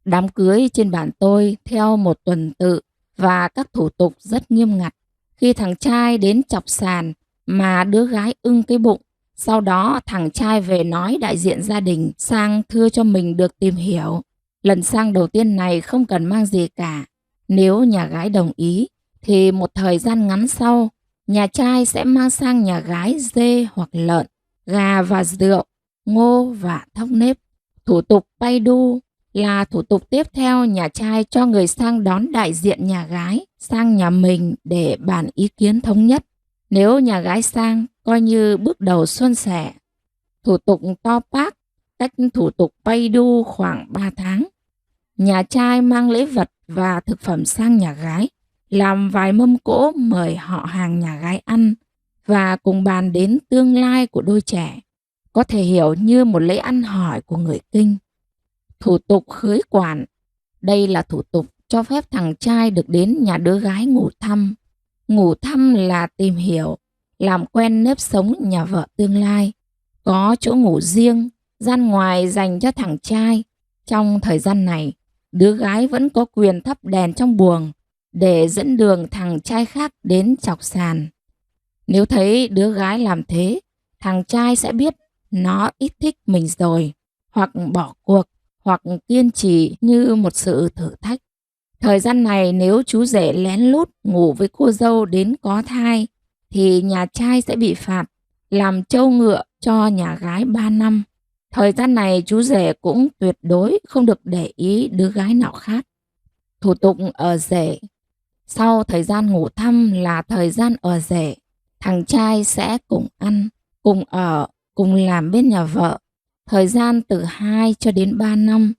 Speaker 1: Đám cưới trên bản tôi theo một tuần tự và các thủ tục rất nghiêm ngặt. Khi thằng trai đến chọc sàn mà đứa gái ưng cái bụng, sau đó thằng trai về nói đại diện gia đình sang thưa cho mình được tìm hiểu. Lần sang đầu tiên này không cần mang gì cả. Nếu nhà gái đồng ý thì một thời gian ngắn sau, nhà trai sẽ mang sang nhà gái dê hoặc lợn, gà và rượu, ngô và thóc nếp. Thủ tục bay đu là thủ tục tiếp theo nhà trai cho người sang đón đại diện nhà gái sang nhà mình để bàn ý kiến thống nhất. Nếu nhà gái sang coi như bước đầu suôn sẻ. Thủ tục to bác, cách thủ tục bay đu khoảng 3 tháng. Nhà trai mang lễ vật và thực phẩm sang nhà gái, làm vài mâm cỗ mời họ hàng nhà gái ăn và cùng bàn đến tương lai của đôi trẻ, có thể hiểu như một lễ ăn hỏi của người Kinh. Thủ tục khới quản, đây là thủ tục cho phép thằng trai được đến nhà đứa gái ngủ thăm. Ngủ thăm là tìm hiểu, làm quen nếp sống nhà vợ tương lai. Có chỗ ngủ riêng, gian ngoài dành cho thằng trai. Trong thời gian này, đứa gái vẫn có quyền thắp đèn trong buồng để dẫn đường thằng trai khác đến chọc sàn. Nếu thấy đứa gái làm thế, thằng trai sẽ biết nó ít thích mình rồi, hoặc bỏ cuộc, hoặc kiên trì như một sự thử thách. Thời gian này nếu chú rể lén lút ngủ với cô dâu đến có thai, thì nhà trai sẽ bị phạt, làm trâu ngựa cho nhà gái 3 năm. Thời gian này chú rể cũng tuyệt đối không được để ý đứa gái nào khác. Thủ tục ở rể. Sau thời gian ngủ thăm là thời gian ở rể. Thằng trai sẽ cùng ăn, cùng ở, cùng làm bên nhà vợ. Thời gian từ 2 cho đến 3 năm.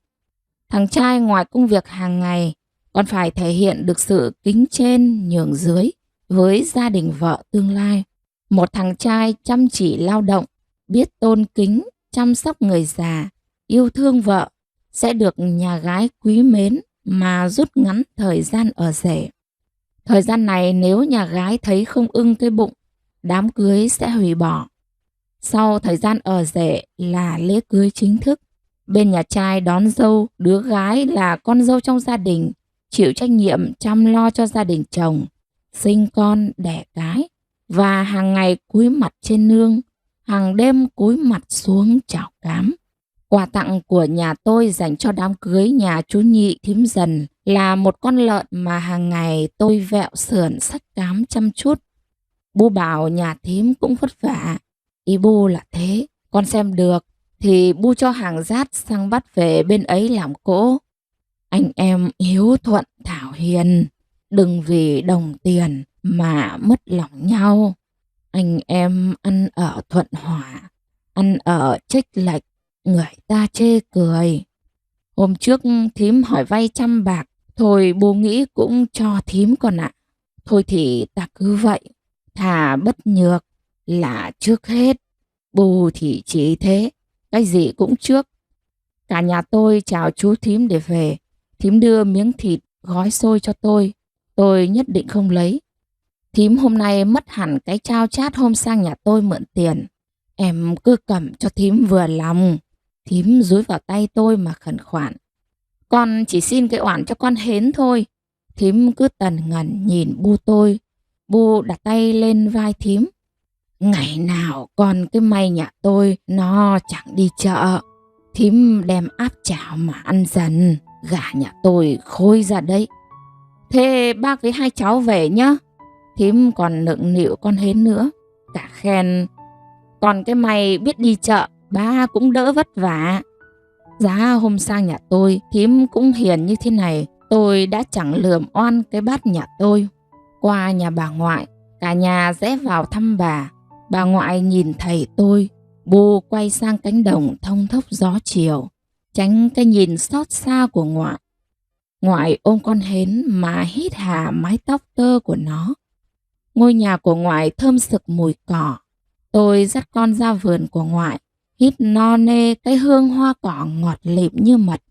Speaker 1: Thằng trai ngoài công việc hàng ngày còn phải thể hiện được sự kính trên nhường dưới với gia đình vợ tương lai. Một thằng trai chăm chỉ lao động, biết tôn kính, chăm sóc người già, yêu thương vợ sẽ được nhà gái quý mến mà rút ngắn thời gian ở rể. Thời gian này nếu nhà gái thấy không ưng cái bụng, đám cưới sẽ hủy bỏ. Sau thời gian ở rể là lễ cưới chính thức. Bên nhà trai đón dâu, đứa gái là con dâu trong gia đình, chịu trách nhiệm chăm lo cho gia đình chồng, sinh con, đẻ cái và hàng ngày cúi mặt trên nương, hàng đêm cúi mặt xuống chảo cám. Quà tặng của nhà tôi dành cho đám cưới nhà chú Nhị thím Dần là một con lợn mà hàng ngày tôi vẹo sườn xách cám chăm chút. Bu bảo nhà thím cũng vất vả. Ý bu là thế, con xem được thì bu cho hàng rát sang bắt về bên ấy làm cỗ. Anh em hiếu thuận thảo hiền, đừng vì đồng tiền mà mất lòng nhau. Anh em ăn ở thuận hòa, ăn ở chênh lệch, người ta chê cười. Hôm trước thím hỏi vay 100 bạc, thôi bố nghĩ cũng cho thím con ạ. Thôi thì ta cứ vậy, thà bất nhược là trước hết. Bù thì chỉ thế, cái gì cũng trước. Cả nhà tôi chào chú thím để về. Thím đưa miếng thịt gói xôi cho tôi nhất định không lấy. Thím hôm nay mất hẳn cái trao chát hôm sang nhà tôi mượn tiền. Em cứ cầm cho thím vừa lòng. Thím dúi vào tay tôi mà khẩn khoản. Con chỉ xin cái oản cho con hến thôi. Thím cứ tần ngần nhìn bu tôi. Bu đặt tay lên vai thím. Ngày nào con cái may nhà tôi nó chẳng đi chợ. Thím đem áp chảo mà ăn dần. Gà nhà tôi khôi ra đấy. Thế bác với hai cháu về nhá. Thím còn nựng nịu con hến nữa. Cả khen. Còn cái mày biết đi chợ, ba cũng đỡ vất vả. Giá hôm sang nhà tôi, thím cũng hiền như thế này. Tôi đã chẳng lườm oan cái bát nhà tôi. Qua nhà bà ngoại, cả nhà rẽ vào thăm bà. Bà ngoại nhìn thầy tôi. Bu quay sang cánh đồng thông thốc gió chiều, tránh cái nhìn xót xa của ngoại. Ngoại ôm con hến mà hít hà mái tóc tơ của nó. Ngôi nhà của ngoại thơm sực mùi cỏ. Tôi dắt con ra vườn của ngoại, hít no nê cái hương hoa cỏ ngọt lịm như mật.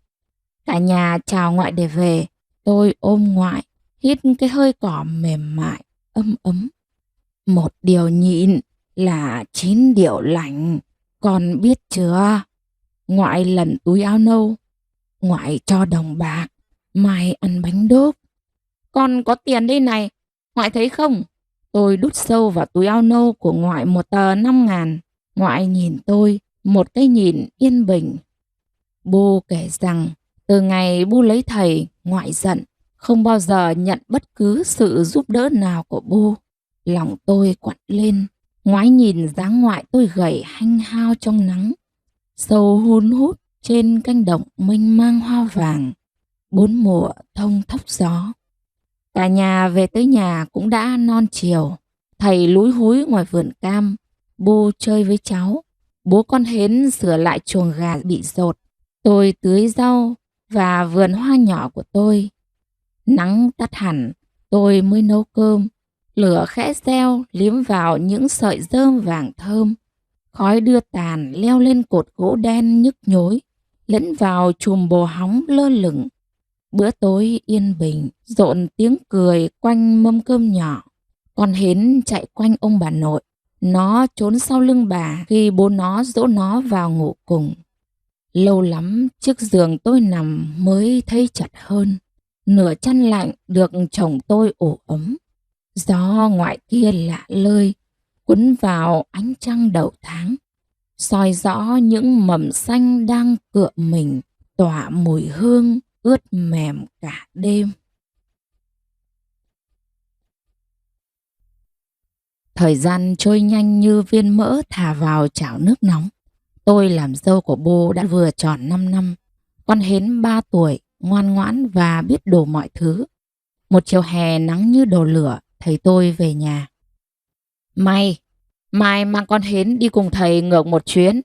Speaker 1: Cả nhà chào ngoại để về. Tôi ôm ngoại, hít cái hơi cỏ mềm mại, ấm ấm. Một điều nhịn là 9 điều lành, con biết chưa? Ngoại lần túi áo nâu. Ngoại cho đồng bạc, mai ăn bánh đúc. Con có tiền đây này, ngoại thấy không? Tôi đút sâu vào túi áo nâu của ngoại một tờ 5.000. Ngoại nhìn tôi, một cái nhìn yên bình. Bu kể rằng, từ ngày Bu lấy thầy, ngoại giận, không bao giờ nhận bất cứ sự giúp đỡ nào của Bu. Lòng tôi quặn lên, ngoái nhìn dáng ngoại tôi gầy hanh hao trong nắng. Sâu hun hút trên cánh đồng mênh mang hoa vàng, 4 mùa thông thốc gió. Cả nhà về tới nhà cũng đã non chiều. Thầy lúi húi ngoài vườn cam. Bu chơi với cháu. Bố con hến sửa lại chuồng gà bị dột. Tôi tưới rau và vườn hoa nhỏ của tôi. Nắng tắt hẳn, tôi mới nấu cơm. Lửa khẽ reo liếm vào những sợi rơm vàng thơm. Khói đưa tàn leo lên cột gỗ đen nhức nhối, lẫn vào chùm bồ hóng lơ lửng. Bữa tối yên bình, rộn tiếng cười quanh mâm cơm nhỏ. Con hến chạy quanh ông bà nội. Nó trốn sau lưng bà khi bố nó dỗ nó vào ngủ cùng. Lâu lắm chiếc giường tôi nằm mới thấy chật hơn. Nửa chăn lạnh được chồng tôi ủ ấm. Gió ngoài kia lạ lơi, quấn vào ánh trăng đầu tháng, soi rõ những mầm xanh đang cựa mình, tỏa mùi hương ướt mềm cả đêm. Thời gian trôi nhanh như viên mỡ thả vào chảo nước nóng. Tôi làm dâu của bố đã vừa tròn 5 năm. Con hến 3 tuổi, ngoan ngoãn và biết đủ mọi thứ. Một chiều hè nắng như đổ lửa, thầy tôi về nhà. Mai mang con hến đi cùng thầy ngược một chuyến.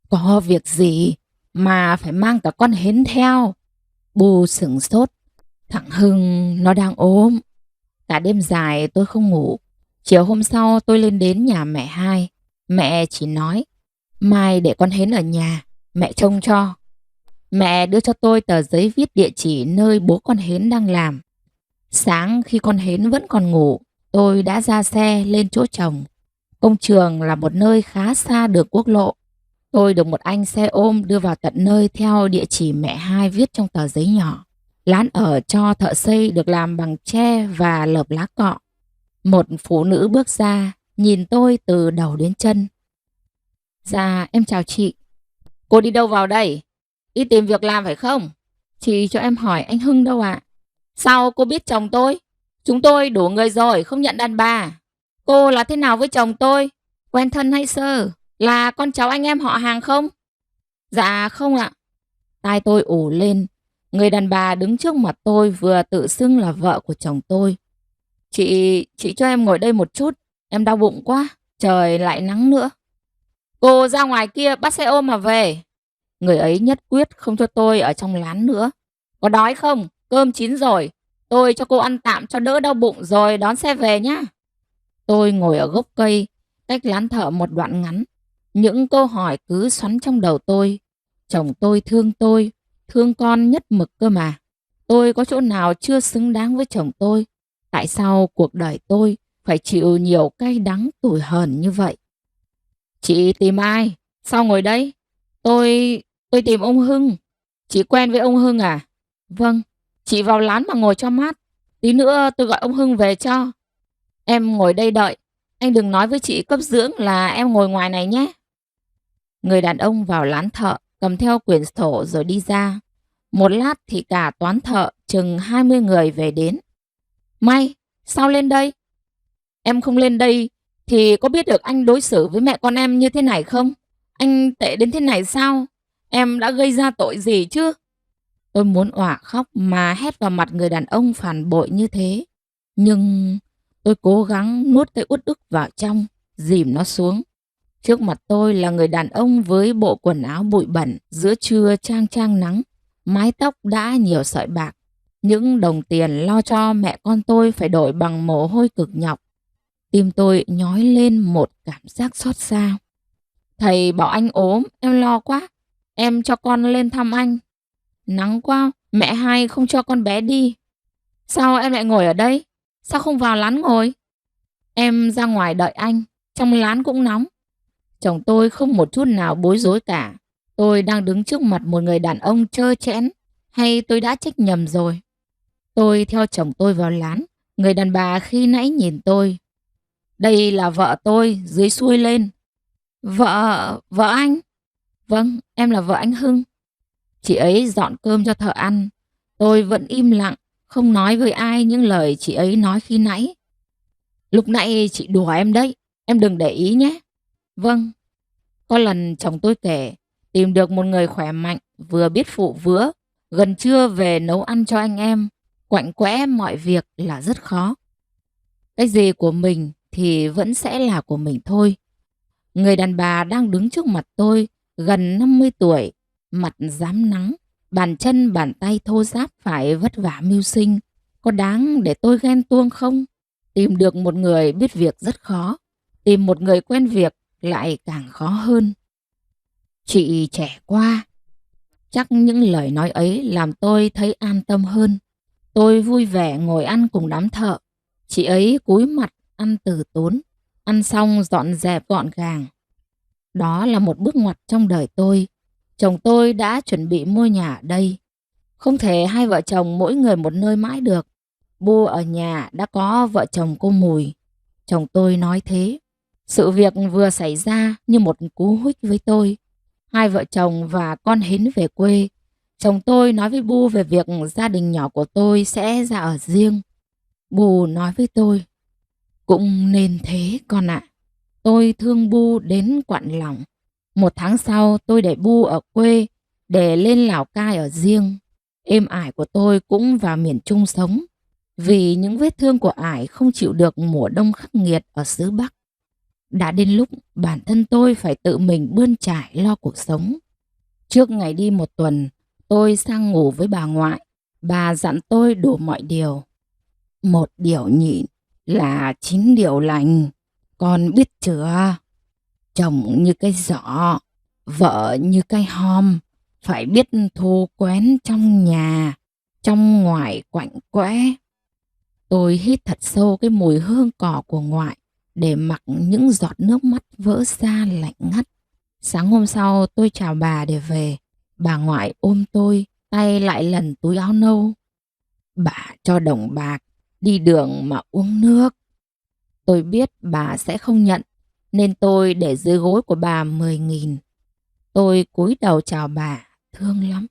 Speaker 1: Có việc gì mà phải mang cả con hến theo? Bu sửng sốt. Thằng Hưng nó đang ốm. Cả đêm dài tôi không ngủ. Chiều hôm sau tôi lên đến nhà mẹ hai. Mẹ chỉ nói, mai để con hến ở nhà, mẹ trông cho. Mẹ đưa cho tôi tờ giấy viết địa chỉ nơi bố con hến đang làm. Sáng khi con hến vẫn còn ngủ, tôi đã ra xe lên chỗ chồng. Công trường là một nơi khá xa đường quốc lộ. Tôi được một anh xe ôm đưa vào tận nơi theo địa chỉ mẹ hai viết trong tờ giấy nhỏ. Lán ở cho thợ xây được làm bằng tre và lợp lá cọ. Một phụ nữ bước ra, nhìn tôi từ đầu đến chân. Dạ, em chào chị. Cô đi đâu vào đây? Đi tìm việc làm phải không? Chị cho em hỏi anh Hưng đâu ạ? Sao cô biết chồng tôi? Chúng tôi đủ người rồi, không nhận đàn bà. Cô là thế nào với chồng tôi? Quen thân hay sơ? Là con cháu anh em họ hàng không? Dạ không ạ. Tai tôi ù lên. Người đàn bà đứng trước mặt tôi vừa tự xưng là vợ của chồng tôi. Chị cho em ngồi đây một chút. Em đau bụng quá. Trời lại nắng nữa. Cô ra ngoài kia bắt xe ôm mà về. Người ấy nhất quyết không cho tôi ở trong lán nữa. Có đói không? Cơm chín rồi. Tôi cho cô ăn tạm cho đỡ đau bụng rồi đón xe về nhá. Tôi ngồi ở gốc cây, cách lán thợ một đoạn ngắn. Những câu hỏi cứ xoắn trong đầu tôi. Chồng tôi, thương con nhất mực cơ mà. Tôi có chỗ nào chưa xứng đáng với chồng tôi? Tại sao cuộc đời tôi phải chịu nhiều cay đắng tủi hờn như vậy? Chị tìm ai? Sao ngồi đây? Tôi tìm ông Hưng. Chị quen với ông Hưng à? Vâng, chị vào lán mà ngồi cho mát. Tí nữa tôi gọi ông Hưng về cho. Em ngồi đây đợi. Anh đừng nói với chị cấp dưỡng là em ngồi ngoài này nhé. Người đàn ông vào lán thợ, cầm theo quyển sổ rồi đi ra. Một lát thì cả toán thợ chừng 20 người về đến. May, sao lên đây? Em không lên đây thì có biết được anh đối xử với mẹ con em như thế này không? Anh tệ đến thế này sao? Em đã gây ra tội gì chứ? Tôi muốn òa khóc mà hét vào mặt người đàn ông phản bội như thế. Nhưng tôi cố gắng nuốt cái uất ức vào trong, dìm nó xuống. Trước mặt tôi là người đàn ông với bộ quần áo bụi bẩn, giữa trưa chang chang nắng, mái tóc đã nhiều sợi bạc. Những đồng tiền lo cho mẹ con tôi phải đổi bằng mồ hôi cực nhọc. Tim tôi nhói lên một cảm giác xót xa. Thầy bảo anh ốm, em lo quá. Em cho con lên thăm anh. Nắng quá, mẹ hai không cho con bé đi. Sao em lại ngồi ở đây? Sao không vào lán ngồi? Em ra ngoài đợi anh, trong lán cũng nóng. Chồng tôi không một chút nào bối rối cả. Tôi đang đứng trước mặt một người đàn ông trơ trẽn, hay tôi đã trách nhầm rồi? Tôi theo chồng tôi vào lán. Người đàn bà khi nãy nhìn tôi. Đây là vợ tôi, dưới xuôi lên. Vợ anh? Vâng, em là vợ anh Hưng. Chị ấy dọn cơm cho thợ ăn. Tôi vẫn im lặng, không nói với ai những lời chị ấy nói khi nãy. Lúc nãy chị đùa em đấy, em đừng để ý nhé. Vâng, có lần chồng tôi kể, tìm được một người khỏe mạnh, vừa biết phụ vữa, gần trưa về nấu ăn cho anh em. Quạnh quẽ mọi việc là rất khó. Cái gì của mình thì vẫn sẽ là của mình thôi. Người đàn bà đang đứng trước mặt tôi, gần 50 tuổi, mặt rám nắng, bàn chân bàn tay thô ráp phải vất vả mưu sinh. Có đáng để tôi ghen tuông không? Tìm được một người biết việc rất khó, tìm một người quen việc lại càng khó hơn. Chị trẻ quá. Chắc những lời nói ấy làm tôi thấy an tâm hơn. Tôi vui vẻ ngồi ăn cùng đám thợ. Chị ấy cúi mặt ăn từ tốn, ăn xong dọn dẹp gọn gàng. Đó là một bước ngoặt trong đời tôi. Chồng tôi đã chuẩn bị mua nhà ở đây. Không thể hai vợ chồng mỗi người một nơi mãi được. Bu ở nhà đã có vợ chồng cô Mùi. Chồng tôi nói thế. Sự việc vừa xảy ra như một cú hích với tôi. Hai vợ chồng và con Hến về quê. Chồng tôi nói với Bu về việc gia đình nhỏ của tôi sẽ ra ở riêng. Bu nói với tôi, cũng nên thế con ạ. Tôi thương Bu đến quặn lòng. Một tháng sau tôi để Bu ở quê để lên Lào Cai ở riêng. Em ải của tôi cũng vào miền Trung sống. Vì những vết thương của ải không chịu được mùa đông khắc nghiệt ở xứ Bắc. Đã đến lúc bản thân tôi phải tự mình bươn trải lo cuộc sống. Trước ngày đi một tuần, tôi sang ngủ với bà ngoại. Bà dặn tôi đủ mọi điều. Một điều nhịn là 9 điều lành. Con biết chưa? Chồng như cái giỏ, vợ như cái hom. Phải biết thu quén trong nhà, trong ngoài quạnh quẽ. Tôi hít thật sâu cái mùi hương cỏ của ngoại để mặc những giọt nước mắt vỡ ra lạnh ngắt. Sáng hôm sau tôi chào bà để về. Bà ngoại ôm tôi, tay lại lần túi áo nâu. Bà cho đồng bạc, đi đường mà uống nước. Tôi biết bà sẽ không nhận, nên tôi để dưới gối của bà 10.000. Tôi cúi đầu chào bà, thương lắm.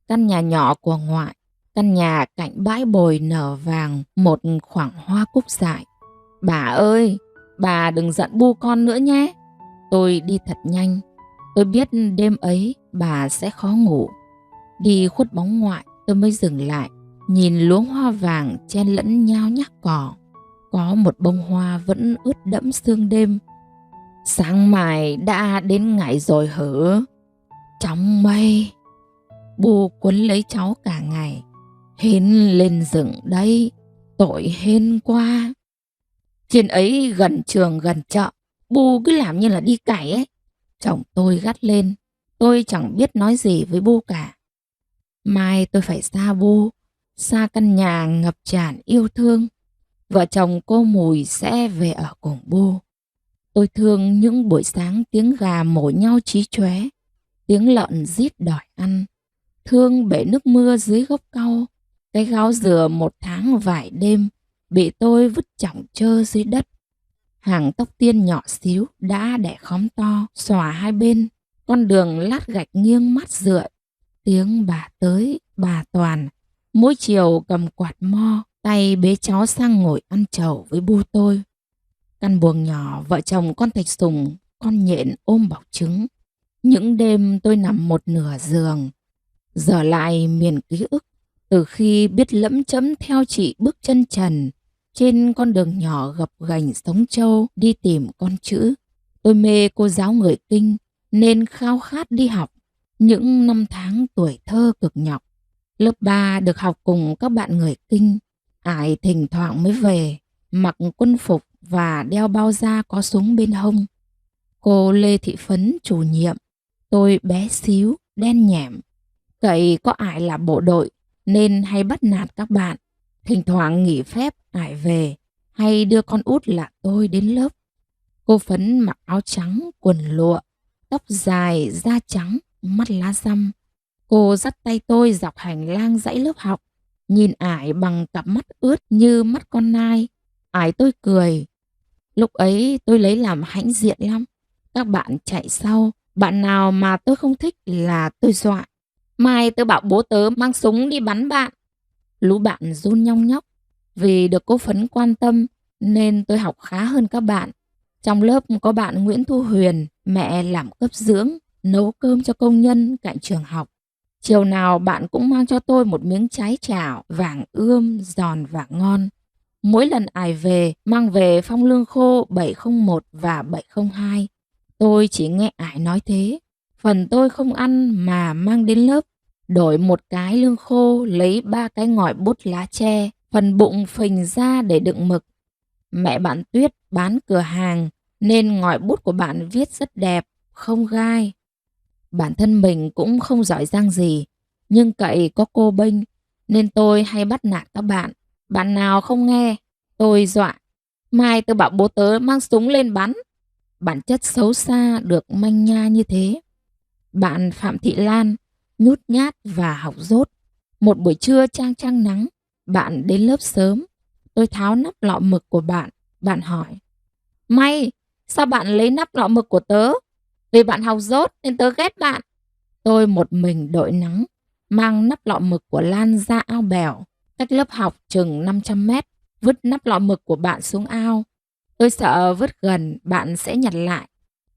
Speaker 1: Căn nhà nhỏ của ngoại, căn nhà cạnh bãi bồi nở vàng một khoảng hoa cúc dại. Bà ơi, bà đừng giận Bu con nữa nhé. Tôi đi thật nhanh. Tôi biết đêm ấy bà sẽ khó ngủ. Đi khuất bóng ngoại tôi mới dừng lại, nhìn luống hoa vàng chen lẫn nhao nhác cỏ. Có một bông hoa vẫn ướt đẫm sương đêm. Sáng mai đã đến ngày rồi hử? Trong mây. Bu quấn lấy cháu cả ngày. Hên lên rừng đây, tội hên quá. Trên ấy gần trường gần chợ, Bu cứ làm như là đi cày ấy. Chồng tôi gắt lên. Tôi chẳng biết nói gì với Bu cả. Mai tôi phải xa Bu, xa căn nhà ngập tràn yêu thương. Vợ chồng cô Mùi sẽ về ở cùng Bu. Tôi thương những buổi sáng tiếng gà mổ nhau chí chóe. tiếng lợn rít đòi ăn, thương bể nước mưa dưới gốc cau, cái gáo dừa 1 tháng vài đêm bị tôi vứt chỏng chơ dưới đất. Hàng tóc tiên nhỏ xíu đã đẻ khóm to xòa hai bên, con đường lát gạch nghiêng mát rượi. Tiếng bà tới, bà toàn, mỗi chiều cầm quạt mo, tay bế cháu sang ngồi ăn trầu với bu tôi. Căn buồng nhỏ vợ chồng con Thạch Sùng, con Nhện ôm bọc trứng. Những đêm tôi nằm một nửa giường, giờ lại miền ký ức từ khi biết lẫm chẫm theo chị bước chân trần trên con đường nhỏ gập ghềnh Sống Châu đi tìm con chữ. Tôi mê cô giáo người Kinh nên khao khát đi học. Những năm tháng tuổi thơ cực nhọc, lớp 3 được học cùng các bạn người Kinh. Ải thỉnh thoảng mới về, mặc quân phục và đeo bao da có súng bên hông. Cô Lê Thị Phấn chủ nhiệm, tôi bé xíu, đen nhẻm. Cậy có Ải là bộ đội nên hay bắt nạt các bạn. Thỉnh thoảng nghỉ phép Ải về hay đưa con út là tôi đến lớp. Cô Phấn mặc áo trắng, quần lụa, tóc dài, da trắng, mắt lá răm. Cô dắt tay tôi dọc hành lang dãy lớp học, nhìn Ải bằng cặp mắt ướt như mắt con nai. Ải tôi cười. Lúc ấy tôi lấy làm hãnh diện lắm. Các bạn chạy sau, bạn nào mà tôi không thích là tôi dọa. Mai tôi bảo bố tớ mang súng đi bắn bạn. Lũ bạn run nhong nhóc. Vì được cô Phấn quan tâm nên tôi học khá hơn các bạn. Trong lớp có bạn Nguyễn Thu Huyền, mẹ làm cấp dưỡng, nấu cơm cho công nhân cạnh trường học. Chiều nào bạn cũng mang cho tôi một miếng trái chảo vàng ươm, giòn và ngon. Mỗi lần Ải về, mang về phong lương khô 701 và 702. Tôi chỉ nghe Ải nói thế. Phần tôi không ăn mà mang đến lớp. Đổi một cái lương khô, lấy 3 cái ngòi bút lá tre, phần bụng phình ra để đựng mực. Mẹ bạn Tuyết bán cửa hàng nên ngòi bút của bạn viết rất đẹp, không gai. Bản thân mình cũng không giỏi giang gì, nhưng cậy có cô bênh nên tôi hay bắt nạt các bạn. Bạn nào không nghe, tôi dọa. Mai tôi bảo bố tớ mang súng lên bắn. Bản chất xấu xa được manh nha như thế. Bạn Phạm Thị Lan nhút nhát và học dốt. Một buổi trưa chang chang nắng, bạn đến lớp sớm. Tôi tháo nắp lọ mực của bạn. Bạn hỏi: May, sao bạn lấy nắp lọ mực của tớ? Vì bạn học dốt nên tớ ghét bạn. Tôi một mình đội nắng, mang nắp lọ mực của Lan ra ao bèo, cách lớp học chừng 500 mét, vứt nắp lọ mực của bạn xuống ao. Tôi sợ vứt gần bạn sẽ nhặt lại.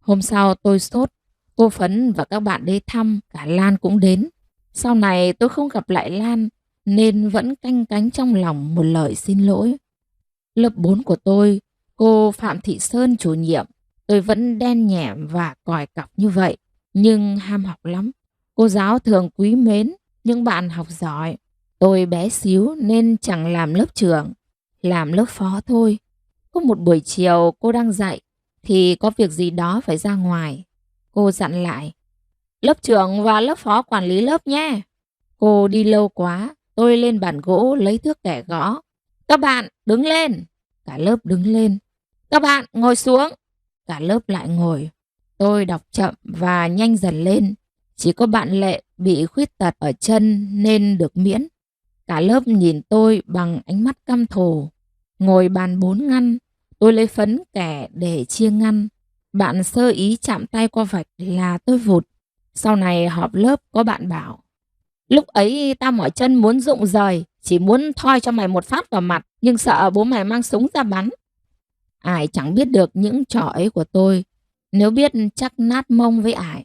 Speaker 1: Hôm sau tôi sốt, cô Phấn và các bạn đến thăm, cả Lan cũng đến. Sau này tôi không gặp lại Lan nên vẫn canh cánh trong lòng một lời xin lỗi. Lớp 4 của tôi, cô Phạm Thị Sơn chủ nhiệm. Tôi vẫn đen nhẻm và còi cọc như vậy, nhưng ham học lắm. Cô giáo thường quý mến những bạn học giỏi. Tôi bé xíu nên chẳng làm lớp trưởng, làm lớp phó thôi. Có một buổi chiều cô đang dạy thì có việc gì đó phải ra ngoài. Cô dặn lại: Lớp trưởng và lớp phó quản lý lớp nhé. Cô đi lâu quá, tôi lên bàn gỗ lấy thước kẻ gõ. Các bạn đứng lên. Cả lớp đứng lên. Các bạn ngồi xuống. Cả lớp lại ngồi. Tôi đọc chậm và nhanh dần lên. Chỉ có bạn Lệ bị khuyết tật ở chân nên được miễn. Cả lớp nhìn tôi bằng ánh mắt căm thù. Ngồi bàn 4 ngăn, tôi lấy phấn kẻ để chia ngăn. Bạn sơ ý chạm tay qua vạch là tôi vụt. Sau này họp lớp có bạn bảo: Lúc ấy tao mỏi chân muốn rụng rời, chỉ muốn thoi cho mày một phát vào mặt, nhưng sợ bố mày mang súng ra bắn. Ải chẳng biết được những trò ấy của tôi. Nếu biết chắc nát mông với Ải.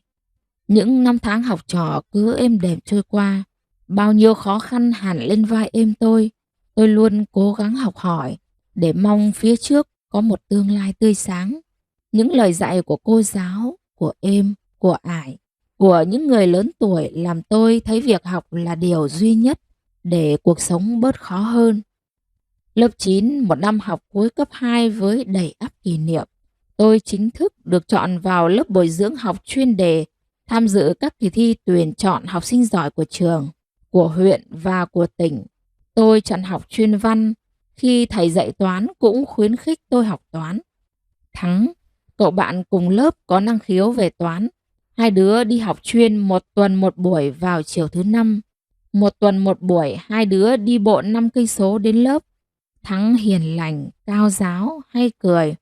Speaker 1: Những năm tháng học trò cứ êm đềm trôi qua. Bao nhiêu khó khăn hẳn lên vai êm tôi. Tôi luôn cố gắng học hỏi để mong phía trước có một tương lai tươi sáng. Những lời dạy của cô giáo, của êm, của Ải, của những người lớn tuổi làm tôi thấy việc học là điều duy nhất để cuộc sống bớt khó hơn. Lớp 9, một năm học cuối cấp 2 với đầy ắp kỷ niệm. Tôi chính thức được chọn vào lớp bồi dưỡng học chuyên đề, tham dự các kỳ thi tuyển chọn học sinh giỏi của trường, của huyện và của tỉnh. Tôi chọn học chuyên văn, khi thầy dạy toán cũng khuyến khích tôi học toán. Thắng, cậu bạn cùng lớp có năng khiếu về toán. Hai đứa đi học chuyên 1 tuần 1 buổi vào chiều thứ năm. 1 tuần 1 buổi hai đứa đi bộ 5 cây số đến lớp. Thắng hiền lành, cao giáo, hay cười.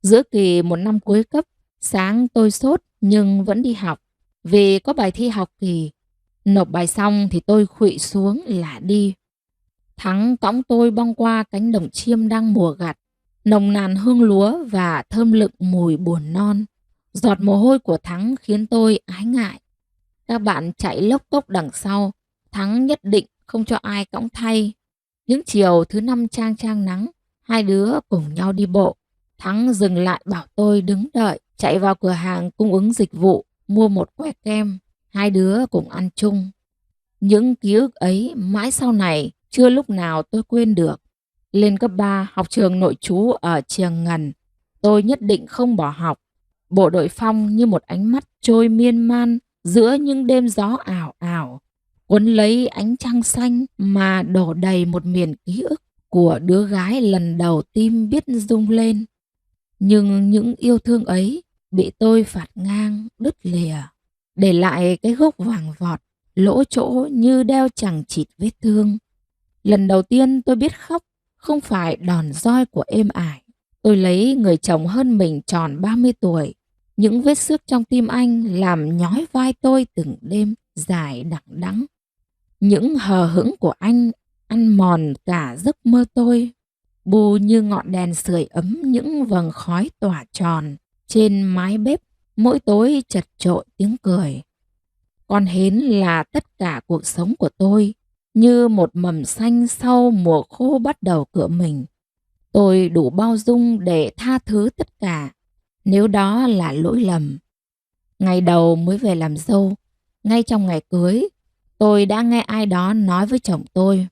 Speaker 1: Giữa kỳ 1 năm cuối cấp, sáng tôi sốt nhưng vẫn đi học. Vì có bài thi học kỳ. Nộp bài xong thì tôi khuỵu xuống là đi. Thắng cõng tôi băng qua cánh đồng chiêm đang mùa gặt, nồng nàn hương lúa và thơm lựng mùi buồn non. Giọt mồ hôi của Thắng khiến tôi ái ngại. Các bạn chạy lốc cốc đằng sau, Thắng nhất định không cho ai cõng thay. Những chiều thứ năm chang chang nắng, hai đứa cùng nhau đi bộ. Thắng dừng lại bảo tôi đứng đợi, chạy vào cửa hàng cung ứng dịch vụ, mua một que kem. Hai đứa cùng ăn chung. Những ký ức ấy mãi sau này chưa lúc nào tôi quên được. Lên cấp 3 học trường nội trú ở Chiềng Ngần, tôi nhất định không bỏ học. Bộ đội phong như một ánh mắt trôi miên man giữa những đêm gió ảo ảo, cuốn lấy ánh trăng xanh mà đổ đầy một miền ký ức của đứa gái lần đầu tim biết rung lên. Nhưng những yêu thương ấy bị tôi phạt ngang đứt lìa, để lại cái gốc vàng vọt, lỗ chỗ như đeo chằng chịt vết thương. Lần đầu tiên tôi biết khóc không phải đòn roi của êm ải. Tôi lấy người chồng hơn mình tròn 30 tuổi. Những vết xước trong tim anh làm nhói vai tôi từng đêm dài đằng đẵng. Những hờ hững của anh ăn mòn cả giấc mơ tôi. Bù như ngọn đèn sưởi ấm những vầng khói tỏa tròn trên mái bếp, mỗi tối chật chội tiếng cười. Con hến là tất cả cuộc sống của tôi, như một mầm xanh sau mùa khô bắt đầu cựa mình. Tôi đủ bao dung để tha thứ tất cả, nếu đó là lỗi lầm. Ngày đầu mới về làm dâu, ngay trong ngày cưới, tôi đã nghe ai đó nói với chồng tôi: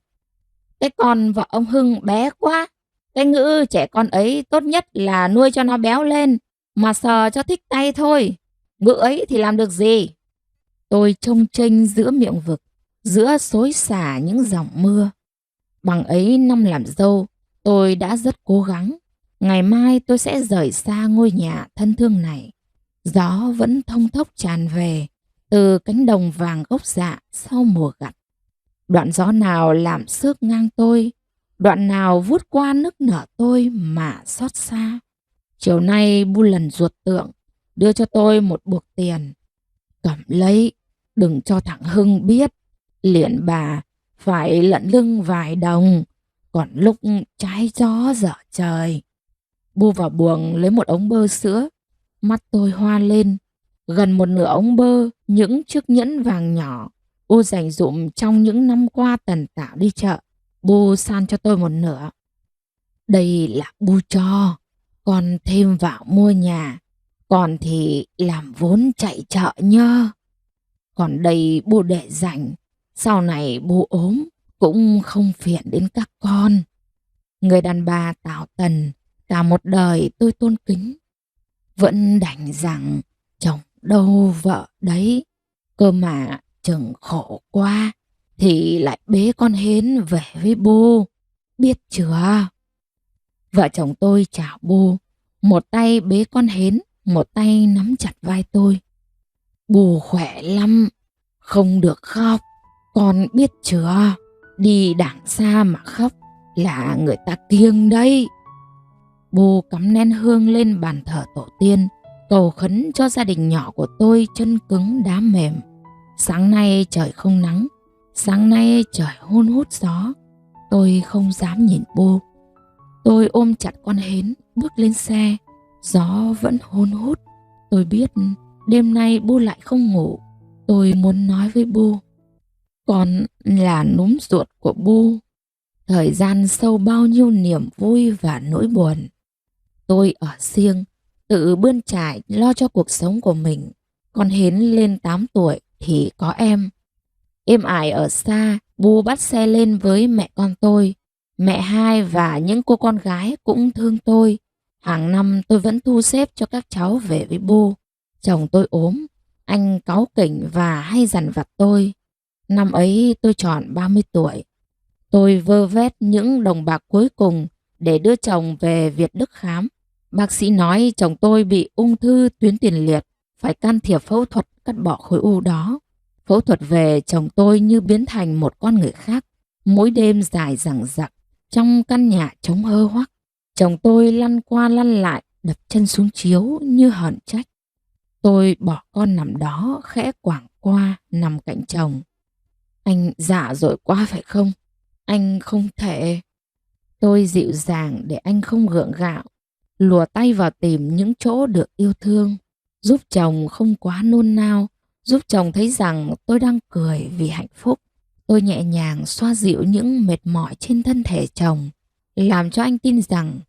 Speaker 1: "Cái con vợ ông Hưng bé quá, cái ngữ trẻ con ấy tốt nhất là nuôi cho nó béo lên, mà sờ cho thích tay thôi. Ngữ ấy thì làm được gì?" Tôi trông chênh giữa miệng vực, giữa xối xả những dòng mưa. Bằng ấy năm làm dâu, tôi đã rất cố gắng. Ngày mai tôi sẽ rời xa ngôi nhà thân thương này. Gió vẫn thông thốc tràn về từ cánh đồng vàng gốc dạ sau mùa gặt. Đoạn gió nào làm xước ngang tôi, đoạn nào vuốt qua nức nở tôi mà xót xa. Chiều nay Bu lần ruột tượng đưa cho tôi một buộc tiền. Cầm lấy, đừng cho thằng Hưng biết. Liền bà phải lận lưng vài đồng, còn lúc trái gió dở trời. Bu vào buồng lấy một ống bơ sữa. Mắt tôi hoa lên. Gần một nửa ống bơ, những chiếc nhẫn vàng nhỏ Bu dành dụm trong những năm qua tần tảo đi chợ. Bu san cho tôi một nửa. "Đây là Bu cho, con thêm vào mua nhà, còn thì làm vốn chạy chợ nhơ. Còn đây Bu để dành, sau này Bu ốm cũng không phiền đến các con." Người đàn bà tảo tần cả một đời tôi tôn kính. Vẫn đành rằng chồng đâu vợ đấy, cơ mà chừng khổ quá thì lại bế con hến về với Bu, biết chưa? Vợ chồng tôi chào Bu, một tay bế con hến, một tay nắm chặt vai tôi. "Bu khỏe lắm, không được khóc, con biết chưa? Đi đàng xa mà khóc là người ta kiêng đấy." Bu cắm nén hương lên bàn thờ tổ tiên, cầu khấn cho gia đình nhỏ của tôi chân cứng đá mềm. Sáng nay trời không nắng, sáng nay trời hun hút gió. Tôi không dám nhìn Bu. Tôi ôm chặt con hến bước lên xe. Gió vẫn hun hút. Tôi biết đêm nay Bu lại không ngủ. Tôi muốn nói với Bu: "Con là núm ruột của Bu." Thời gian sâu bao nhiêu niềm vui và nỗi buồn. Tôi ở riêng, tự bươn trải lo cho cuộc sống của mình. Con hến lên 8 tuổi thì có em. Êm ải ở xa, Bu bắt xe lên với mẹ con tôi. Mẹ hai và những cô con gái cũng thương tôi. Hàng năm tôi vẫn thu xếp cho các cháu về với Bu. Chồng tôi ốm, anh cáu kỉnh và hay dằn vặt tôi. Năm ấy tôi tròn 30 tuổi. Tôi vơ vét những đồng bạc cuối cùng để đưa chồng về Việt Đức khám. Bác sĩ nói chồng tôi bị ung thư tuyến tiền liệt, phải can thiệp phẫu thuật cắt bỏ khối u đó. Phẫu thuật về, chồng tôi như biến thành một con người khác. Mỗi đêm dài dằng dặc trong căn nhà trống hơ hoắc, chồng tôi lăn qua lăn lại, đập chân xuống chiếu như hờn trách. Tôi bỏ con nằm đó, khẽ quảng qua nằm cạnh chồng. Anh già rồi quá phải không? Anh không thể. Tôi dịu dàng để anh không gượng gạo, lùa tay vào tìm những chỗ được yêu thương, giúp chồng không quá nôn nao, giúp chồng thấy rằng tôi đang cười vì hạnh phúc. Tôi nhẹ nhàng xoa dịu những mệt mỏi trên thân thể chồng, làm cho anh tin rằng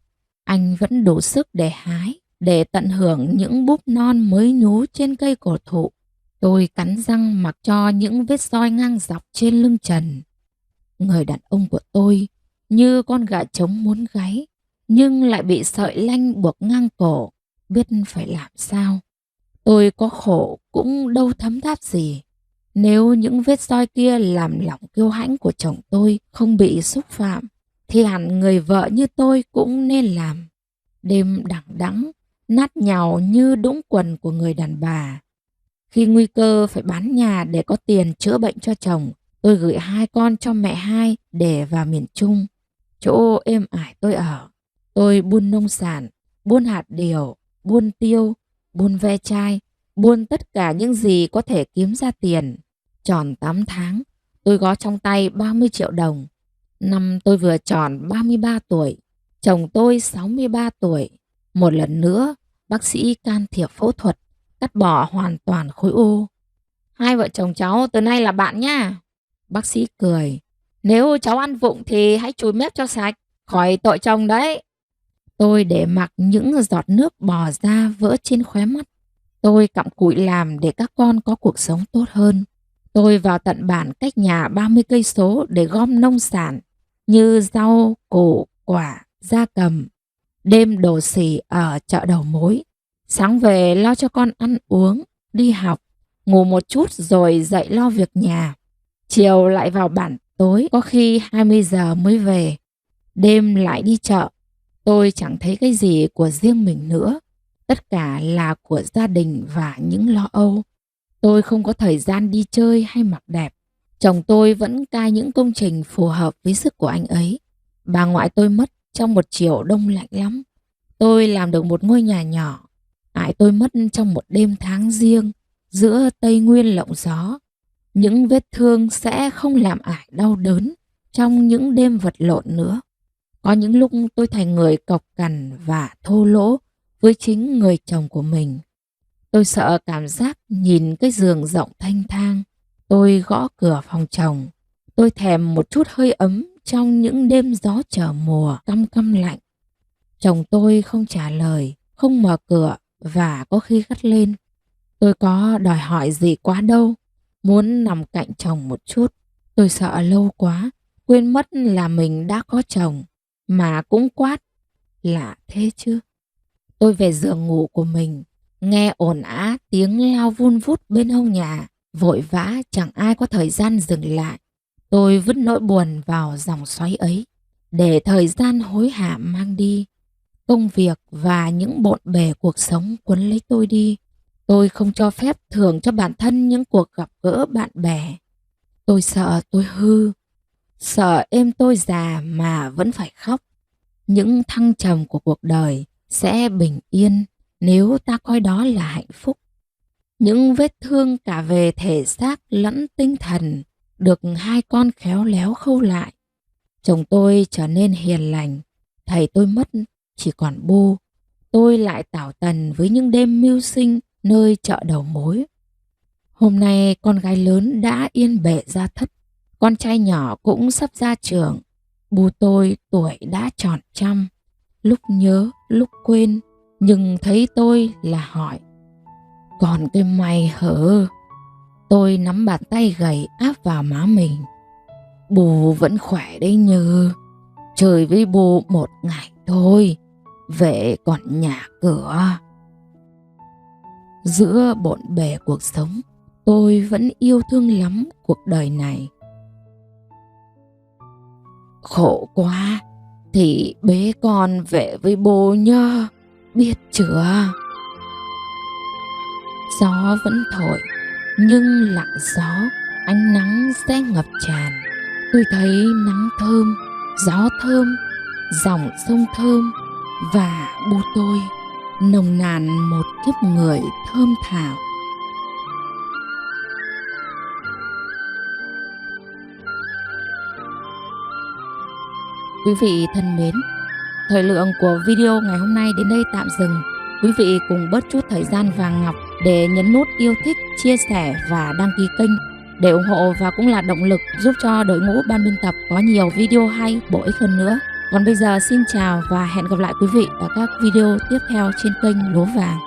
Speaker 1: anh vẫn đủ sức để hái, để tận hưởng những búp non mới nhú trên cây cổ thụ. Tôi cắn răng mặc cho những vết roi ngang dọc trên lưng trần. Người đàn ông của tôi như con gà trống muốn gáy, nhưng lại bị sợi lanh buộc ngang cổ, biết phải làm sao. Tôi có khổ cũng đâu thấm tháp gì. Nếu những vết roi kia làm lòng kiêu hãnh của chồng tôi không bị xúc phạm, thì hẳn người vợ như tôi cũng nên làm. Đêm đằng đẵng, nát nhàu như đũng quần của người đàn bà. Khi nguy cơ phải bán nhà để có tiền chữa bệnh cho chồng, tôi gửi 2 con cho mẹ hai để vào miền Trung, chỗ êm ải tôi ở. Tôi buôn nông sản, buôn hạt điều, buôn tiêu, buôn ve chai, buôn tất cả những gì có thể kiếm ra tiền. Tròn 8 tháng, tôi có trong tay 30 triệu đồng. Năm tôi vừa tròn 33 tuổi, chồng tôi 63 tuổi. Một lần nữa, bác sĩ can thiệp phẫu thuật, cắt bỏ hoàn toàn khối u. Hai vợ chồng cháu từ nay là bạn nha. Bác sĩ cười. Nếu cháu ăn vụng thì hãy chùi mép cho sạch, khỏi tội chồng đấy. Tôi để mặc những giọt nước bò ra vỡ trên khóe mắt. Tôi cặm cụi làm để các con có cuộc sống tốt hơn. Tôi vào tận bản cách nhà 30 cây số để gom nông sản như rau, củ, quả, gia cầm. Đêm đồ xỉ ở chợ đầu mối. Sáng về lo cho con ăn uống, đi học, ngủ một chút rồi dậy lo việc nhà. Chiều lại vào bản, tối có khi 20 giờ mới về. Đêm lại đi chợ. Tôi chẳng thấy cái gì của riêng mình nữa. Tất cả là của gia đình và những lo âu. Tôi không có thời gian đi chơi hay mặc đẹp. Chồng tôi vẫn cai những công trình phù hợp với sức của anh ấy. Bà ngoại tôi mất trong một chiều đông lạnh lắm. Tôi làm được một ngôi nhà nhỏ. Ải tôi mất trong một đêm tháng riêng giữa Tây Nguyên lộng gió. Những vết thương sẽ không làm ải đau đớn trong những đêm vật lộn nữa. Có những lúc tôi thành người cộc cằn và thô lỗ với chính người chồng của mình. Tôi sợ cảm giác nhìn cái giường rộng thanh thang. Tôi gõ cửa phòng chồng. Tôi thèm một chút hơi ấm trong những đêm gió trở mùa căm căm lạnh. Chồng tôi không trả lời, không mở cửa và có khi gắt lên. Tôi có đòi hỏi gì quá đâu, muốn nằm cạnh chồng một chút. Tôi sợ lâu quá, quên mất là mình đã có chồng, mà cũng quát. Lạ thế chứ. Tôi về giường ngủ của mình, nghe ồn ào tiếng lao vun vút bên hông nhà, vội vã chẳng ai có thời gian dừng lại. Tôi vứt nỗi buồn vào dòng xoáy ấy, để thời gian hối hả mang đi. Công việc và những bộn bề cuộc sống cuốn lấy tôi đi. Tôi không cho phép thưởng cho bản thân những cuộc gặp gỡ bạn bè. Tôi sợ tôi hư, sợ êm tôi già mà vẫn phải khóc. Những thăng trầm của cuộc đời sẽ bình yên nếu ta coi đó là hạnh phúc. Những vết thương cả về thể xác lẫn tinh thần được 2 con khéo léo khâu lại. Chồng tôi trở nên hiền lành, thầy tôi mất chỉ còn Bu. Tôi lại tảo tần với những đêm mưu sinh nơi chợ đầu mối. Hôm nay con gái lớn đã yên bề ra thất, con trai nhỏ cũng sắp ra trường. Bu tôi tuổi đã tròn trăm, lúc nhớ lúc quên, nhưng thấy tôi là hỏi. Còn cái mày hở? Tôi nắm bàn tay gầy áp vào má mình. Bu vẫn khỏe đấy Như. Chơi với Bu một ngày thôi, về còn nhà cửa. Giữa bộn bề cuộc sống, tôi vẫn yêu thương lắm cuộc đời này. Khổ quá thì bế con về với bố nhá, biết chưa? Gió vẫn thổi, nhưng lặng gió, ánh nắng sẽ ngập tràn. Tôi thấy nắng thơm, gió thơm, dòng sông thơm, và bu tôi nồng nàn một kiếp người thơm thảo. Quý vị thân mến, thời lượng của video ngày hôm nay đến đây tạm dừng. Quý vị cùng bớt chút thời gian vàng ngọc để nhấn nút yêu thích, chia sẻ và đăng ký kênh để ủng hộ và cũng là động lực giúp cho đội ngũ ban biên tập có nhiều video hay, bổ ích hơn nữa. Còn bây giờ xin chào và hẹn gặp lại quý vị ở các video tiếp theo trên kênh Lúa Vàng.